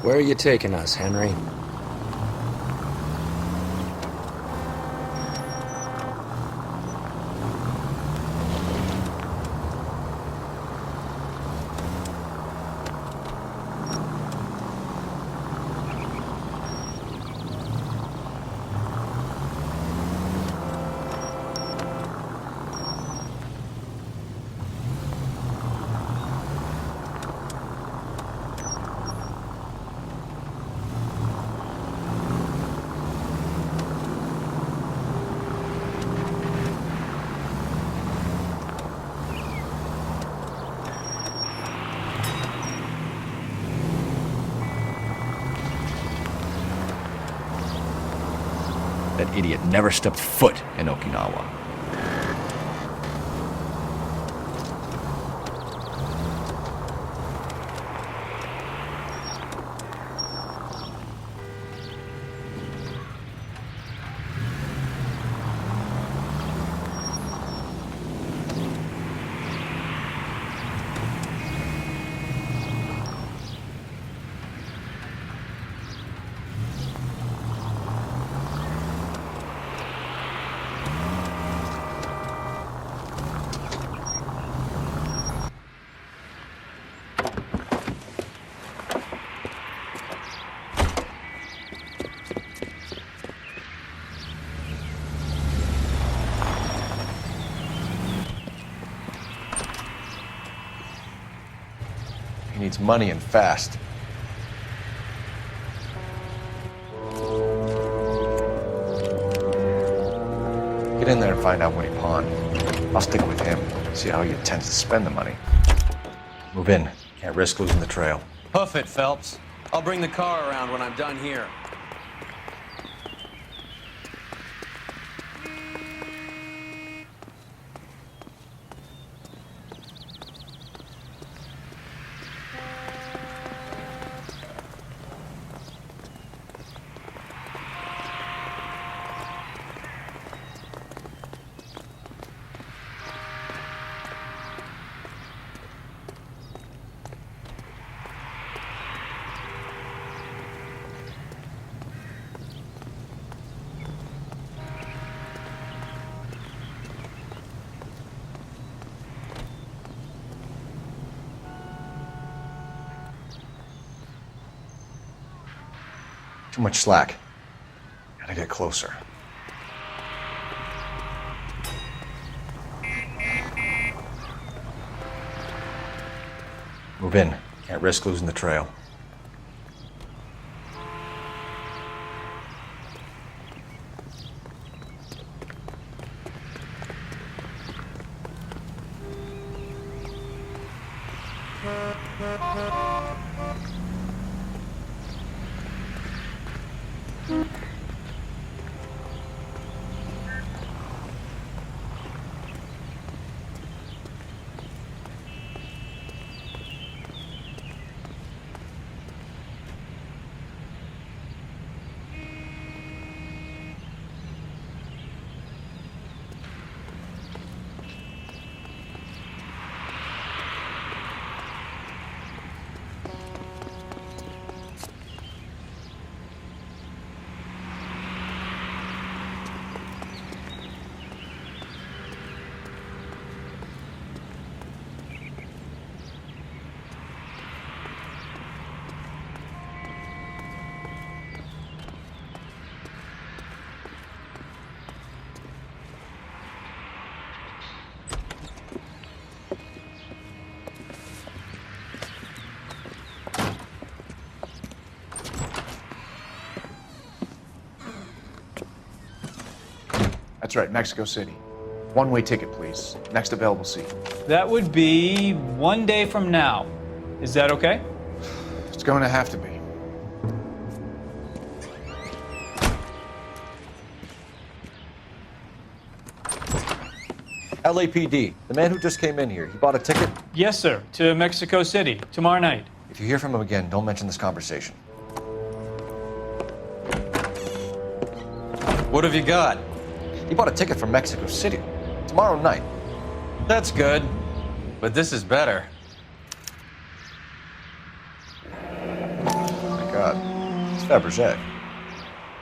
Where are you taking us, Henry? idiot never stepped foot in Okinawa. He needs money and fast. Get in there and find out what he pawned. I'll stick with him, see how he intends to spend the money. Move in. Can't risk losing the trail. Hoof it, Phelps. I'll bring the car around when I'm done here. Too much slack. Gotta get closer. Move in. Can't risk losing the trail. That's right, Mexico City. One-way ticket, please. Next available seat. That would be 1 day from now. Is that okay? It's going to have to be. LAPD, the man who just came in here, he bought a ticket? Yes, sir. To Mexico City, tomorrow night. If you hear from him again, don't mention this conversation. What have you got? He bought a ticket from Mexico City. Tomorrow night. That's good. But this is better. Oh my God. It's Fabergé.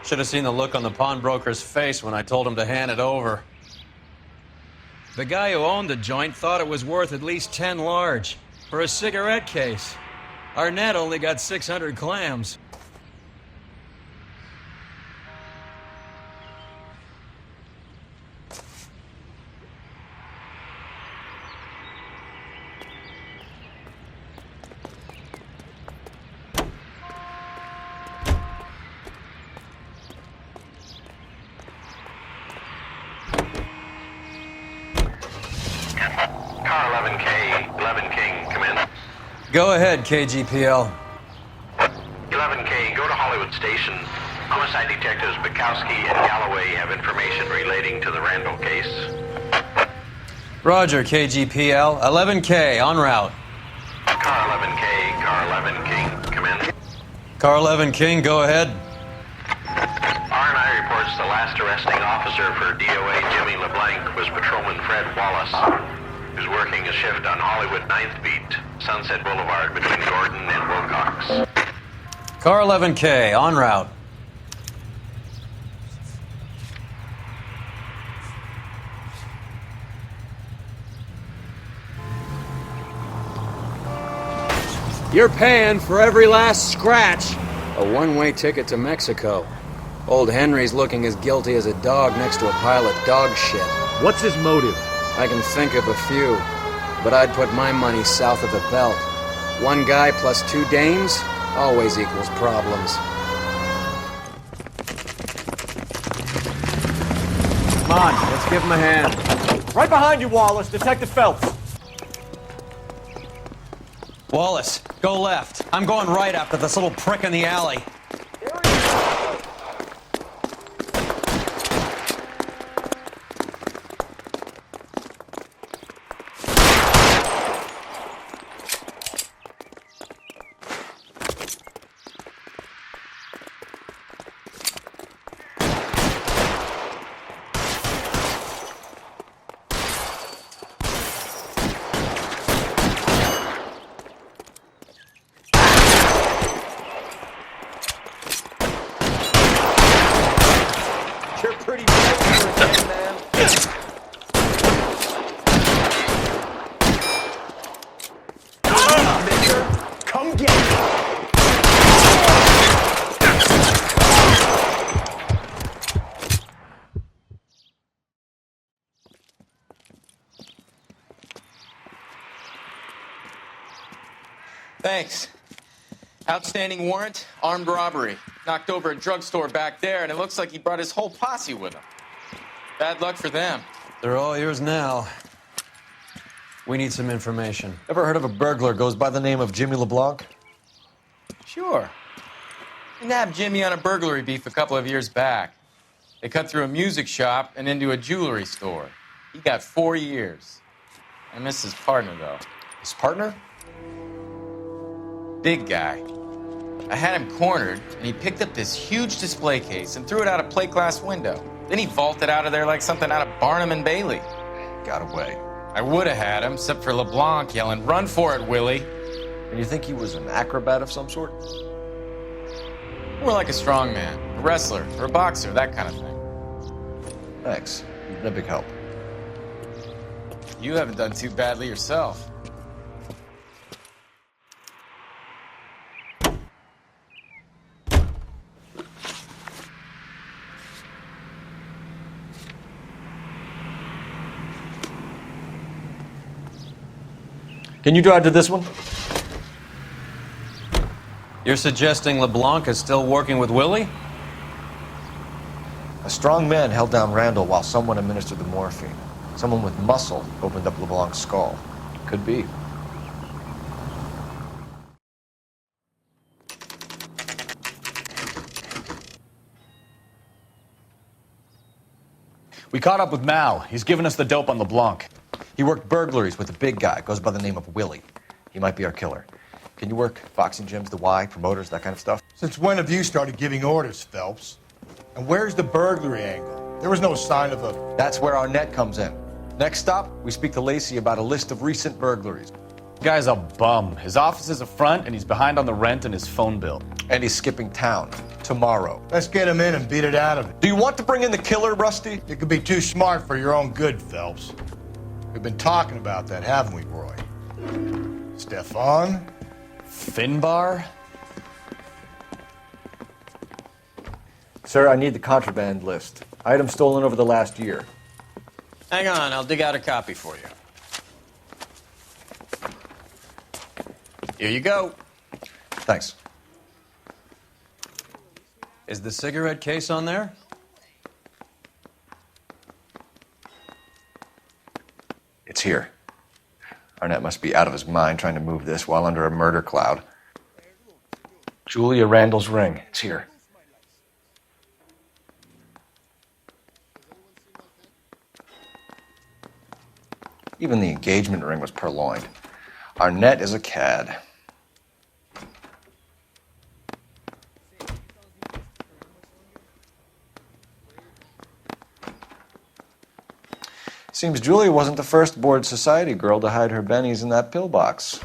Should have seen the look on the pawnbroker's face when I told him to hand it over. The guy who owned the joint thought it was worth at least 10 large for a cigarette case. Arnett only got 600 clams. Go ahead, KGPL. 11K, go to Hollywood Station. Homicide Detectives Bukowski and Galloway have information relating to the Randall case. Roger, KGPL. 11K, en route. Car 11K, Car 11 King, come in. Car 11 King, go ahead. R&I reports the last arresting officer for DOA Jimmy LeBlanc was Patrolman Fred Wallace, who's working a shift on Hollywood 9th Beat, Sunset Boulevard between Gordon and Wilcox. Car 11K, en route. You're paying for every last scratch. A one-way ticket to Mexico. Old Henry's looking as guilty as a dog next to a pile of dog shit. What's his motive? I can think of a few, but I'd put my money south of the belt. One guy plus two dames always equals problems. Come on, let's give him a hand. Right behind you, Wallace. Detective Phelps. Wallace, go left. I'm going right after this little prick in the alley. Thanks. Outstanding warrant, armed robbery. Knocked over a drugstore back there, and it looks like he brought his whole posse with him. Bad luck for them. They're all yours now. We need some information. Ever heard of a burglar goes by the name of Jimmy LeBlanc? Sure. We nabbed Jimmy on a burglary beef a couple of years back. They cut through a music shop and into a jewelry store. He got 4 years. I miss his partner, though. His partner? Big guy. I had him cornered, and he picked up this huge display case and threw it out a plate glass window. Then he vaulted out of there like something out of Barnum and Bailey. Got away. I would have had him, except for LeBlanc yelling, "Run for it, Willie!" And you think he was an acrobat of some sort? More like a strongman, a wrestler, or a boxer, that kind of thing. Thanks. You've been a big help. You haven't done too badly yourself. Can you drive to this one? You're suggesting LeBlanc is still working with Willie? A strong man held down Randall while someone administered the morphine. Someone with muscle opened up LeBlanc's skull. Could be. We caught up with Mal. He's given us the dope on LeBlanc. He worked burglaries with a big guy. Goes by the name of Willie. He might be our killer. Can you work boxing gyms, the Y, promoters, that kind of stuff? Since when have you started giving orders, Phelps? And where's the burglary angle? There was no sign of a... That's where our net comes in. Next stop, we speak to Lacey about a list of recent burglaries. The guy's a bum. His office is a front, and he's behind on the rent and his phone bill. And he's skipping town tomorrow. Let's get him in and beat it out of it. Do you want to bring in the killer, Rusty? You could be too smart for your own good, Phelps. We've been talking about that, haven't we, Roy? Stefan? Finbar? Sir, I need the contraband list. Items stolen over the last year. Hang on, I'll dig out a copy for you. Here you go. Thanks. Is the cigarette case on there? It's here. Arnett must be out of his mind trying to move this while under a murder cloud. Julia Randall's ring. It's here. Even the engagement ring was purloined. Our net is a cad. Seems Julia wasn't the first bored society girl to hide her bennies in that pillbox.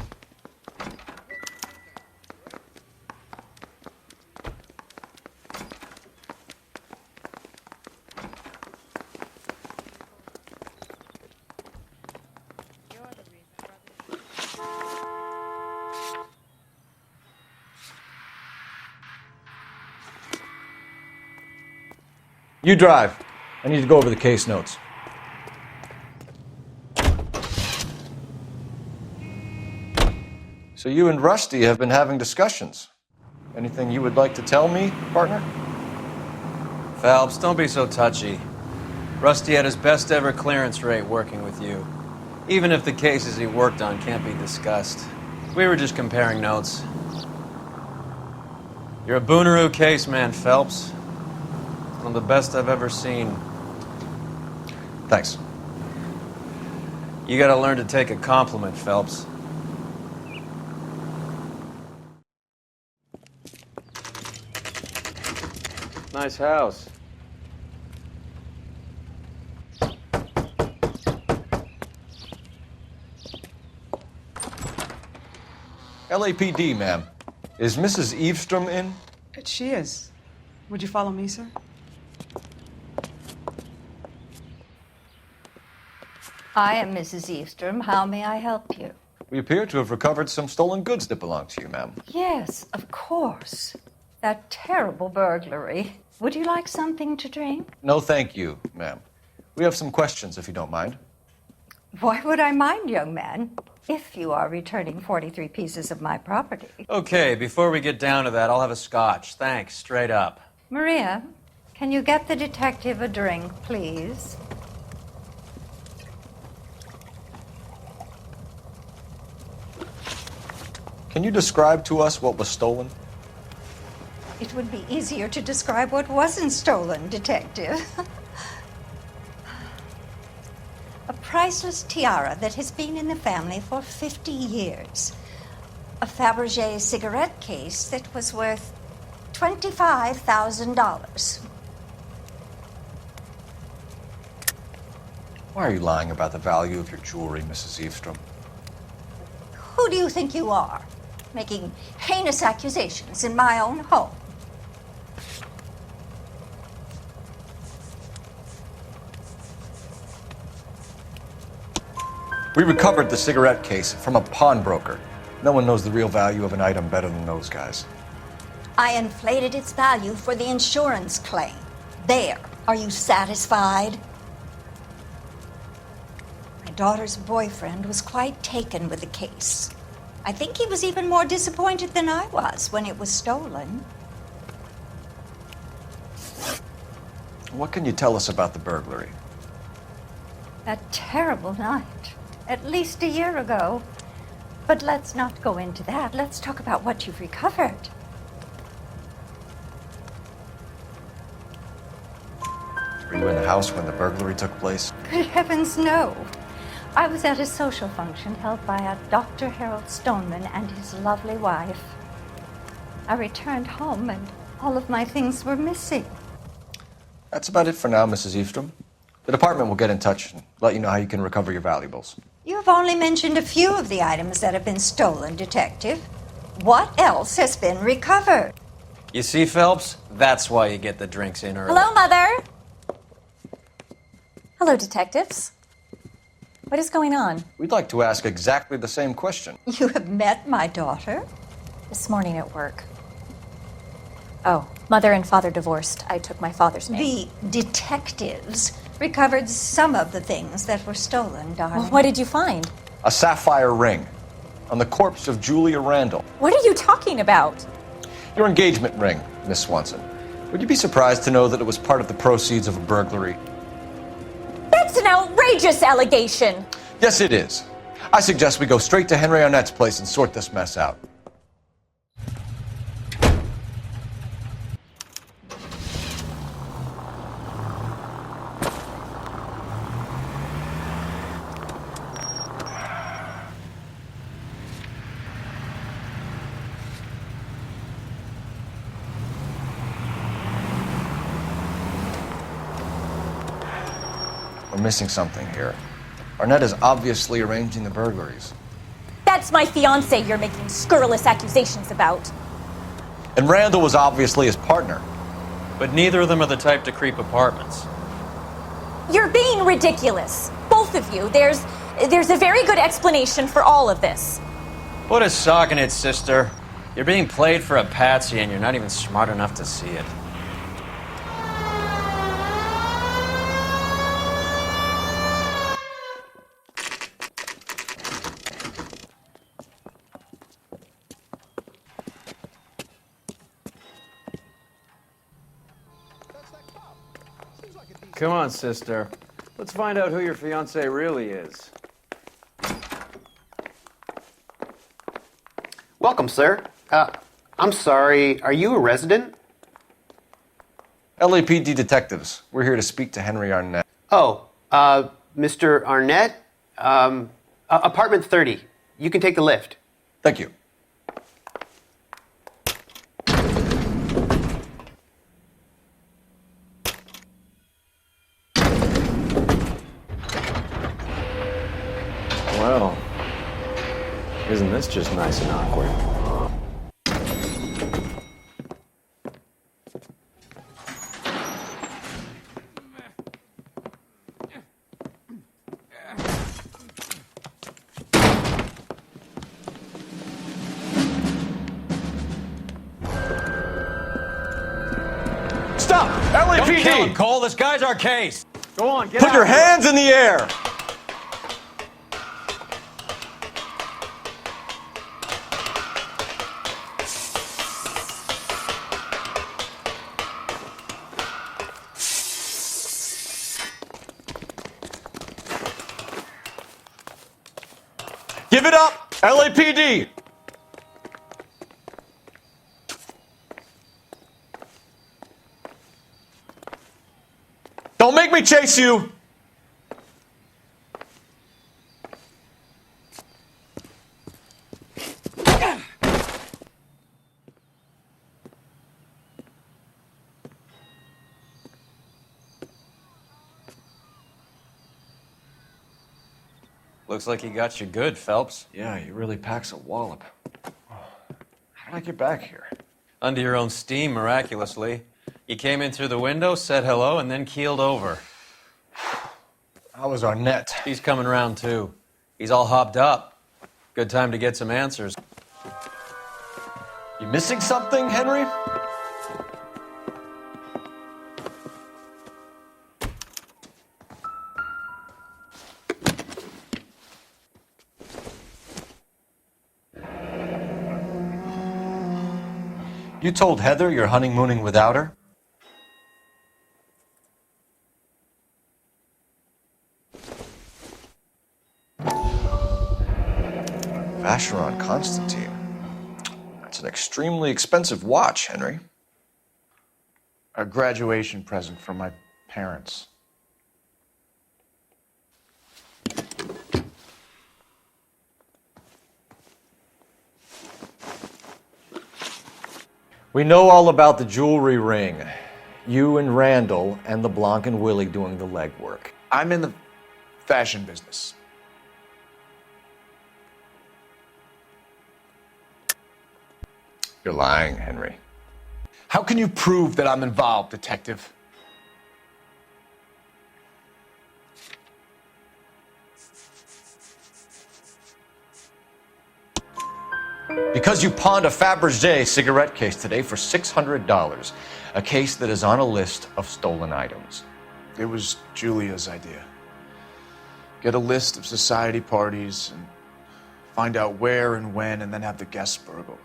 You drive. I need to go over the case notes. So you and Rusty have been having discussions. Anything you would like to tell me, partner? Phelps, don't be so touchy. Rusty had his best ever clearance rate working with you. Even if the cases he worked on can't be discussed. We were just comparing notes. You're a Booneroo case man, Phelps. One of the best I've ever seen. Thanks. You gotta learn to take a compliment, Phelps. Nice house. LAPD, ma'am. Is Mrs. Eavestrom in? She is. Would you follow me, sir? I am Mrs. Eavestrom. How may I help you? We appear to have recovered some stolen goods that belong to you, ma'am. Yes, of course. That terrible burglary. Would you like something to drink? No, thank you, ma'am. We have some questions, if you don't mind. Why would I mind, young man, if you are returning 43 pieces of my property? Okay, before we get down to that, I'll have a scotch. Thanks, straight up. Maria, can you get the detective a drink, please? Can you describe to us what was stolen? It would be easier to describe what wasn't stolen, Detective. A priceless tiara that has been in the family for 50 years. A Fabergé cigarette case that was worth $25,000. Why are you lying about the value of your jewelry, Mrs. Eavestrom? Who do you think you are, making heinous accusations in my own home? We recovered the cigarette case from a pawnbroker. No one knows the real value of an item better than those guys. I inflated its value for the insurance claim. There. Are you satisfied? My daughter's boyfriend was quite taken with the case. I think he was even more disappointed than I was when it was stolen. What can you tell us about the burglary? That terrible night. At least a year ago. But let's not go into that. Let's talk about what you've recovered. Were you in the house when the burglary took place? Good heavens, no. I was at a social function held by a Dr. Harold Stoneman and his lovely wife. I returned home and all of my things were missing. That's about it for now, Mrs. Eavestrom. The department will get in touch and let you know how you can recover your valuables. You have only mentioned a few of the items that have been stolen, Detective. What else has been recovered? You see, Phelps? That's why you get the drinks in early. Hello, Mother. Hello, detectives. What is going on? We'd like to ask exactly the same question. You have met my daughter? This morning at work. Oh, mother and father divorced. I took my father's name. The detectives recovered some of the things that were stolen, darling. Well, what did you find? A sapphire ring on the corpse of Julia Randall. What are you talking about? Your engagement ring, Miss Swanson. Would you be surprised to know that it was part of the proceeds of a burglary? That's an outrageous allegation! Yes, it is. I suggest we go straight to Henry Arnett's place and sort this mess out. We're missing something here. Arnett is obviously arranging the burglaries. That's my fiancé you're making scurrilous accusations about. And Randall was obviously his partner. But neither of them are the type to creep apartments. You're being ridiculous. Both of you. There's a very good explanation for all of this. Put a sock in it, sister. You're being played for a patsy and you're not even smart enough to see it. Come on, sister. Let's find out who your fiancé really is. Welcome, sir. I'm sorry, are you a resident? LAPD detectives. We're here to speak to Henry Arnett. Oh, Mr. Arnett? Apartment 30. You can take the lift. Thank you. Well, isn't this just nice and awkward? Stop! LAPD! Don't kill him, Cole. This guy's our case. Go on, get Put out your of here. hands in the air! Give it up, LAPD! Don't make me chase you! Looks like he got you good, Phelps. Yeah, he really packs a wallop. How did I get back here? Under your own steam, miraculously. You came in through the window, said hello, and then keeled over. How was Arnett? He's coming round, too. He's all hopped up. Good time to get some answers. You missing something, Henry? You told Heather you're honeymooning without her? Vacheron Constantine. That's an extremely expensive watch, Henry. A graduation present from my parents. We know all about the jewelry ring. You and Randall and LeBlanc and Willie doing the legwork. I'm in the fashion business. You're lying, Henry. How can you prove that I'm involved, detective? Because you pawned a Fabergé cigarette case today for $600. A case that is on a list of stolen items. It was Julia's idea. Get a list of society parties and find out where and when and then have the guests burgled.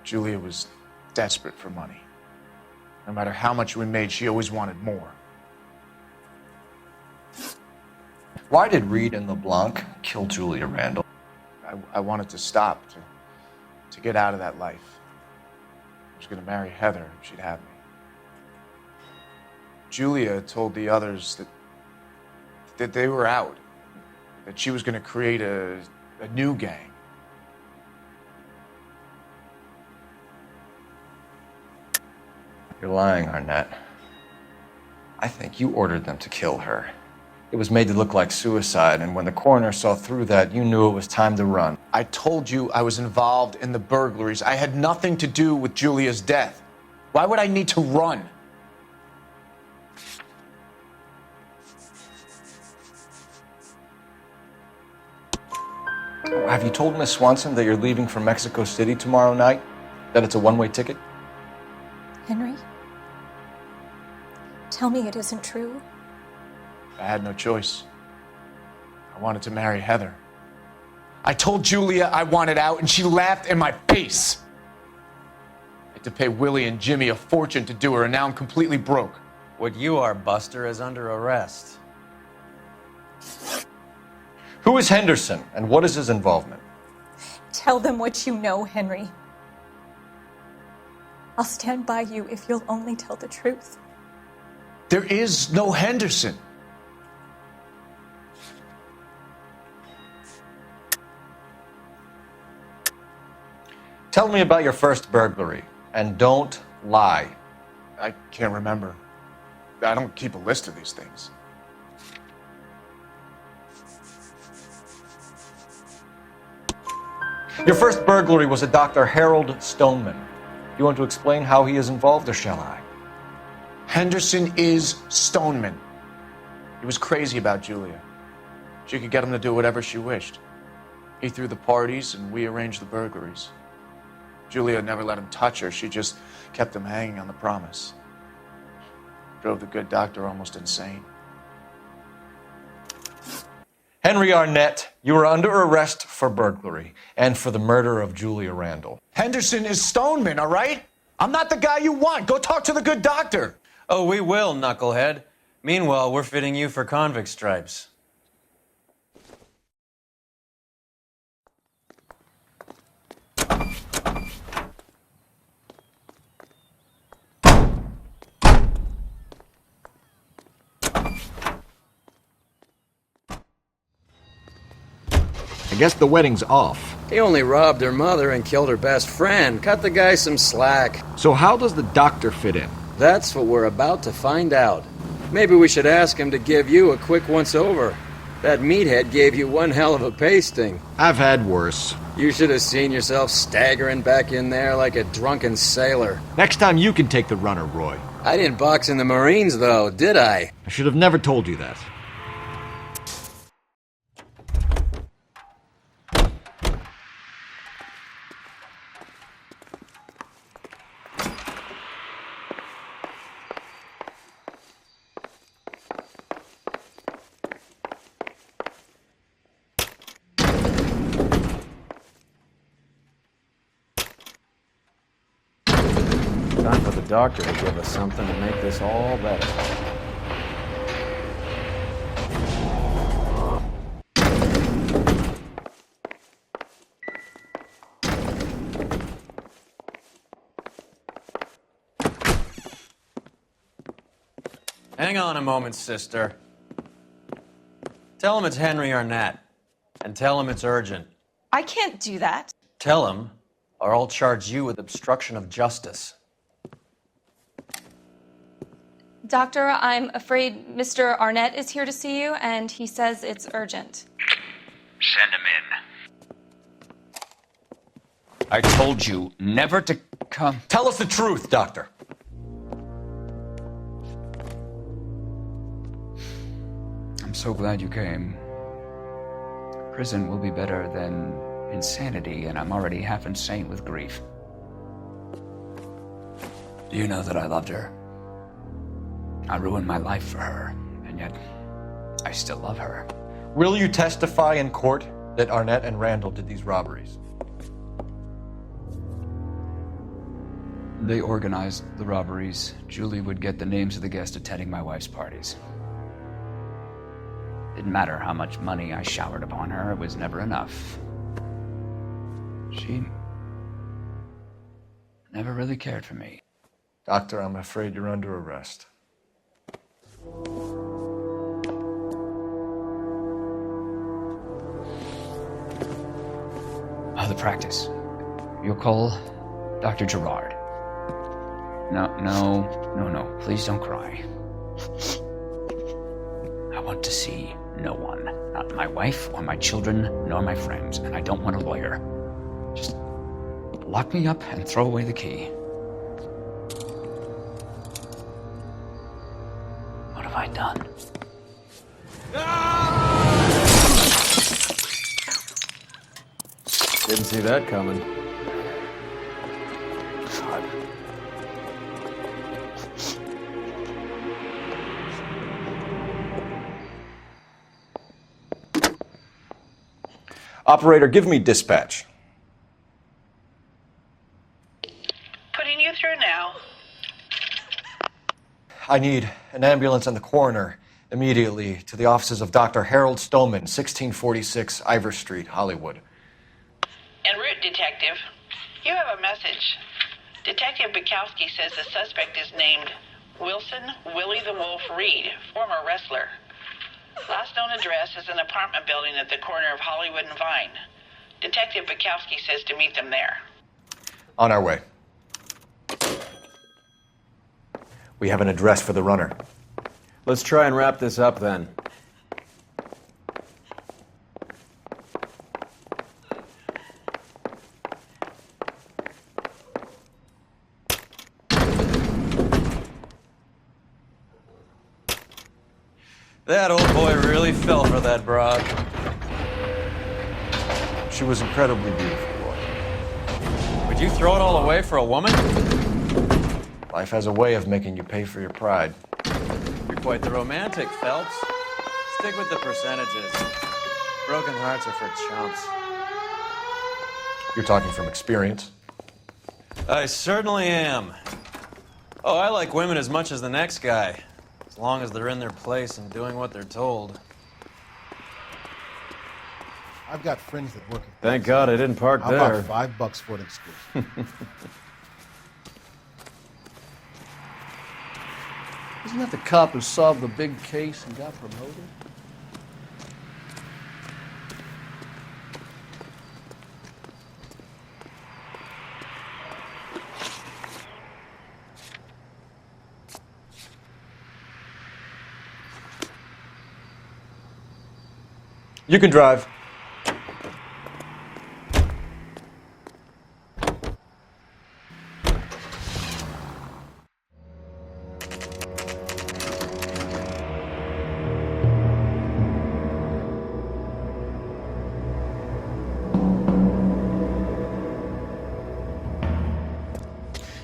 Julia was desperate for money. No matter how much we made, she always wanted more. Why did Reed and LeBlanc kill Julia Randall? I wanted to stop, to get out of that life. I was going to marry Heather if she'd have me. Julia told the others that they were out, that she was going to create a new gang. You're lying, Arnett. I think you ordered them to kill her. It was made to look like suicide, and when the coroner saw through that, you knew it was time to run. I told you I was involved in the burglaries. I had nothing to do with Julia's death. Why would I need to run? Have you told Miss Swanson that you're leaving for Mexico City tomorrow night? That it's a one-way ticket? Henry? Tell me it isn't true. I had no choice. I wanted to marry Heather. I told Julia I wanted out, and she laughed in my face. I had to pay Willie and Jimmy a fortune to do her, and now I'm completely broke. What you are, Buster, is under arrest. Who is Henderson, and what is his involvement? Tell them what you know, Henry. I'll stand by you if you'll only tell the truth. There is no Henderson. Tell me about your first burglary, and don't lie. I can't remember. I don't keep a list of these things. Your first burglary was a Dr. Harold Stoneman. You want to explain how he is involved, or shall I? Henderson is Stoneman. He was crazy about Julia. She could get him to do whatever she wished. He threw the parties, and we arranged the burglaries. Julia never let him touch her. She just kept him hanging on the promise. Drove the good doctor almost insane. Henry Arnett, you are under arrest for burglary and for the murder of Julia Randall. Henderson is Stoneman, all right? I'm not the guy you want. Go talk to the good doctor. Oh, we will, knucklehead. Meanwhile, we're fitting you for convict stripes. I guess the wedding's off. He only robbed her mother and killed her best friend. Cut the guy some slack. So how does the doctor fit in? That's what we're about to find out. Maybe we should ask him to give you a quick once-over. That meathead gave you one hell of a pasting. I've had worse. You should have seen yourself staggering back in there like a drunken sailor. Next time you can take the runner, Roy. I didn't box in the Marines, though, did I? I should have never told you that. Time for the doctor to give us something to make this all better. Hang on a moment, sister. Tell him it's Henry Arnett, and tell him it's urgent. I can't do that. Tell him, or I'll charge you with obstruction of justice. Doctor, I'm afraid Mr. Arnett is here to see you, and he says it's urgent. Send him in. I told you never to come. Tell us the truth, Doctor. I'm so glad you came. Prison will be better than insanity, and I'm already half insane with grief. Do you know that I loved her? I ruined my life for her, and yet I still love her. Will you testify in court that Arnett and Randall did these robberies? They organized the robberies. Julie would get the names of the guests attending my wife's parties. Didn't matter how much money I showered upon her, it was never enough. She never really cared for me. Doctor, I'm afraid you're under arrest. The practice. You'll call Dr. Gerard. No. Please don't cry. I want to see no one. Not my wife or my children, nor my friends. And I don't want a lawyer. Just lock me up and throw away the key. What have I done? Didn't see that coming. Operator, give me dispatch. Putting you through now. I need an ambulance and the coroner immediately to the offices of Dr. Harold Stoneman, 1646 Ivor Street, Hollywood. En route, Detective. You have a message. Detective Bukowski says the suspect is named Wilson Willie the Wolf Reed, former wrestler. Last known address is an apartment building at the corner of Hollywood and Vine. Detective Bukowski says to meet them there. On our way. We have an address for the runner. Let's try and wrap this up then. That old boy really fell for that broad. She was incredibly beautiful, boy. Would you throw it all away for a woman? Life has a way of making you pay for your pride. You're quite the romantic, Phelps. Stick with the percentages. Broken hearts are for chumps. You're talking from experience. I certainly am. Oh, I like women as much as the next guy. As long as they're in their place and doing what they're told. I've got friends that work at Thank God I didn't park How there. about $5 for an excuse? Isn't that the cop who solved the big case and got promoted? You can drive.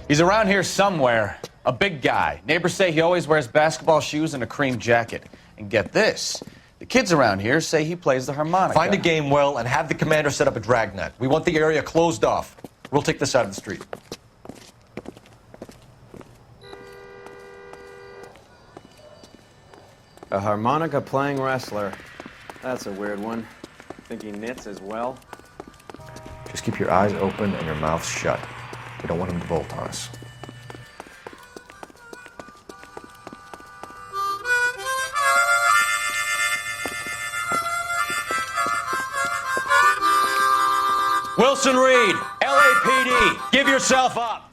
He's around here somewhere. A big guy. Neighbors say he always wears basketball shoes and a cream jacket. And get this. The kids around here say he plays the harmonica. Find a game well and have the commander set up a dragnet. We want the area closed off. We'll take this side of the street. A harmonica playing wrestler. That's a weird one. Think he knits as well? Just keep your eyes open and your mouth shut. We don't want him to bolt on us. Wilson Reed, LAPD, give yourself up.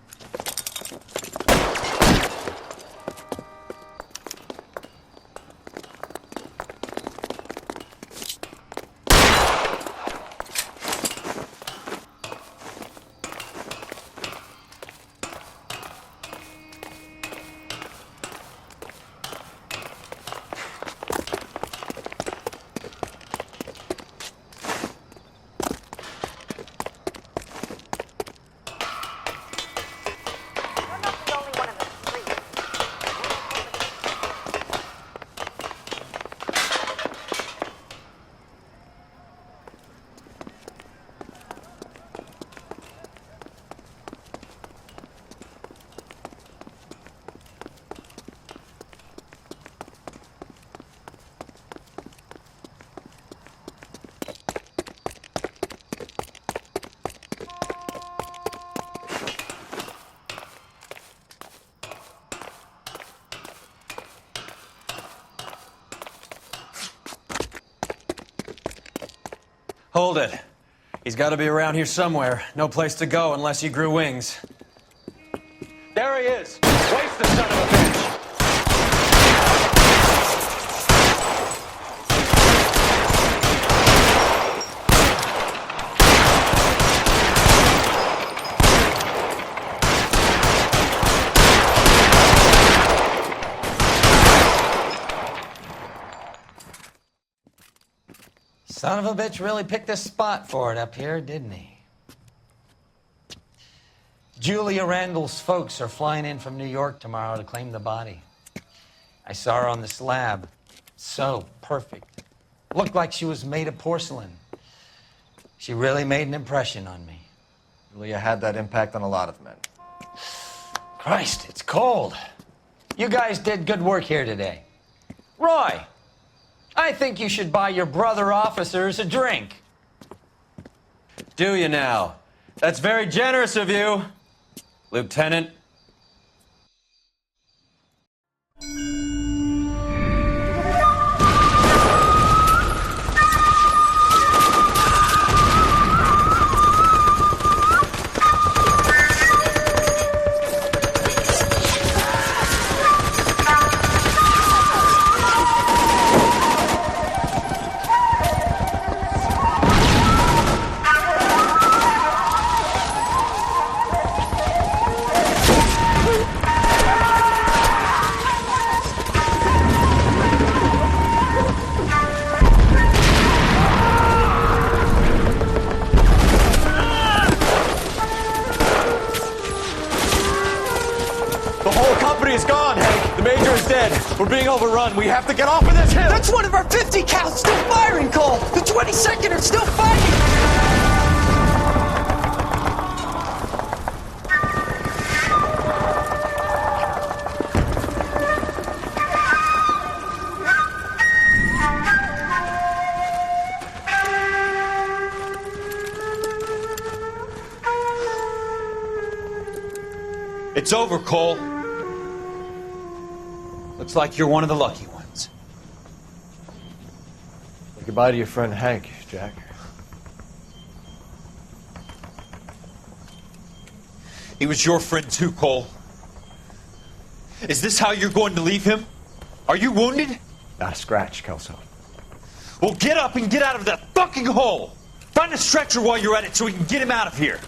Hold it. He's got to be around here somewhere. No place to go unless he grew wings. There he is. Waste the son of a bitch. Son of a bitch really picked a spot for it up here, didn't he? Julia Randall's folks are flying in from New York tomorrow to claim the body. I saw her on the slab. So perfect. Looked like she was made of porcelain. She really made an impression on me. Julia had that impact on a lot of men. Christ, it's cold. You guys did good work here today. Roy, I think you should buy your brother officers a drink. Do you now? That's very generous of you, Lieutenant. We're being overrun. We have to get off of this hill. That's one of our 50 cows still firing, Cole. The 22nd are still fighting. It's over, Cole. Looks like you're one of the lucky ones. Say goodbye to your friend Hank, Jack. He was your friend too, Cole. Is this how you're going to leave him? Are you wounded? Not a scratch, Kelso. Well, get up and get out of that fucking hole! Find a stretcher while you're at it so we can get him out of here.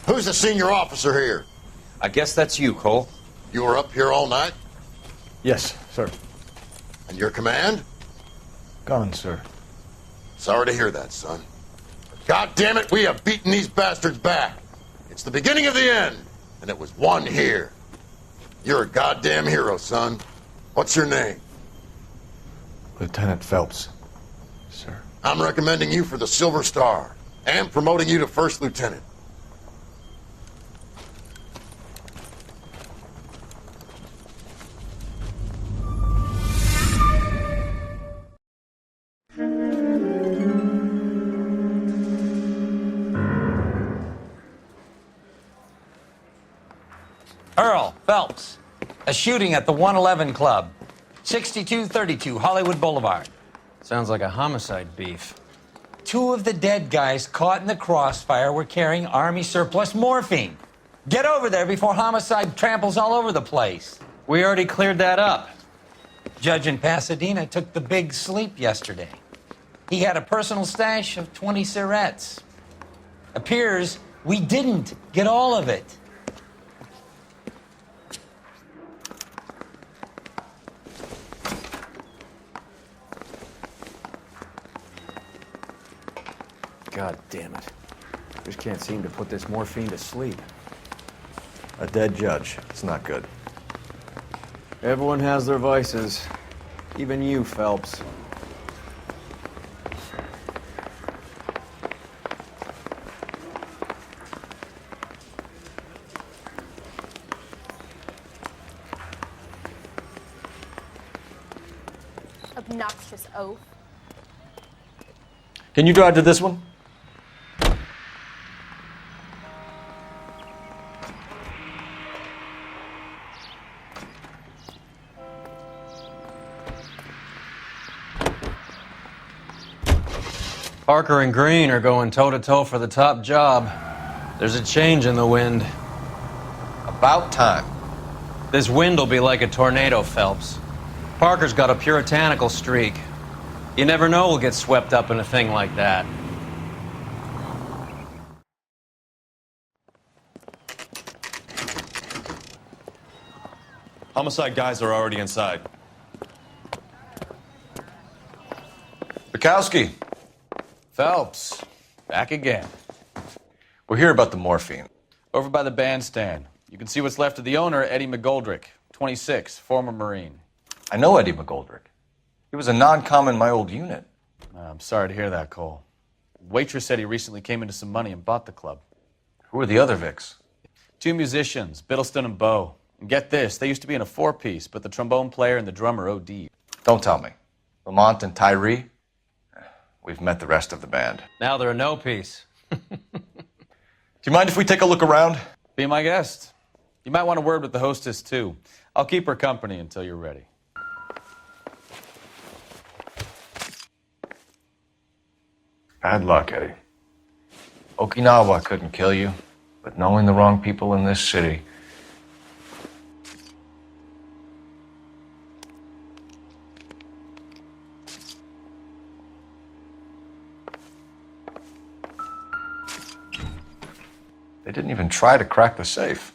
Who's the senior officer here? I guess that's you, Cole. You were up here all night? Yes, sir. And your command? Gone, sir. Sorry to hear that, son. God damn it, we have beaten these bastards back. It's the beginning of the end, and it was one here. You're a goddamn hero, son. What's your name? Lieutenant Phelps, sir. I'm recommending you for the Silver Star and promoting you to First Lieutenant. Earl Phelps, a shooting at the 111 Club, 6232 Hollywood Boulevard. Sounds like a homicide beef. Two of the dead guys caught in the crossfire were carrying Army surplus morphine. Get over there before homicide tramples all over the place. We already cleared that up. Judge in Pasadena took the big sleep yesterday. He had a personal stash of 20 cigarettes. Appears we didn't get all of it. God damn it. Just can't seem to put this morphine to sleep. A dead judge. It's not good. Everyone has their vices. Even you, Phelps. Obnoxious oaf. Can you drive to this one? Parker and Green are going toe-to-toe for the top job. There's a change in the wind. About time. This wind will be like a tornado, Phelps. Parker's got a puritanical streak. You never know we'll get swept up in a thing like that. Homicide guys are already inside. The Bukowski. Phelps, back again. We're here about the morphine. Over by the bandstand. You can see what's left of the owner, Eddie McGoldrick, 26, former Marine. I know Eddie McGoldrick. He was a non-com in my old unit. I'm sorry to hear that, Cole. Waitress said he recently came into some money and bought the club. Who are the other Vics? 2 musicians, Biddleston and Bowe. And get this, they used to be in a 4-piece, but the trombone player and the drummer OD'd. Don't tell me. Lamont and Tyree? We've met the rest of the band. Now they're a no-piece. Do you mind if we take a look around? Be my guest. You might want a word with the hostess, too. I'll keep her company until you're ready. Bad luck, Eddie. Okinawa couldn't kill you, but knowing the wrong people in this city... They didn't even try to crack the safe.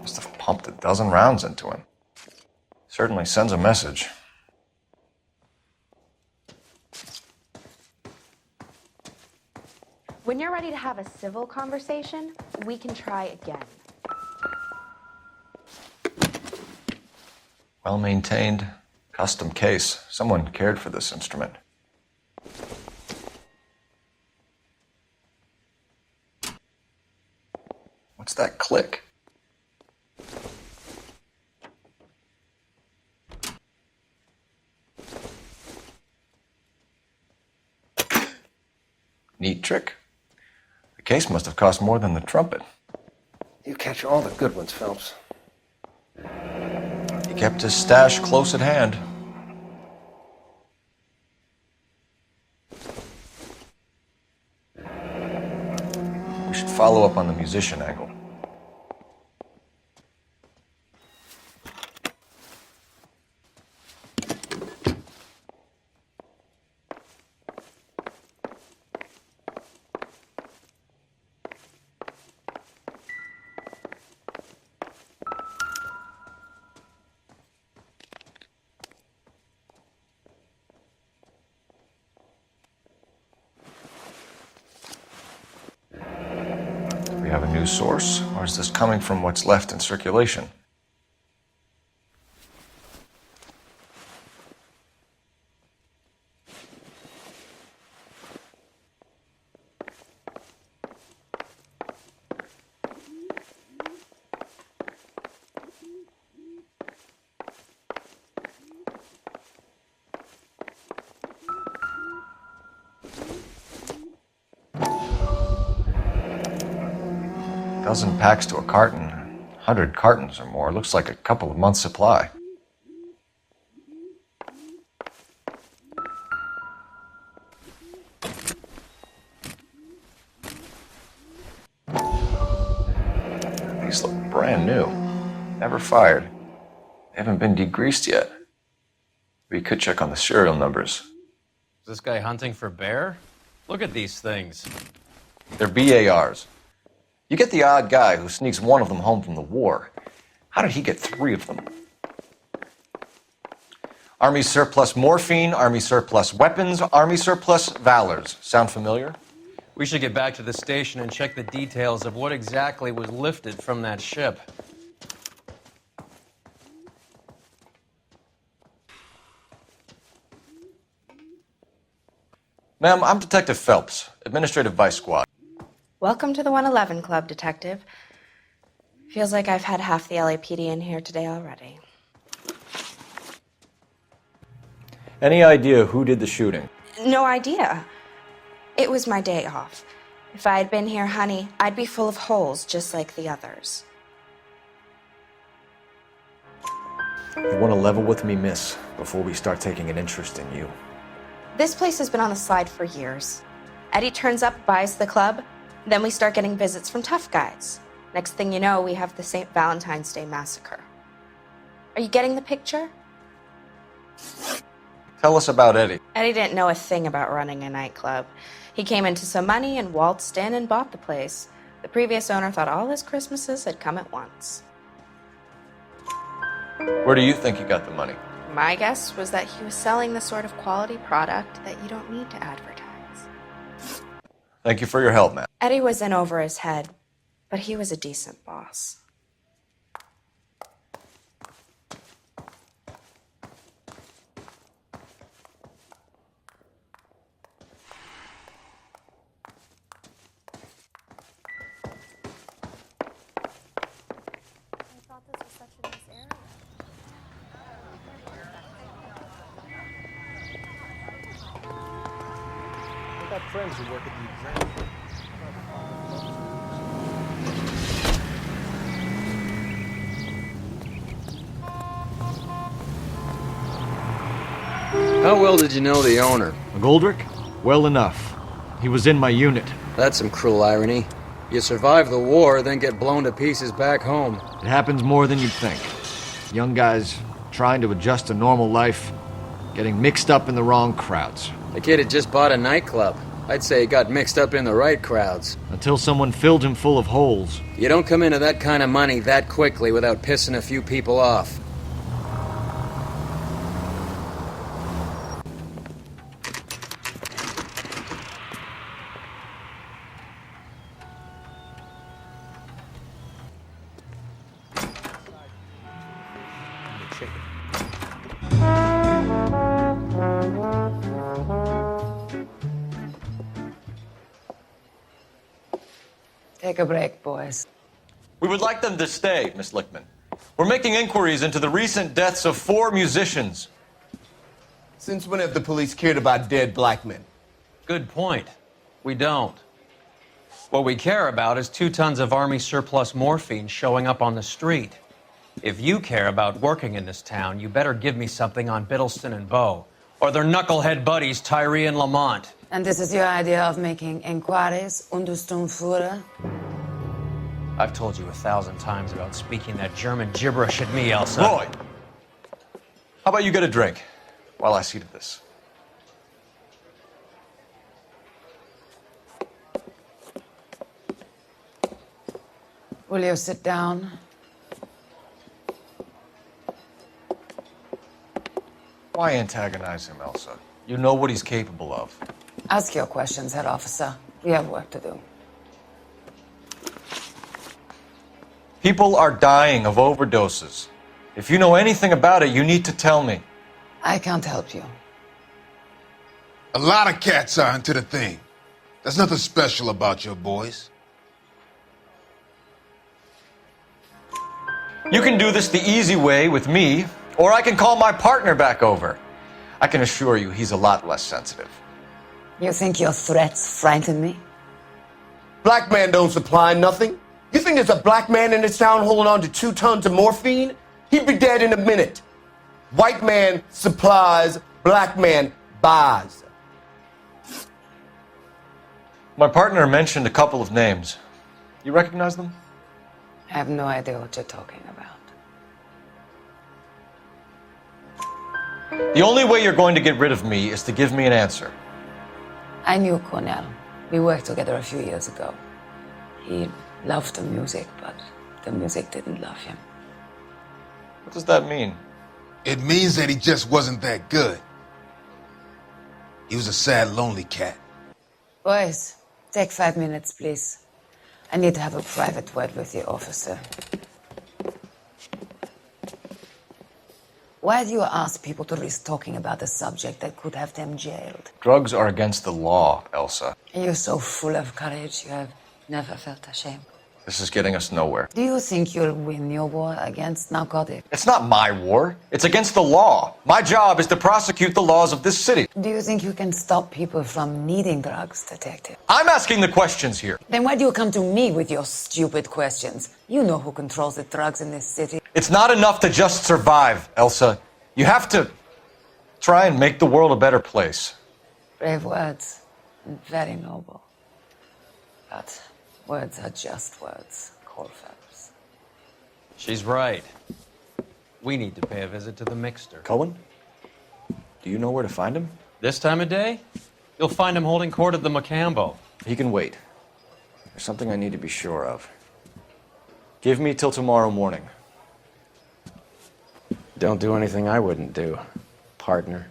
Must have pumped a dozen rounds into him. Certainly sends a message. When you're ready to have a civil conversation, we can try again. Well-maintained, custom case. Someone cared for this instrument. What's that click? Neat trick. The case must have cost more than the trumpet. You catch all the good ones, Phelps. He kept his stash close at hand. We should follow up on the musician angle. Have a new source, or is this coming from what's left in circulation? Dozen packs to a carton, 100 cartons or more. Looks like a couple of months' supply. These look brand new. Never fired. They haven't been degreased yet. We could check on the serial numbers. Is this guy hunting for bear? Look at these things. They're BARs. You get the odd guy who sneaks one of them home from the war. How did he get 3 of them? Army surplus morphine, Army surplus weapons, Army surplus valors. Sound familiar? We should get back to the station and check the details of what exactly was lifted from that ship. Ma'am, I'm Detective Phelps, Administrative Vice Squad. Welcome to the 111 Club, Detective. Feels like I've had half the LAPD in here today already. Any idea who did the shooting? No idea. It was my day off. If I had been here, honey, I'd be full of holes just like the others. You want to level with me, miss, before we start taking an interest in you. This place has been on the slide for years. Eddie turns up, buys the club, then we start getting visits from tough guys. Next thing you know, we have the St. Valentine's Day massacre. Are you getting the picture? Tell us about Eddie. Eddie didn't know a thing about running a nightclub. He came into some money and waltzed in and bought the place. The previous owner thought all his Christmases had come at once. Where do you think he got the money? My guess was that he was selling the sort of quality product that you don't need to advertise. Thank you for your help, man. Eddie was in over his head, but he was a decent boss. I got friends who work at the exam. How well did you know the owner? McGoldrick? Well enough. He was in my unit. That's some cruel irony. You survive the war, then get blown to pieces back home. It happens more than you'd think. Young guys trying to adjust to normal life, getting mixed up in the wrong crowds. The kid had just bought a nightclub. I'd say he got mixed up in the right crowds. Until someone filled him full of holes. You don't come into that kind of money that quickly without pissing a few people off. Take a break, boys. We would like them to stay, Miss Lichtman. We're making inquiries into the recent deaths of 4 musicians. Since when have the police cared about dead black men? Good point. We don't. What we care about is 2 tons of Army surplus morphine showing up on the street. If you care about working in this town, you better give me something on Biddleston and Bow, or their knucklehead buddies Tyree and Lamont. And this is your idea of making inquiries, Untersturmführer? I've told you 1,000 times about speaking that German gibberish at me, Elsa. Roy! How about you get a drink while I see to this? Will you sit down? Why antagonize him, Elsa? You know what he's capable of. Ask your questions, head officer. We have work to do. People are dying of overdoses. If you know anything about it, you need to tell me. I can't help you. A lot of cats are into the thing. There's nothing special about your boys. You can do this the easy way with me, or I can call my partner back over. I can assure you he's a lot less sensitive. You think your threats frighten me? Black man don't supply nothing. You think there's a black man in this town holding on to 2 tons of morphine? He'd be dead in a minute. White man supplies, black man buys. My partner mentioned a couple of names. You recognize them? I have no idea what you're talking about. The only way you're going to get rid of me is to give me an answer. I knew Cornell. We worked together a few years ago. He loved the music, but the music didn't love him. What does that mean? It means that he just wasn't that good. He was a sad, lonely cat. Boys, take 5 minutes, please. I need to have a private word with you, officer. Why do you ask people to risk talking about a subject that could have them jailed? Drugs are against the law, Elsa. You're so full of courage, you have never felt ashamed. This is getting us nowhere. Do you think you'll win your war against narcotics? It's not my war. It's against the law. My job is to prosecute the laws of this city. Do you think you can stop people from needing drugs, detective? I'm asking the questions here. Then why do you come to me with your stupid questions? You know who controls the drugs in this city. It's not enough to just survive, Elsa. You have to try and make the world a better place. Brave words, and very noble. But words are just words, Cole Phelps. She's right. We need to pay a visit to the mixer. Cohen? Do you know where to find him? This time of day? You'll find him holding court at the Macambo. He can wait. There's something I need to be sure of. Give me till tomorrow morning. Don't do anything I wouldn't do, partner.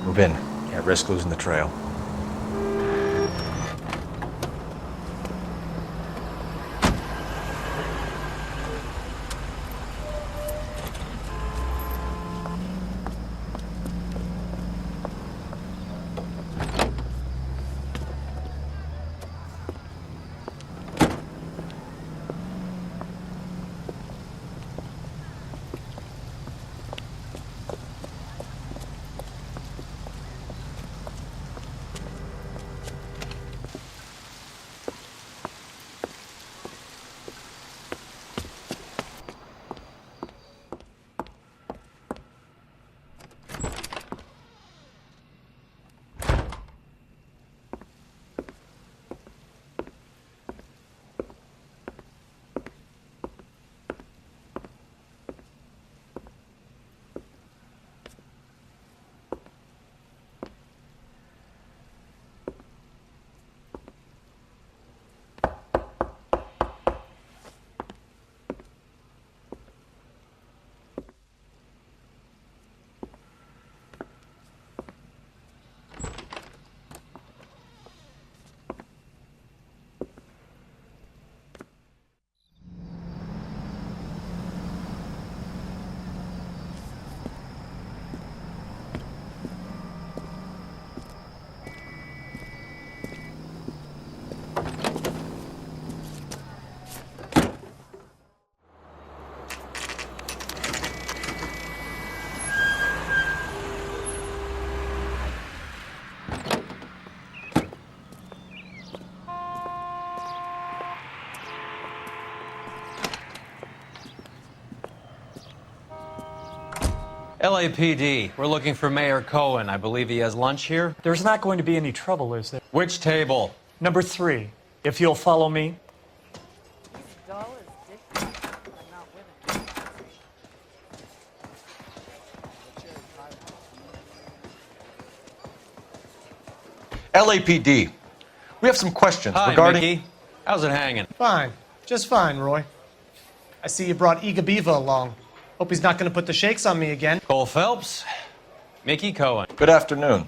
Move in. Can't risk losing the trail. LAPD, we're looking for Mayor Cohen. I believe he has lunch here. There's not going to be any trouble, is there? Which table? Number 3, if you'll follow me. LAPD, we have some questions Hi, regarding... Mickey. How's it hanging? Fine. Just fine, Roy. I see you brought Iga Beaver along. Hope he's not going to put the shakes on me again. Cole Phelps, Mickey Cohen. Good afternoon.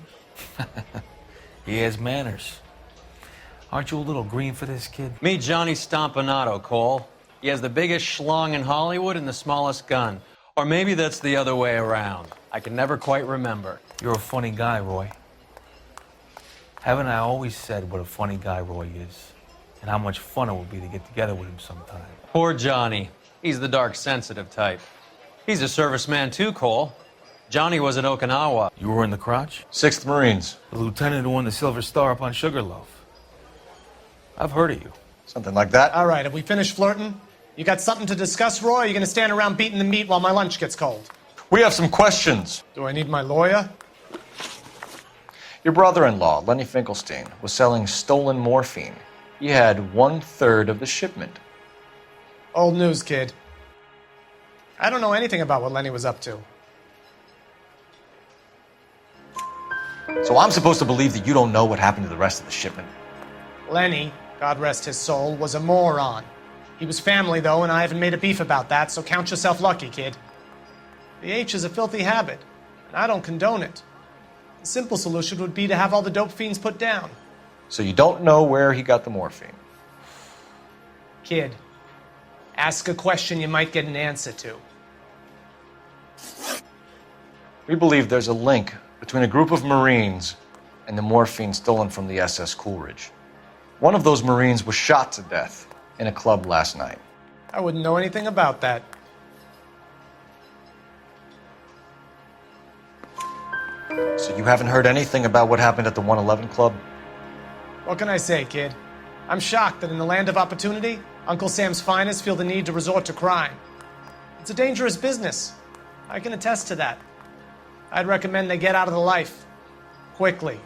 He has manners. Aren't you a little green for this kid? Meet Johnny Stompanato, Cole. He has the biggest schlong in Hollywood and the smallest gun. Or maybe that's the other way around. I can never quite remember. You're a funny guy, Roy. Haven't I always said what a funny guy Roy is? And how much fun it would be to get together with him sometime? Poor Johnny. He's the dark, sensitive type. He's a serviceman too, Cole. Johnny was at Okinawa. You were in the crotch? 6th Marines. The lieutenant who won the Silver Star up on Sugarloaf. I've heard of you. Something like that. All right, have we finished flirting? You got something to discuss, Roy, or are you going to stand around beating the meat while my lunch gets cold? We have some questions. Do I need my lawyer? Your brother-in-law, Lenny Finkelstein, was selling stolen morphine. He had 1/3 of the shipment. Old news, kid. I don't know anything about what Lenny was up to. So I'm supposed to believe that you don't know what happened to the rest of the shipment? Lenny, God rest his soul, was a moron. He was family, though, and I haven't made a beef about that, so count yourself lucky, kid. The H is a filthy habit, and I don't condone it. The simple solution would be to have all the dope fiends put down. So you don't know where he got the morphine? Kid, ask a question you might get an answer to. We believe there's a link between a group of Marines and the morphine stolen from the SS Coolidge. One of those Marines was shot to death in a club last night. I wouldn't know anything about that. So you haven't heard anything about what happened at the 111 Club? What can I say, kid? I'm shocked that in the land of opportunity, Uncle Sam's finest feel the need to resort to crime. It's a dangerous business. I can attest to that. I'd recommend they get out of the life. Quickly.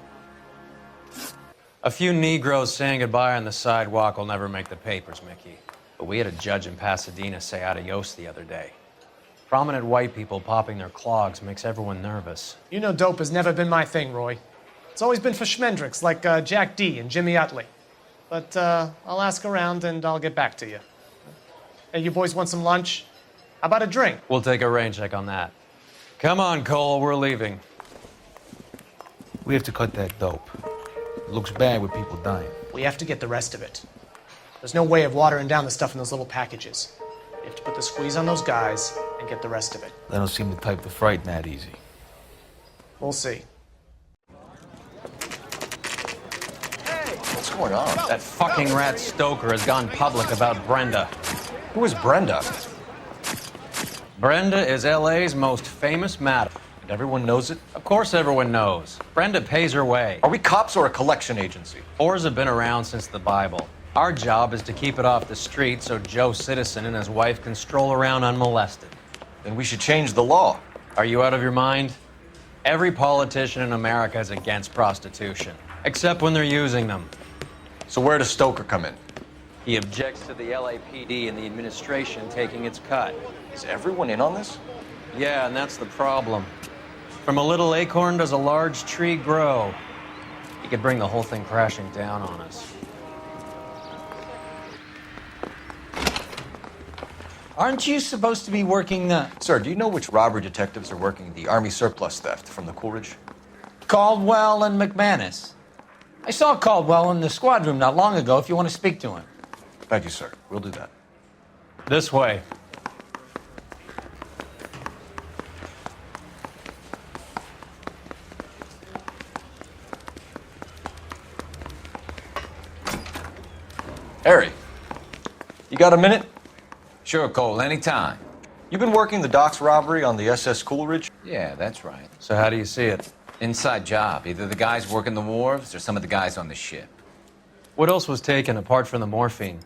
A few Negroes saying goodbye on the sidewalk will never make the papers, Mickey. But we had a judge in Pasadena say adios the other day. Prominent white people popping their clogs makes everyone nervous. You know dope has never been my thing, Roy. It's always been for schmendricks like Jack D. and Jimmy Utley. But I'll ask around and I'll get back to you. Hey, you boys want some lunch? How about a drink? We'll take a rain check on that. Come on, Cole, we're leaving. We have to cut that dope. It looks bad with people dying. We have to get the rest of it. There's no way of watering down the stuff in those little packages. You have to put the squeeze on those guys and get the rest of it. They don't seem the type to frighten that easy. We'll see. What's going on? That fucking rat Stoker has gone public about Brenda. Who is Brenda? Brenda is LA's most famous madam. And everyone knows it? Of course everyone knows. Brenda pays her way. Are we cops or a collection agency? Whores have been around since the Bible. Our job is to keep it off the street so Joe Citizen and his wife can stroll around unmolested. Then we should change the law. Are you out of your mind? Every politician in America is against prostitution, except when they're using them. So where does Stoker come in? He objects to the LAPD and the administration taking its cut. Is everyone in on this? Yeah, and that's the problem. From a little acorn does a large tree grow. He could bring the whole thing crashing down on us. Aren't you supposed to be working the... Sir, do you know which robbery detectives are working the Army surplus theft from the Coolidge? Caldwell and McManus? I saw Caldwell in the squad room not long ago if you want to speak to him. Thank you, sir. We'll do that. This way. Harry, you got a minute? Sure, Cole, anytime. You've been working the docks robbery on the SS Coolidge? Yeah, that's right. So how do you see it? Inside job. Either the guys working the wharves or some of the guys on the ship. What else was taken apart from the morphine?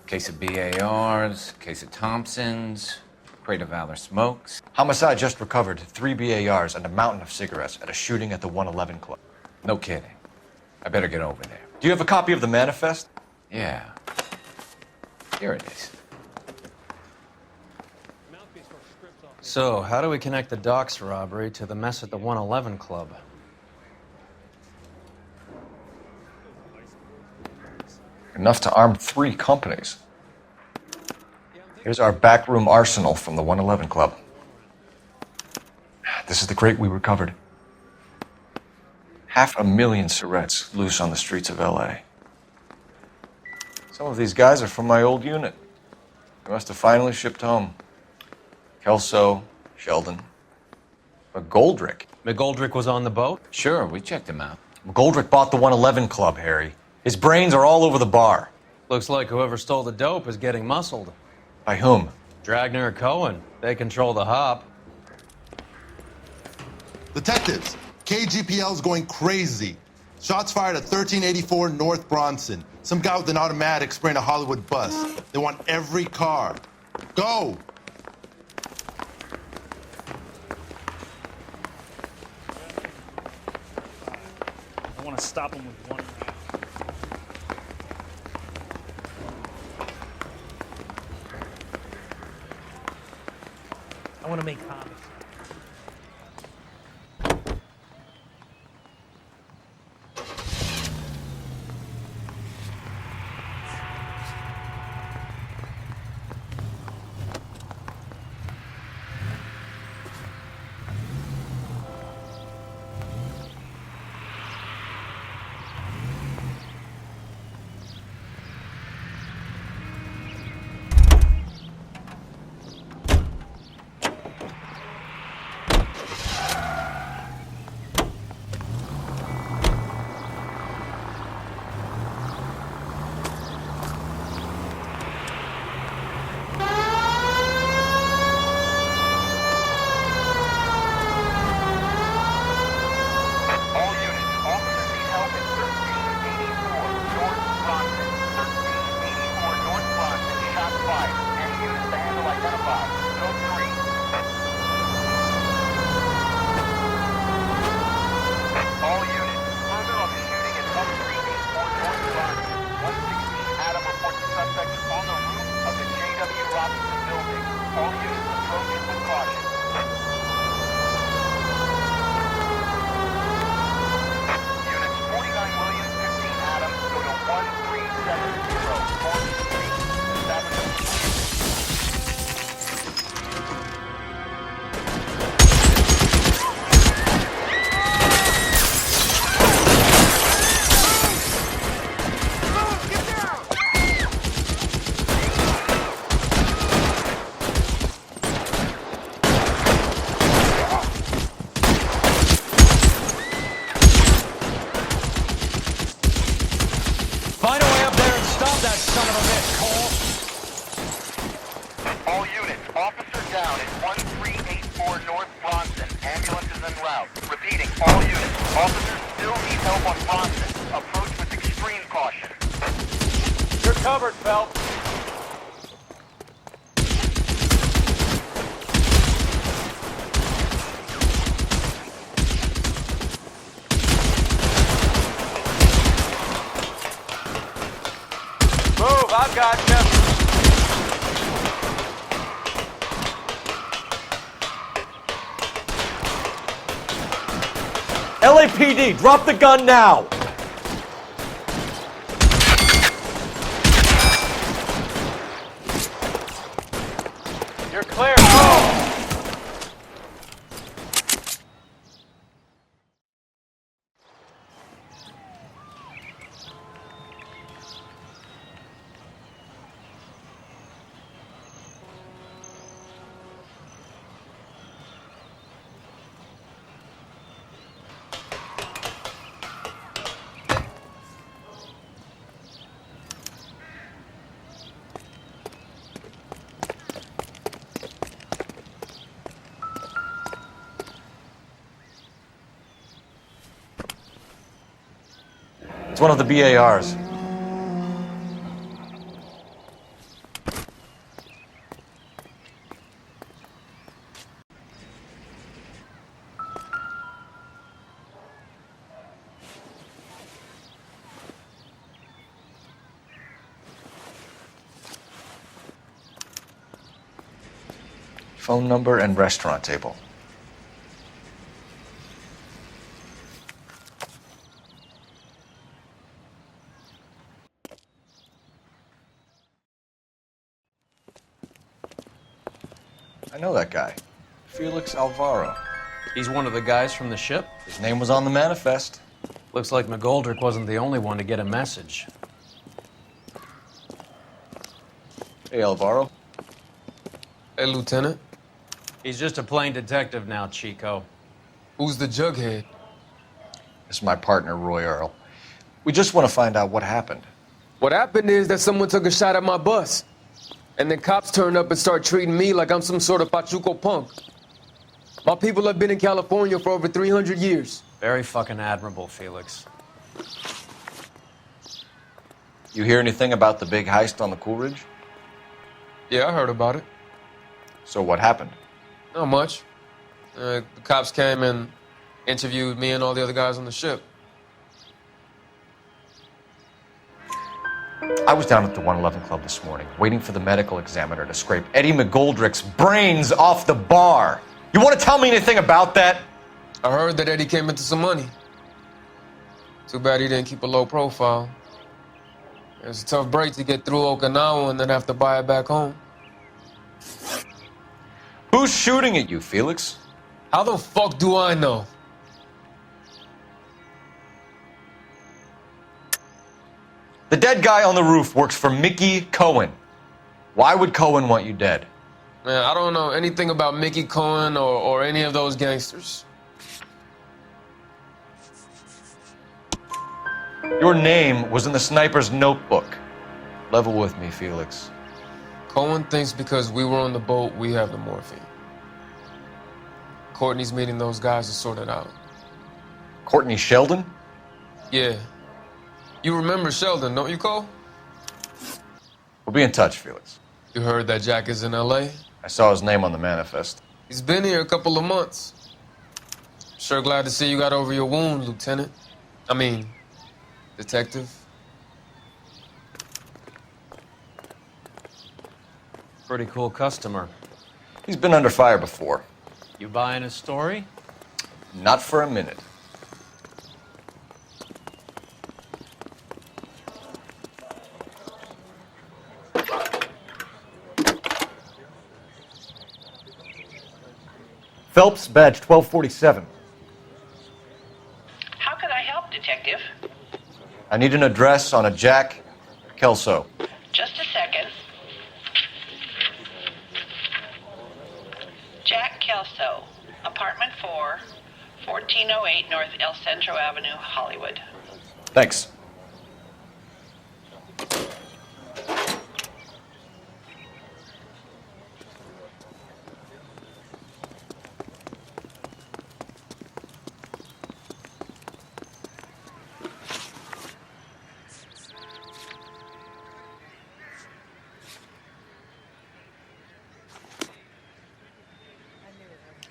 Case of BARs, case of Thompsons, crate of Valor smokes. Homicide just recovered 3 BARs and a mountain of cigarettes at a shooting at the 111 Club. No kidding. I better get over there. Do you have a copy of the manifest? Yeah. Here it is. So, how do we connect the docks robbery to the mess at the 111 Club? Enough to arm 3 companies. Here's our backroom arsenal from the 111 Club. This is the crate we recovered. 500,000 cigarettes loose on the streets of LA. Some of these guys are from my old unit. They must have finally shipped home. Kelso, Sheldon, McGoldrick. McGoldrick was on the boat? Sure, we checked him out. McGoldrick bought the 111 Club, Harry. His brains are all over the bar. Looks like whoever stole the dope is getting muscled. By whom? Dragner or Cohen. They control the hop. Detectives, KGPL's going crazy. Shots fired at 1384 North Bronson. Some guy with an automatic spraying a Hollywood bus. They want every car. Go! I want to stop him with one. I want to make comics. Covered, Phelps. Move, I've got you. LAPD, drop the gun now! You're clear. It's one of the BARs. Phone number and restaurant table. I know that guy. Felix Alvaro. He's one of the guys from the ship? His name was on the manifest. Looks like McGoldrick wasn't the only one to get a message. Hey, Alvaro. Hey, Lieutenant. He's just a plain detective now, Chico. Who's the jughead? This is my partner, Roy Earl. We just want to find out what happened. What happened is that someone took a shot at my bus. And then cops turned up and start treating me like I'm some sort of Pachuco punk. My people have been in California for over 300 years. Very fucking admirable, Felix. You hear anything about the big heist on the Coolidge? Yeah, I heard about it. So what happened? Not much. The cops came and interviewed me and all the other guys on the ship. I was down at the 111 Club this morning, waiting for the medical examiner to scrape Eddie McGoldrick's brains off the bar. You want to tell me anything about that? I heard that Eddie came into some money. Too bad he didn't keep a low profile. It's a tough break to get through Okinawa and then have to buy it back home. Who's shooting at you, Felix? How the fuck do I know? The dead guy on the roof works for Mickey Cohen. Why would Cohen want you dead? Man, I don't know anything about Mickey Cohen or any of those gangsters. Your name was in the sniper's notebook. Level with me, Felix. Cohen thinks because we were on the boat, we have the morphine. Courtney's meeting those guys to sort it out. Courtney Sheldon? Yeah. You remember Sheldon, don't you, Cole? We'll be in touch, Felix. You heard that Jack is in L.A.? I saw his name on the manifest. He's been here a couple of months. Sure glad to see you got over your wound, Lieutenant. I mean, Detective. Pretty cool customer. He's been under fire before. You buying his story? Not for a minute. Phelps, badge 1247. How can I help, Detective? I need an address on a Jack Kelso. Just a second. Jack Kelso, apartment 4, 1408 North El Centro Avenue, Hollywood. Thanks.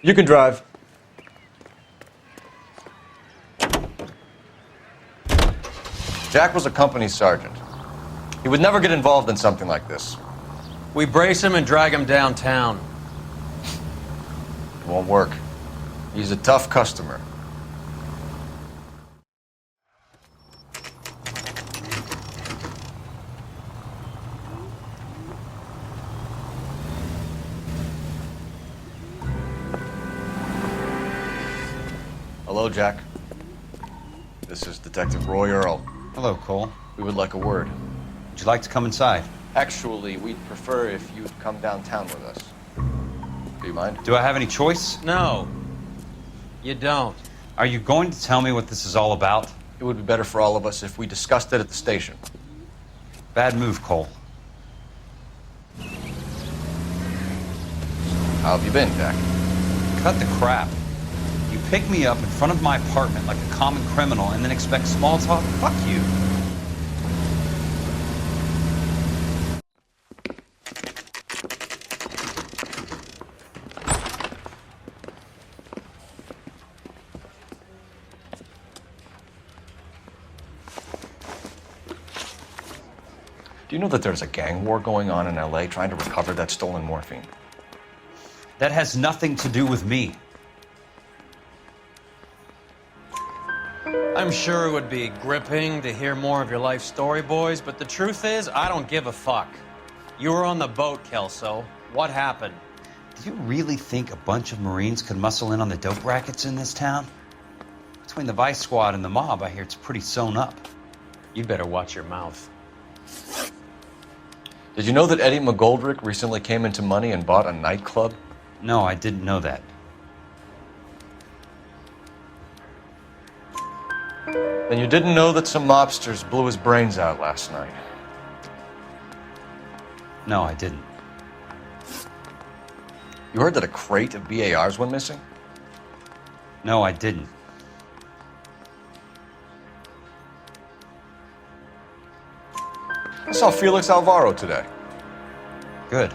You can drive. Jack was a company sergeant. He would never get involved in something like this. We brace him and drag him downtown. It won't work. He's a tough customer. Hello, Jack. This is Detective Roy Earl. Hello, Cole. We would like a word. Would you like to come inside? Actually, we'd prefer if you'd come downtown with us. Do you mind? Do I have any choice? No, you don't. Are you going to tell me what this is all about? It would be better for all of us if we discussed it at the station. Bad move, Cole. How have you been, Jack? Cut the crap. You pick me up in front of my apartment like a common criminal and then expect small talk? Fuck you. Do you know that there's a gang war going on in LA trying to recover that stolen morphine? That has nothing to do with me. I'm sure it would be gripping to hear more of your life story, boys, but the truth is, I don't give a fuck. You were on the boat, Kelso. What happened? Do you really think a bunch of Marines could muscle in on the dope rackets in this town? Between the Vice Squad and the mob, I hear it's pretty sewn up. You better watch your mouth. Did you know that Eddie McGoldrick recently came into money and bought a nightclub? No, I didn't know that. Then you didn't know that some mobsters blew his brains out last night? No, I didn't. You heard that a crate of BARs went missing? No, I didn't. I saw Felix Alvaro today. Good.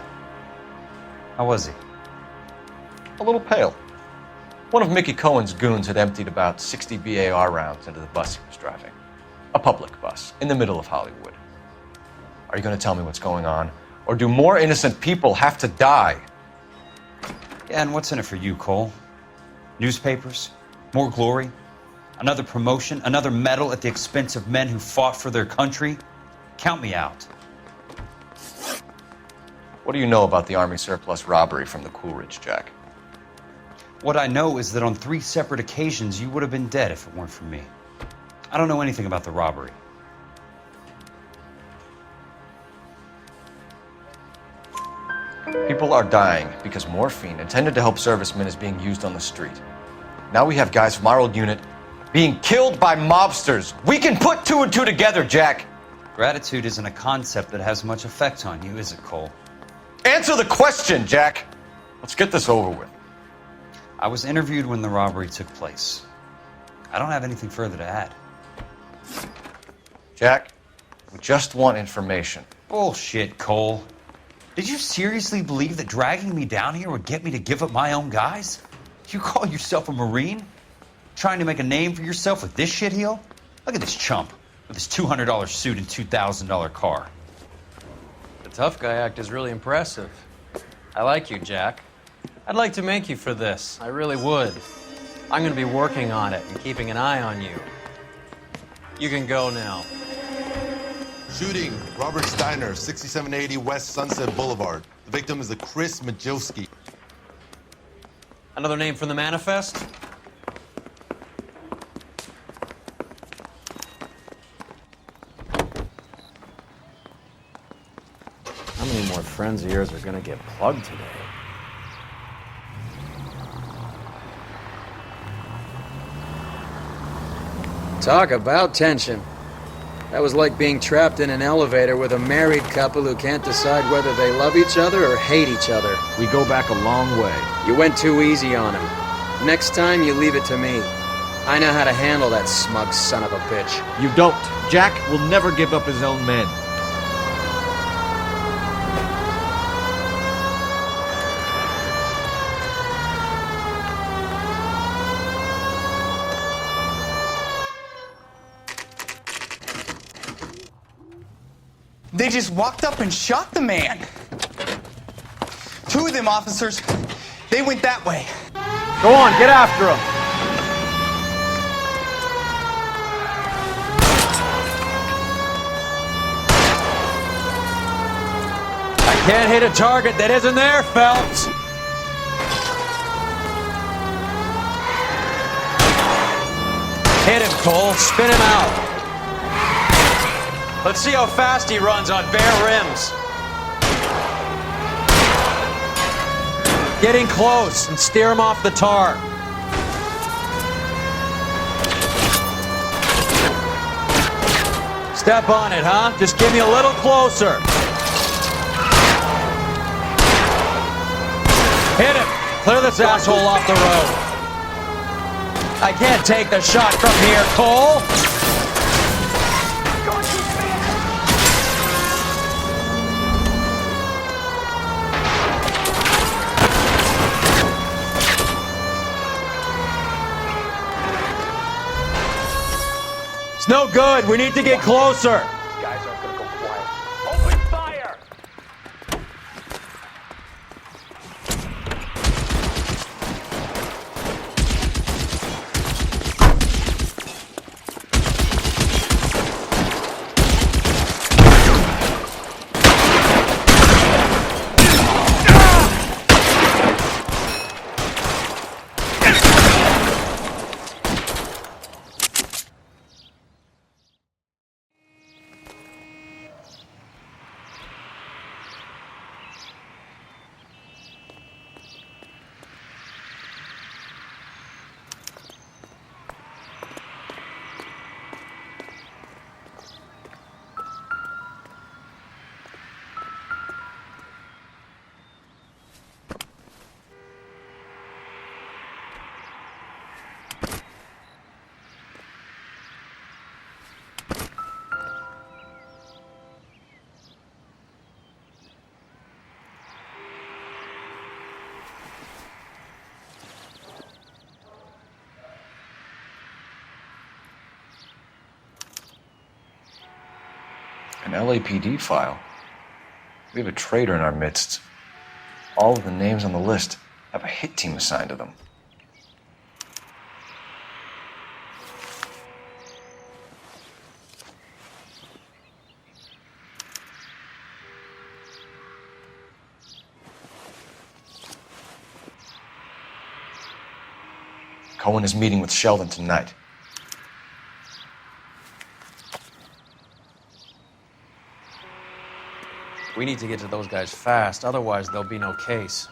How was he? A little pale. One of Mickey Cohen's goons had emptied about 60 BAR rounds into the bus he was driving. A public bus, in the middle of Hollywood. Are you going to tell me what's going on? Or do more innocent people have to die? Yeah, and what's in it for you, Cole? Newspapers? More glory? Another promotion? Another medal at the expense of men who fought for their country? Count me out. What do you know about the Army surplus robbery from the Coolidge, Jack? What I know is that on 3 separate occasions, you would have been dead if it weren't for me. I don't know anything about the robbery. People are dying because morphine intended to help servicemen is being used on the street. Now we have guys from our old unit being killed by mobsters. We can put 2 and 2 together, Jack. Gratitude isn't a concept that has much effect on you, is it, Cole? Answer the question, Jack. Let's get this over with. I was interviewed when the robbery took place. I don't have anything further to add. Jack, we just want information. Bullshit, Cole. Did you seriously believe that dragging me down here would get me to give up my own guys? You call yourself a Marine? Trying to make a name for yourself with this shitheel? Look at this chump with his $200 suit and $2,000 car. The tough guy act is really impressive. I like you, Jack. I'd like to make you for this. I really would. I'm going to be working on it and keeping an eye on you. You can go now. Shooting, Robert Steiner, 6780 West Sunset Boulevard. The victim is a Chris Majowski. Another name from the manifest? How many more friends of yours are going to get plugged today? Talk about tension. That was like being trapped in an elevator with a married couple who can't decide whether they love each other or hate each other. We go back a long way. You went too easy on him. Next time, you leave it to me. I know how to handle that smug son of a bitch. You don't. Jack will never give up his own men. They just walked up and shot the man. 2 of them officers, they went that way. Go on, get after him. I can't hit a target that isn't there, Phelps. Hit him, Cole. Spin him out. Let's see how fast he runs on bare rims. Getting close and steer him off the tar. Step on it, huh? Just give me a little closer. Hit him. Clear this asshole off the road. I can't take the shot from here, Cole. It's no good. We need to get closer. These guys aren't gonna go quiet. Open fire! An LAPD file. We have a traitor in our midst. All of the names on the list have a hit team assigned to them. Cohen is meeting with Sheldon tonight. We need to get to those guys fast, otherwise there'll be no case.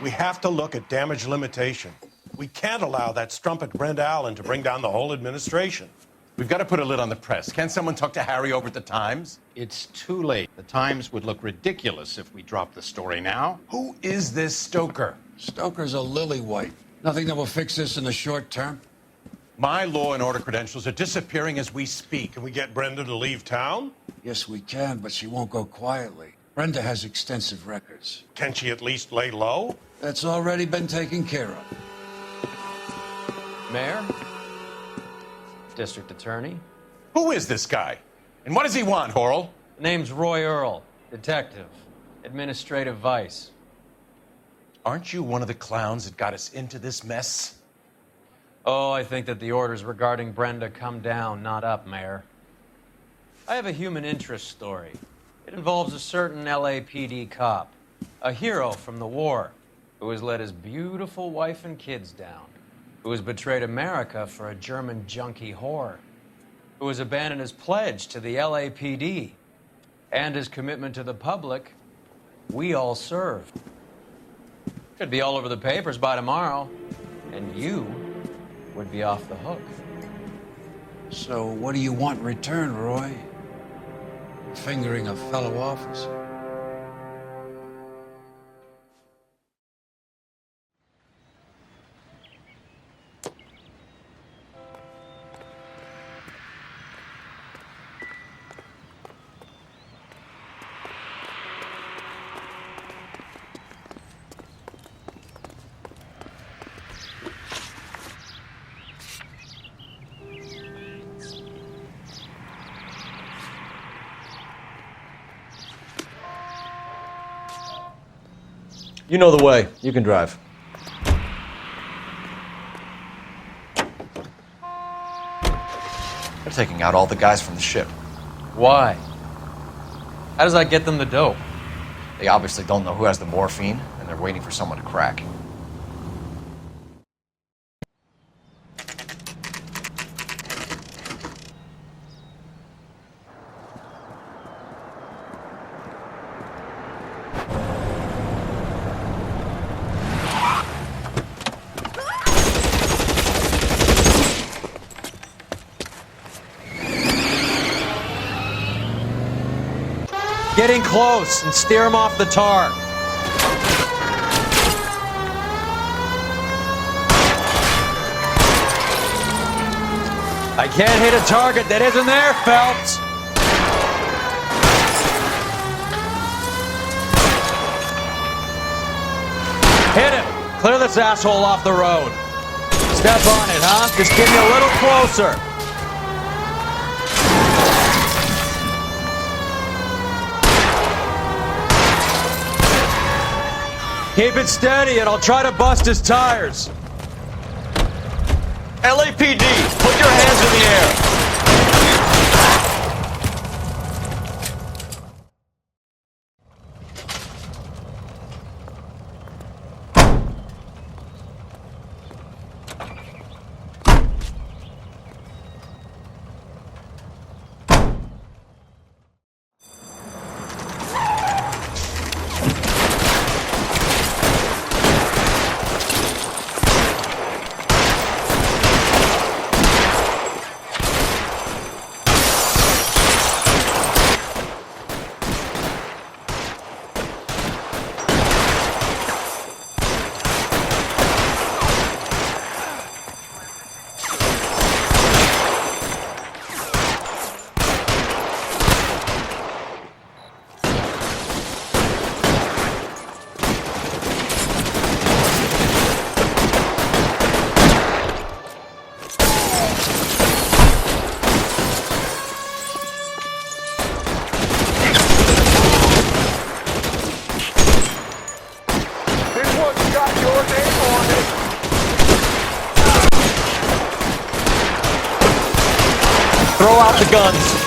We have to look at damage limitation. We can't allow that strumpet Brent Allen to bring down the whole administration. We've got to put a lid on the press. Can't someone talk to Harry over at the Times? It's too late. The Times would look ridiculous if we dropped the story now. Who is this Stoker? Stoker's a lily-white. Nothing that will fix this in the short term. My law and order credentials are disappearing as we speak. Can we get Brenda to leave town? Yes, we can, but she won't go quietly. Brenda has extensive records. Can she at least lay low? That's already been taken care of. Mayor? District Attorney? Who is this guy? And what does he want, Horrell? Name's Roy Earl, detective, administrative vice. Aren't you one of the clowns that got us into this mess? Oh, I think that the orders regarding Brenda come down, not up, Mayor. I have a human interest story. It involves a certain LAPD cop, a hero from the war, who has let his beautiful wife and kids down, who has betrayed America for a German junkie whore, who has abandoned his pledge to the LAPD and his commitment to the public we all served. Could be all over the papers by tomorrow, and you would be off the hook. So what do you want in return, Roy? Fingering a fellow officer? You know the way. You can drive. They're taking out all the guys from the ship. Why? How does that get them the dope? They obviously don't know who has the morphine, and they're waiting for someone to crack. Get in close and steer him off the tar. I can't hit a target that isn't there, Phelps. Hit him. Clear this asshole off the road. Step on it, huh? Just get me a little closer. Keep it steady and I'll try to bust his tires. LAPD, put your hands in the air. Throw out the guns.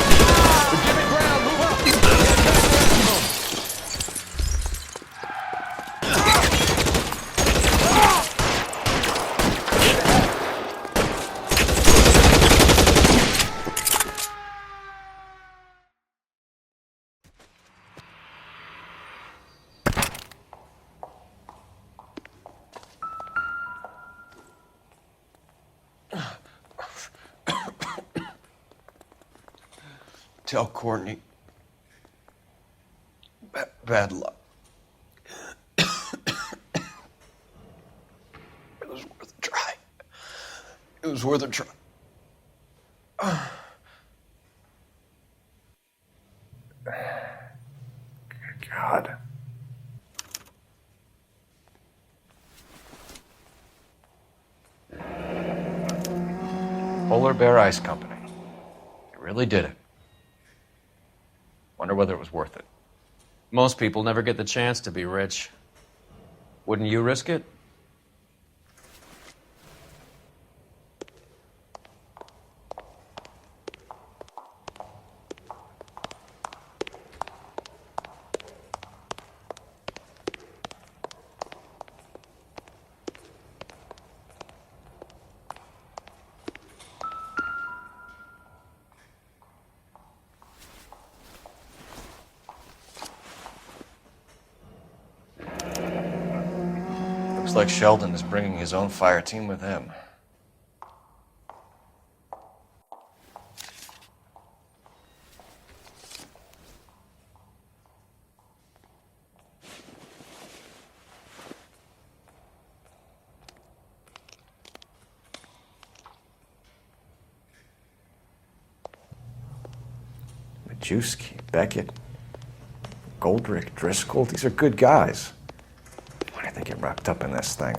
Tell Courtney. Bad luck. It was worth a try. It was worth a try. Good God. Polar Bear Ice Company. They really did it. Wonder whether it was worth it. Most people never get the chance to be rich. Wouldn't you risk it? Looks like Sheldon is bringing his own fire team with him. Majewski, Beckett, Goldrick, Driscoll, these are good guys. Why do they get wrapped up in this thing?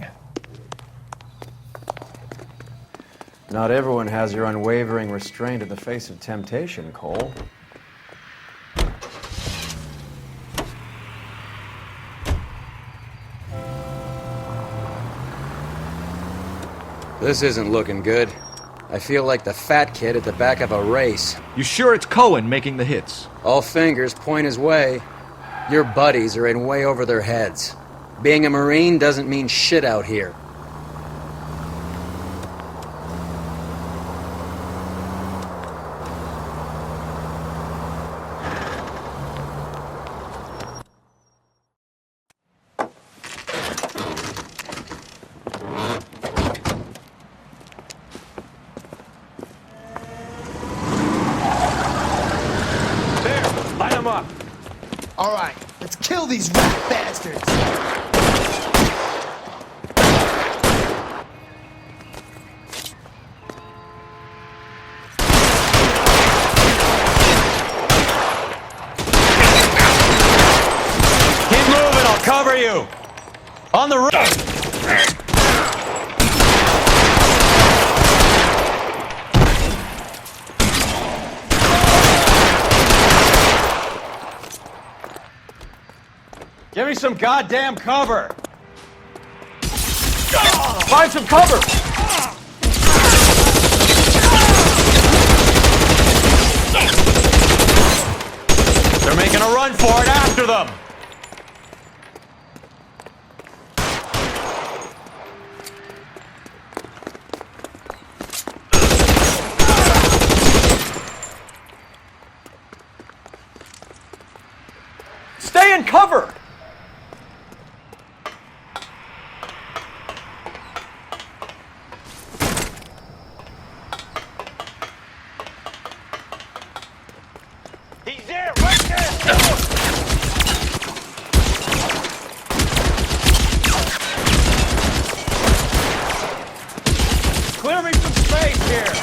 Not everyone has your unwavering restraint in the face of temptation, Cole. This isn't looking good. I feel like the fat kid at the back of a race. You sure it's Cohen making the hits? All fingers point his way. Your buddies are in way over their heads. Being a Marine doesn't mean shit out here. Light them up. All right, let's kill these rat bastards. Keep moving, I'll cover you. On the roof. Give me some goddamn cover! Find some cover! They're making a run for it, after them! Stay in cover! He's there, right there! Clear me some space here!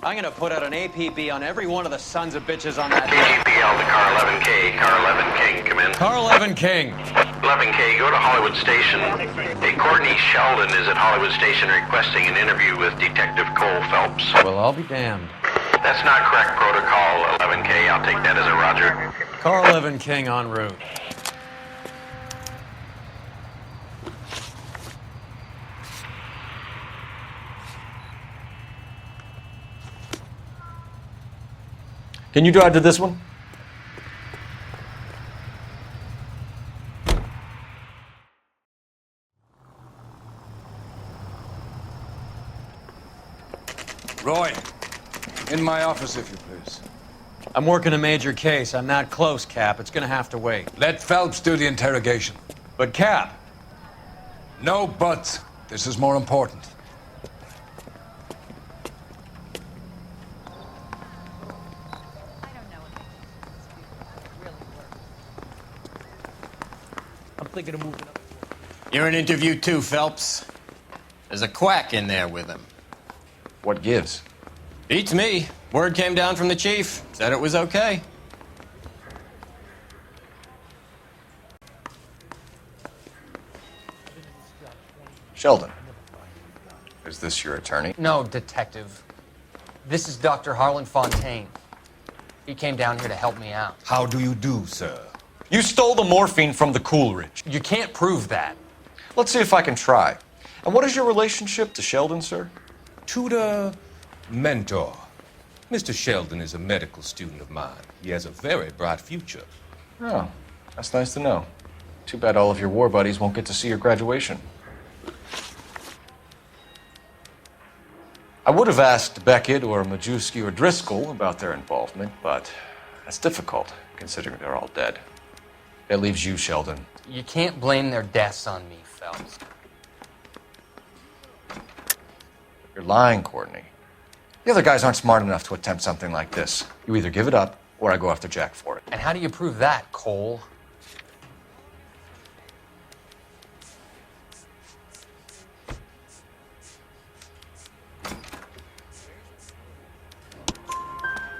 I'm gonna put out an APB on every one of the sons of bitches on that. APL to car 11K. Car 11 King, come in. Car 11 King. 11K, go to Hollywood Station. Hey, Courtney Sheldon is at Hollywood Station requesting an interview with Detective Cole Phelps. Well, I'll be damned. That's not correct protocol, 11K. I'll take that as a roger. Car 11 King en route. Can you drive to this one? Roy, in my office, if you please. I'm working a major case. I'm not close, Cap. It's gonna have to wait. Let Phelps do the interrogation. But, Cap... No buts. This is more important. I'm thinking of moving up. You're in interview too, Phelps. There's a quack in there with him. What gives? Beats me. Word came down from the chief. Said it was okay. Sheldon. Is this your attorney? No, detective. This is Dr. Harlan Fontaine. He came down here to help me out. How do you do, sir? You stole the morphine from the Coolidge. You can't prove that. Let's see if I can try. And what is your relationship to Sheldon, sir? Tutor, mentor. Mr. Sheldon is a medical student of mine. He has a very bright future. Oh, that's nice to know. Too bad all of your war buddies won't get to see your graduation. I would have asked Beckett or Majewski or Driscoll about their involvement, but that's difficult, considering they're all dead. That leaves you, Sheldon. You can't blame their deaths on me, Phelps. You're lying, Courtney. The other guys aren't smart enough to attempt something like this. You either give it up, or I go after Jack for it. And how do you prove that, Cole?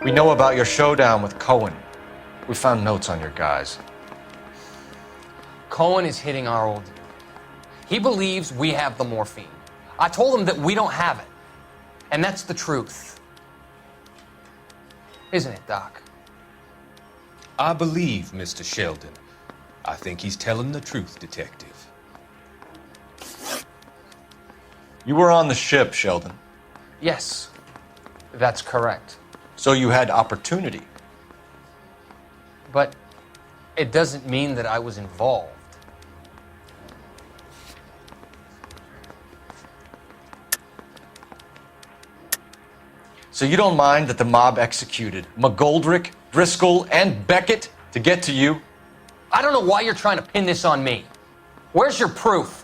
We know about your showdown with Cohen. We found notes on your guys. Cohen is hitting our old dude. He believes we have the morphine. I told him that we don't have it. And that's the truth. Isn't it, Doc? I believe Mr. Sheldon. I think he's telling the truth, Detective. You were on the ship, Sheldon. Yes, that's correct. So you had opportunity. But it doesn't mean that I was involved. So you don't mind that the mob executed McGoldrick, Driscoll, and Beckett to get to you? I don't know why you're trying to pin this on me. Where's your proof?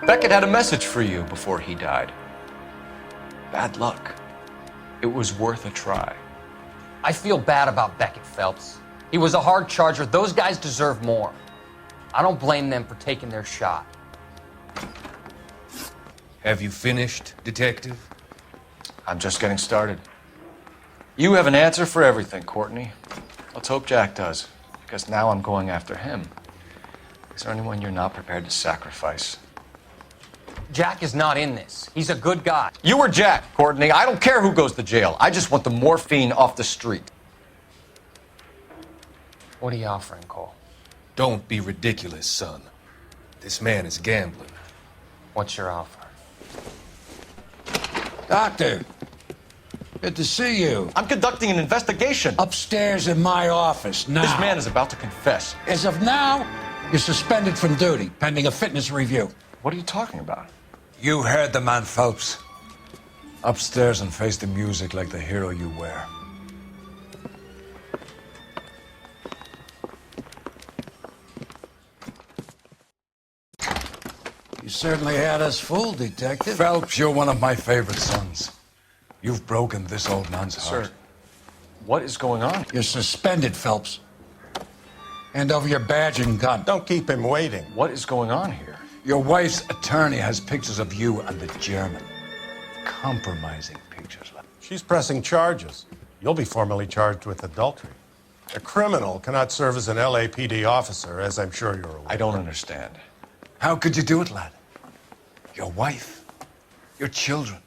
Beckett had a message for you before he died. Bad luck. It was worth a try. I feel bad about Beckett, Phelps. He was a hard charger. Those guys deserve more. I don't blame them for taking their shot. Have you finished, Detective? I'm just getting started. You have an answer for everything, Courtney. Let's hope Jack does, because now I'm going after him. Is there anyone you're not prepared to sacrifice? Jack is not in this. He's a good guy. You or Jack, Courtney. I don't care who goes to jail. I just want the morphine off the street. What are you offering, Cole? Don't be ridiculous, son. This man is gambling. What's your offer? Doctor, good to see you. I'm conducting an investigation. Upstairs in my office now. This man is about to confess. As of now, you're suspended from duty, pending a fitness review. What are you talking about? You heard the man, Phelps. Upstairs and face the music like the hero you were. You certainly had us fooled, Detective. Phelps, you're one of my favorite sons. You've broken this old man's heart. Sir, what is going on? You're suspended, Phelps. Hand over your badge and gun. Don't keep him waiting. What is going on here? Your wife's attorney has pictures of you and the German. Compromising pictures. She's pressing charges. You'll be formally charged with adultery. A criminal cannot serve as an LAPD officer, as I'm sure you're aware. I don't understand. How could you do it, lad? Your wife, your children,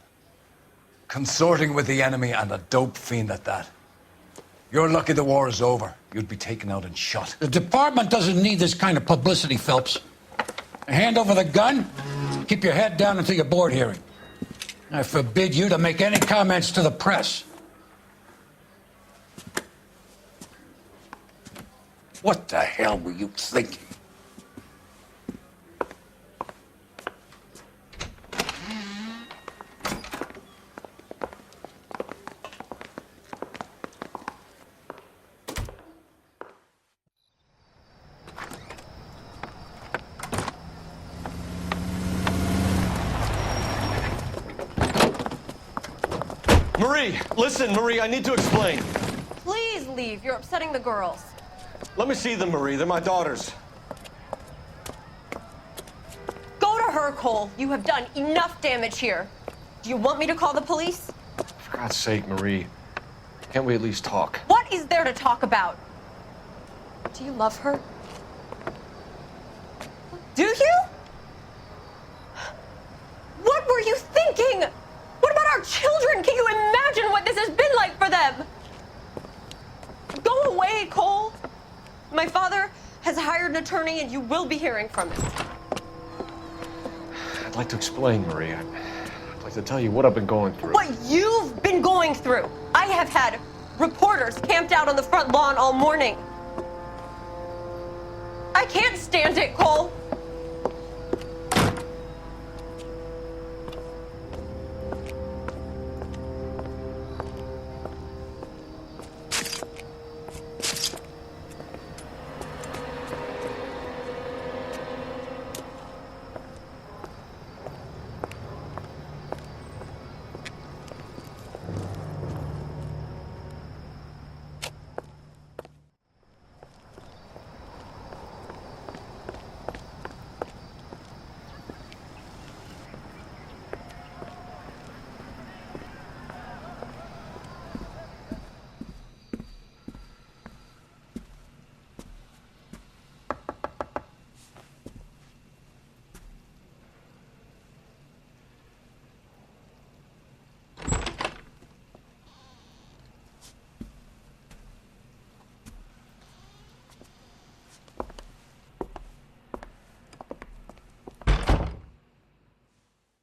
consorting with the enemy and a dope fiend at that. You're lucky the war is over. You'd be taken out and shot. The department doesn't need this kind of publicity, Phelps. Hand over the gun, Keep your head down until your board hearing. I forbid you to make any comments to the press. What the hell were you thinking? Marie, listen, Marie, I need to explain. Please leave. You're upsetting the girls. Let me see them, Marie. They're my daughters. Go to her, Cole. You have done enough damage here. Do you want me to call the police? For God's sake, Marie, can't we at least talk? What is there to talk about? Do you love her? Do you? What were you thinking? What about our children? Can you imagine what this has been like for them? Go away, Cole. My father has hired an attorney and you will be hearing from him. I'd like to explain, Marie. I'd like to tell you what I've been going through. What you've been going through. I have had reporters camped out on the front lawn all morning. I can't stand it, Cole.